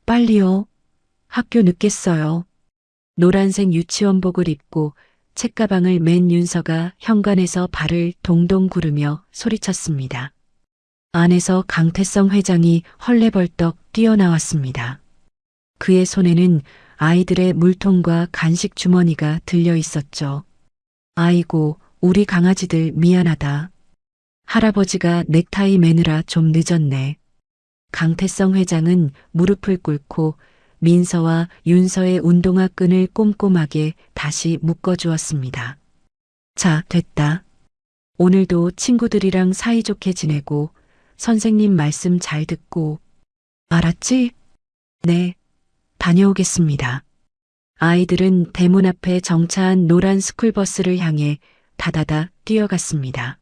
S1: 빨리요. 학교 늦겠어요. 노란색 유치원복을 입고 책가방을 맨 윤서가 현관에서 발을 동동 구르며 소리쳤습니다. 안에서 강태성 회장이 헐레벌떡 뛰어나왔습니다. 그의 손에는 아이들의 물통과 간식 주머니가 들려 있었죠. 아이고, 우리 강아지들 미안하다. 할아버지가 넥타이 매느라 좀 늦었네. 강태성 회장은 무릎을 꿇고 민서와 윤서의 운동화 끈을 꼼꼼하게 다시 묶어주었습니다. 자, 됐다. 오늘도 친구들이랑 사이좋게 지내고 선생님 말씀 잘 듣고. 알았지? 네, 다녀오겠습니다. 아이들은 대문 앞에 정차한 노란 스쿨버스를 향해 다다다 뛰어갔습니다.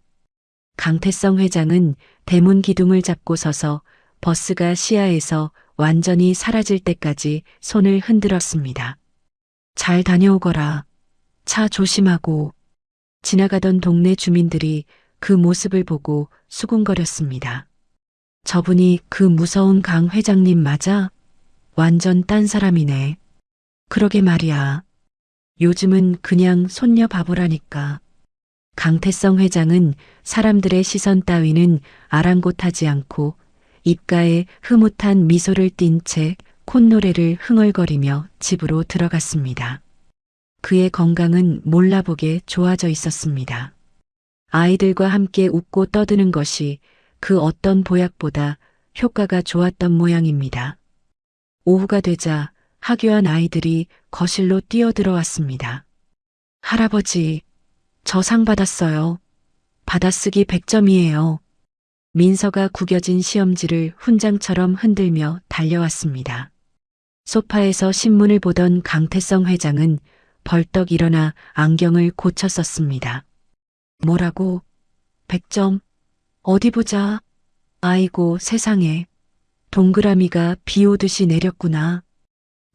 S1: 강태성 회장은 대문 기둥을 잡고 서서 버스가 시야에서 완전히 사라질 때까지 손을 흔들었습니다. 잘 다녀오거라. 차 조심하고. 지나가던 동네 주민들이 그 모습을 보고 수군거렸습니다. 저분이 그 무서운 강 회장님 맞아? 완전 딴 사람이네. 그러게 말이야. 요즘은 그냥 손녀 바보라니까. 강태성 회장은 사람들의 시선 따위는 아랑곳하지 않고 입가에 흐뭇한 미소를 띤 채 콧노래를 흥얼거리며 집으로 들어갔습니다. 그의 건강은 몰라보게 좋아져 있었습니다. 아이들과 함께 웃고 떠드는 것이 그 어떤 보약보다 효과가 좋았던 모양입니다. 오후가 되자 하교한 아이들이 거실로 뛰어들어왔습니다. 할아버지, 저 상 받았어요. 받아쓰기 100점이에요. 민서가 구겨진 시험지를 훈장처럼 흔들며 달려왔습니다. 소파에서 신문을 보던 강태성 회장은 벌떡 일어나 안경을 고쳐 썼습니다. 뭐라고? 100점? 어디 보자. 아이고 세상에. 동그라미가 비 오듯이 내렸구나.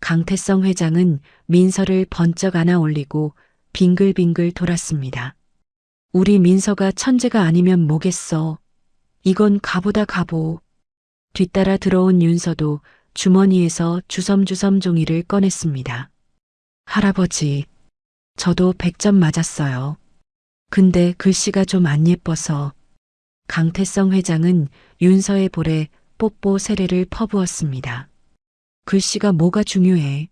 S1: 강태성 회장은 민서를 번쩍 안아 올리고 빙글빙글 돌았습니다. 우리 민서가 천재가 아니면 뭐겠어. 이건 가보다 가보. 뒤따라 들어온 윤서도 주머니에서 주섬주섬 종이를 꺼냈습니다. 할아버지, 저도 100점 맞았어요. 근데 글씨가 좀 안 예뻐서. 강태성 회장은 윤서의 볼에 뽀뽀 세례를 퍼부었습니다. 글씨가 뭐가 중요해.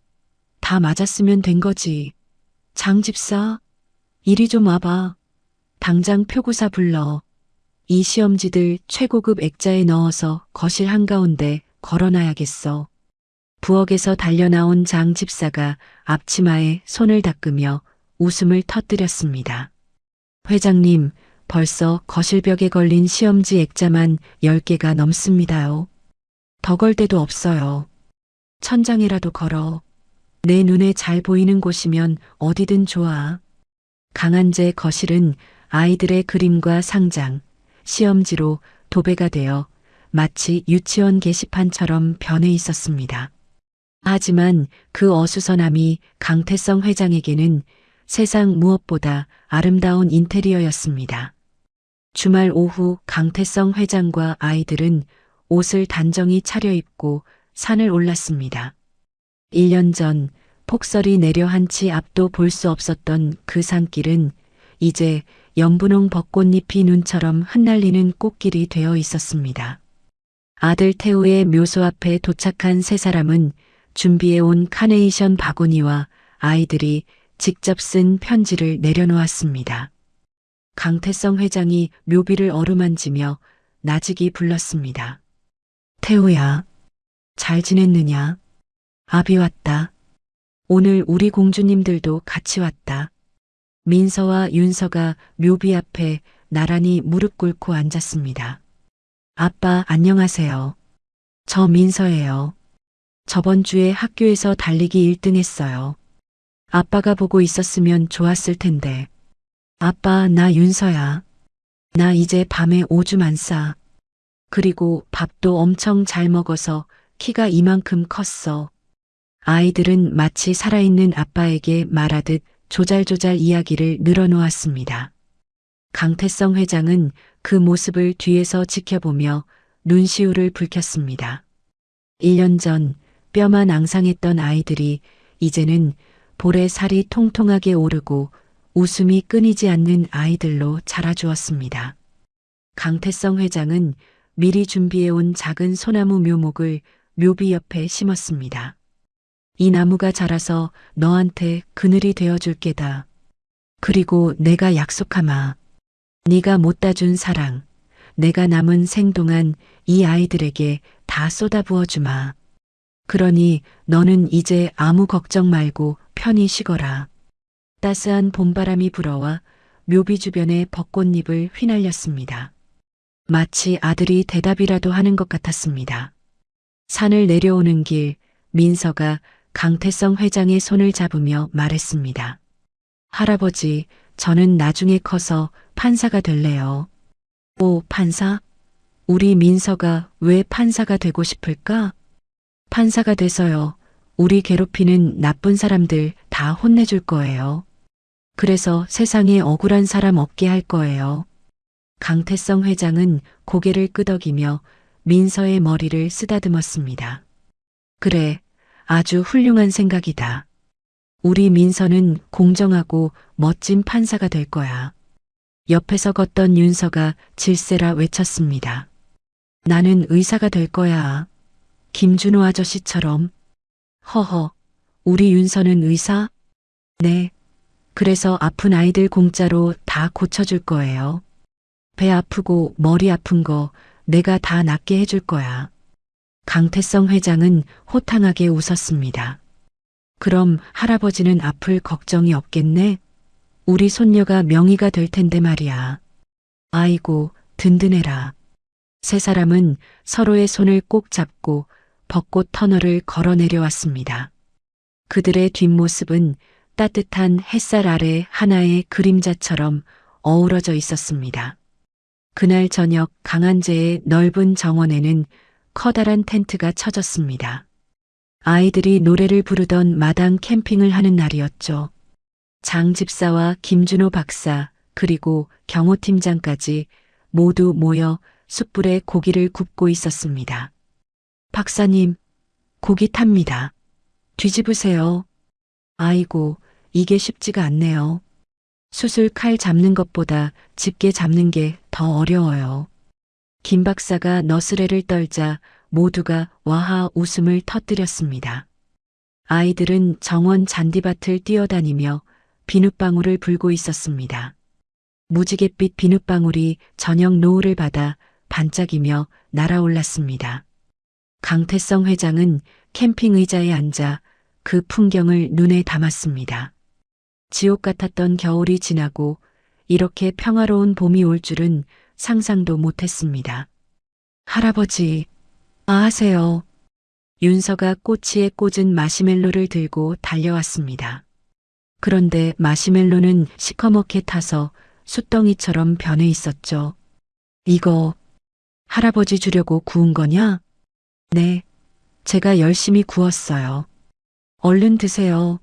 S1: 다 맞았으면 된 거지. 장 집사, 이리 좀 와봐. 당장 표구사 불러. 이 시험지들 최고급 액자에 넣어서 거실 한가운데 걸어놔야겠어. 부엌에서 달려나온 장 집사가 앞치마에 손을 닦으며 웃음을 터뜨렸습니다. 회장님, 벌써 거실벽에 걸린 시험지 액자만 10개가 넘습니다요. 더 걸 데도 없어요. 천장이라도 걸어. 내 눈에 잘 보이는 곳이면 어디든 좋아. 강한재 거실은 아이들의 그림과 상장, 시험지로 도배가 되어 마치 유치원 게시판처럼 변해 있었습니다. 하지만 그 어수선함이 강태성 회장에게는 세상 무엇보다 아름다운 인테리어였습니다. 주말 오후 강태성 회장과 아이들은 옷을 단정히 차려입고 산을 올랐습니다. 1년 전 폭설이 내려 한치 앞도 볼 수 없었던 그 산길은 이제 연분홍 벚꽃잎이 눈처럼 흩날리는 꽃길이 되어 있었습니다. 아들 태우의 묘소 앞에 도착한 세 사람은 준비해온 카네이션 바구니와 아이들이 직접 쓴 편지를 내려놓았습니다. 강태성 회장이 묘비를 어루만지며 나직이 불렀습니다. 태우야, 잘 지냈느냐? 아비 왔다. 오늘 우리 공주님들도 같이 왔다. 민서와 윤서가 묘비 앞에 나란히 무릎 꿇고 앉았습니다. 아빠 안녕하세요. 저 민서예요. 저번 주에 학교에서 달리기 1등 했어요. 아빠가 보고 있었으면 좋았을 텐데. 아빠 나 윤서야. 나 이제 밤에 오줌 안 싸. 그리고 밥도 엄청 잘 먹어서 키가 이만큼 컸어. 아이들은 마치 살아있는 아빠에게 말하듯 조잘조잘 이야기를 늘어놓았습니다. 강태성 회장은 그 모습을 뒤에서 지켜보며 눈시울을 붉혔습니다. 1년 전 뼈만 앙상했던 아이들이 이제는 볼에 살이 통통하게 오르고 웃음이 끊이지 않는 아이들로 자라주었습니다. 강태성 회장은 미리 준비해온 작은 소나무 묘목을 묘비 옆에 심었습니다. 이 나무가 자라서 너한테 그늘이 되어줄 게다. 그리고 내가 약속하마. 네가 못 따준 사랑, 내가 남은 생동안 이 아이들에게 다 쏟아부어주마. 그러니 너는 이제 아무 걱정 말고 편히 쉬거라. 따스한 봄바람이 불어와 묘비 주변의 벚꽃잎을 휘날렸습니다. 마치 아들이 대답이라도 하는 것 같았습니다. 산을 내려오는 길, 민서가 강태성 회장의 손을 잡으며 말했습니다. 할아버지, 저는 나중에 커서 판사가 될래요. 오, 판사? 우리 민서가 왜 판사가 되고 싶을까? 판사가 돼서요. 우리 괴롭히는 나쁜 사람들 다 혼내줄 거예요. 그래서 세상에 억울한 사람 없게 할 거예요. 강태성 회장은 고개를 끄덕이며 민서의 머리를 쓰다듬었습니다. 그래, 아주 훌륭한 생각이다. 우리 민서는 공정하고 멋진 판사가 될 거야. 옆에서 걷던 윤서가 질세라 외쳤습니다. 나는 의사가 될 거야. 김준호 아저씨처럼. 허허, 우리 윤서는 의사? 네. 그래서 아픈 아이들 공짜로 다 고쳐줄 거예요. 배 아프고 머리 아픈 거 내가 다 낫게 해줄 거야. 강태성 회장은 호탕하게 웃었습니다. 그럼 할아버지는 아플 걱정이 없겠네? 우리 손녀가 명의가 될 텐데 말이야. 아이고, 든든해라. 세 사람은 서로의 손을 꼭 잡고 벚꽃 터널을 걸어 내려왔습니다. 그들의 뒷모습은 따뜻한 햇살 아래 하나의 그림자처럼 어우러져 있었습니다. 그날 저녁 강한재의 넓은 정원에는 커다란 텐트가 쳐졌습니다. 아이들이 노래를 부르던 마당 캠핑을 하는 날이었죠. 장 집사와 김준호 박사 그리고 경호 팀장까지 모두 모여 숯불에 고기를 굽고 있었습니다. 박사님, 고기 탑니다. 뒤집으세요. 아이고, 이게 쉽지가 않네요. 수술 칼 잡는 것보다 집게 잡는 게 더 어려워요. 김 박사가 너스레를 떨자 모두가 와하 웃음을 터뜨렸습니다. 아이들은 정원 잔디밭을 뛰어다니며 비눗방울을 불고 있었습니다. 무지갯빛 비눗방울이 저녁 노을을 받아 반짝이며 날아올랐습니다. 강태성 회장은 캠핑 의자에 앉아 그 풍경을 눈에 담았습니다. 지옥 같았던 겨울이 지나고 이렇게 평화로운 봄이 올 줄은 상상도 못했습니다. 할아버지, 아하세요. 윤서가 꼬치에 꽂은 마시멜로를 들고 달려왔습니다. 그런데 마시멜로는 시커멓게 타서 숯덩이처럼 변해 있었죠. 이거 할아버지 주려고 구운 거냐? 네, 제가 열심히 구웠어요. 얼른 드세요.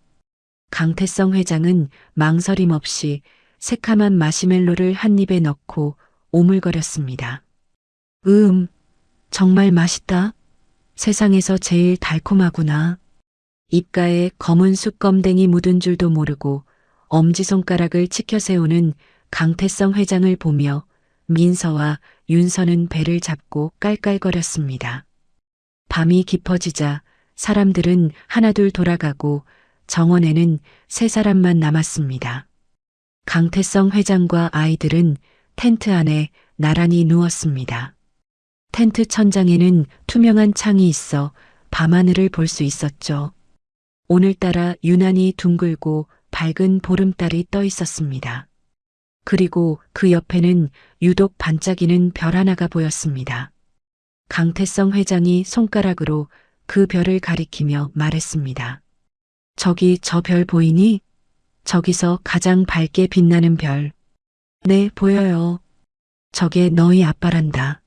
S1: 강태성 회장은 망설임 없이 새카만 마시멜로를 한 입에 넣고 오물거렸습니다. 정말 맛있다. 세상에서 제일 달콤하구나. 입가에 검은 숯검댕이 묻은 줄도 모르고 엄지손가락을 치켜 세우는 강태성 회장을 보며 민서와 윤서는 배를 잡고 깔깔거렸습니다. 밤이 깊어지자 사람들은 하나둘 돌아가고 정원에는 세 사람만 남았습니다. 강태성 회장과 아이들은 텐트 안에 나란히 누웠습니다. 텐트 천장에는 투명한 창이 있어 밤하늘을 볼 수 있었죠. 오늘따라 유난히 둥글고 밝은 보름달이 떠 있었습니다. 그리고 그 옆에는 유독 반짝이는 별 하나가 보였습니다. 강태성 회장이 손가락으로 그 별을 가리키며 말했습니다. 저기 저 별 보이니? 저기서 가장 밝게 빛나는 별. 네, 보여요. 저게 너희 아빠란다.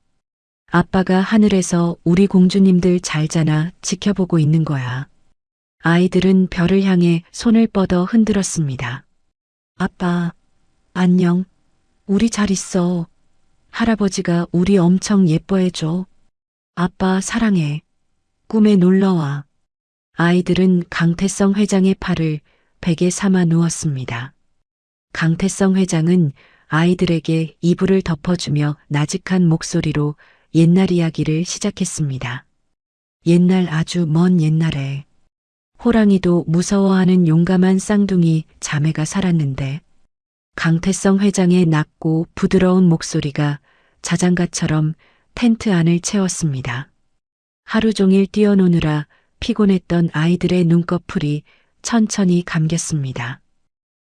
S1: 아빠가 하늘에서 우리 공주님들 잘 자나 지켜보고 있는 거야. 아이들은 별을 향해 손을 뻗어 흔들었습니다. 아빠, 안녕. 우리 잘 있어. 할아버지가 우리 엄청 예뻐해줘. 아빠 사랑해. 꿈에 놀러와. 아이들은 강태성 회장의 팔을 베개 삼아 누웠습니다. 강태성 회장은 아이들에게 이불을 덮어주며 나직한 목소리로 옛날 이야기를 시작했습니다. 옛날 아주 먼 옛날에 호랑이도 무서워하는 용감한 쌍둥이 자매가 살았는데 강태성 회장의 낮고 부드러운 목소리가 자장가처럼 텐트 안을 채웠습니다. 하루 종일 뛰어노느라 피곤했던 아이들의 눈꺼풀이 천천히 감겼습니다.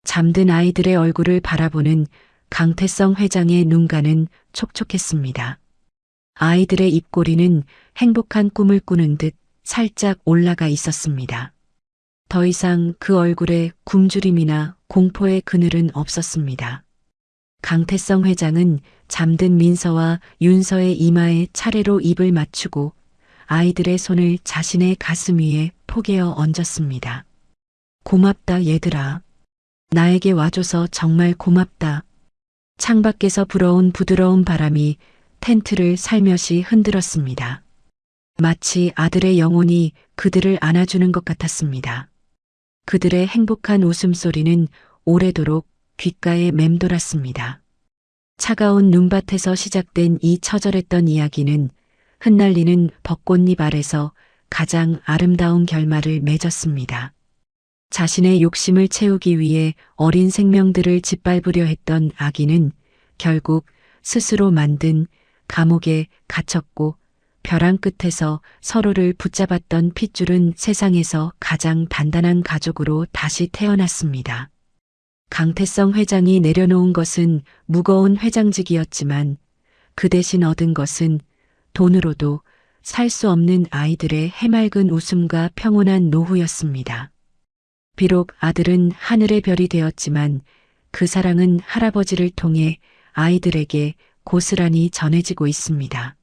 S1: 잠든 아이들의 얼굴을 바라보는 강태성 회장의 눈가는 촉촉했습니다. 아이들의 입꼬리는 행복한 꿈을 꾸는 듯 살짝 올라가 있었습니다. 더 이상 그 얼굴에 굶주림이나 공포의 그늘은 없었습니다. 강태성 회장은 잠든 민서와 윤서의 이마에 차례로 입을 맞추고 아이들의 손을 자신의 가슴 위에 포개어 얹었습니다. 고맙다 얘들아. 나에게 와줘서 정말 고맙다. 창밖에서 불어온 부드러운 바람이 텐트를 살며시 흔들었습니다. 마치 아들의 영혼이 그들을 안아주는 것 같았습니다. 그들의 행복한 웃음소리는 오래도록 귓가에 맴돌았습니다. 차가운 눈밭에서 시작된 이 처절했던 이야기는 흩날리는 벚꽃잎 아래서 가장 아름다운 결말을 맺었습니다. 자신의 욕심을 채우기 위해 어린 생명들을 짓밟으려 했던 아기는 결국 스스로 만든 감옥에 갇혔고 벼랑 끝에서 서로를 붙잡았던 핏줄은 세상에서 가장 단단한 가족으로 다시 태어났습니다. 강태성 회장이 내려놓은 것은 무거운 회장직이었지만 그 대신 얻은 것은 돈으로도 살 수 없는 아이들의 해맑은 웃음과 평온한 노후였습니다. 비록 아들은 하늘의 별이 되었지만 그 사랑은 할아버지를 통해 아이들에게 고스란히 전해지고 있습니다.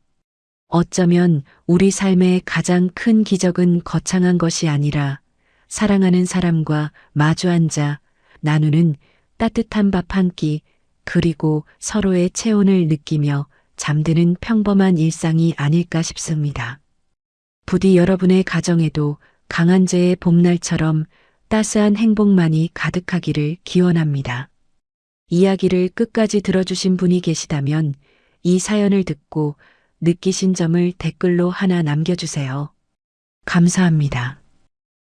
S1: 어쩌면 우리 삶의 가장 큰 기적은 거창한 것이 아니라 사랑하는 사람과 마주 앉아 나누는 따뜻한 밥 한 끼, 그리고 서로의 체온을 느끼며 잠드는 평범한 일상이 아닐까 싶습니다. 부디 여러분의 가정에도 강한제의 봄날처럼 따스한 행복만이 가득하기를 기원합니다. 이야기를 끝까지 들어주신 분이 계시다면 이 사연을 듣고 느끼신 점을 댓글로 하나 남겨주세요. 감사합니다.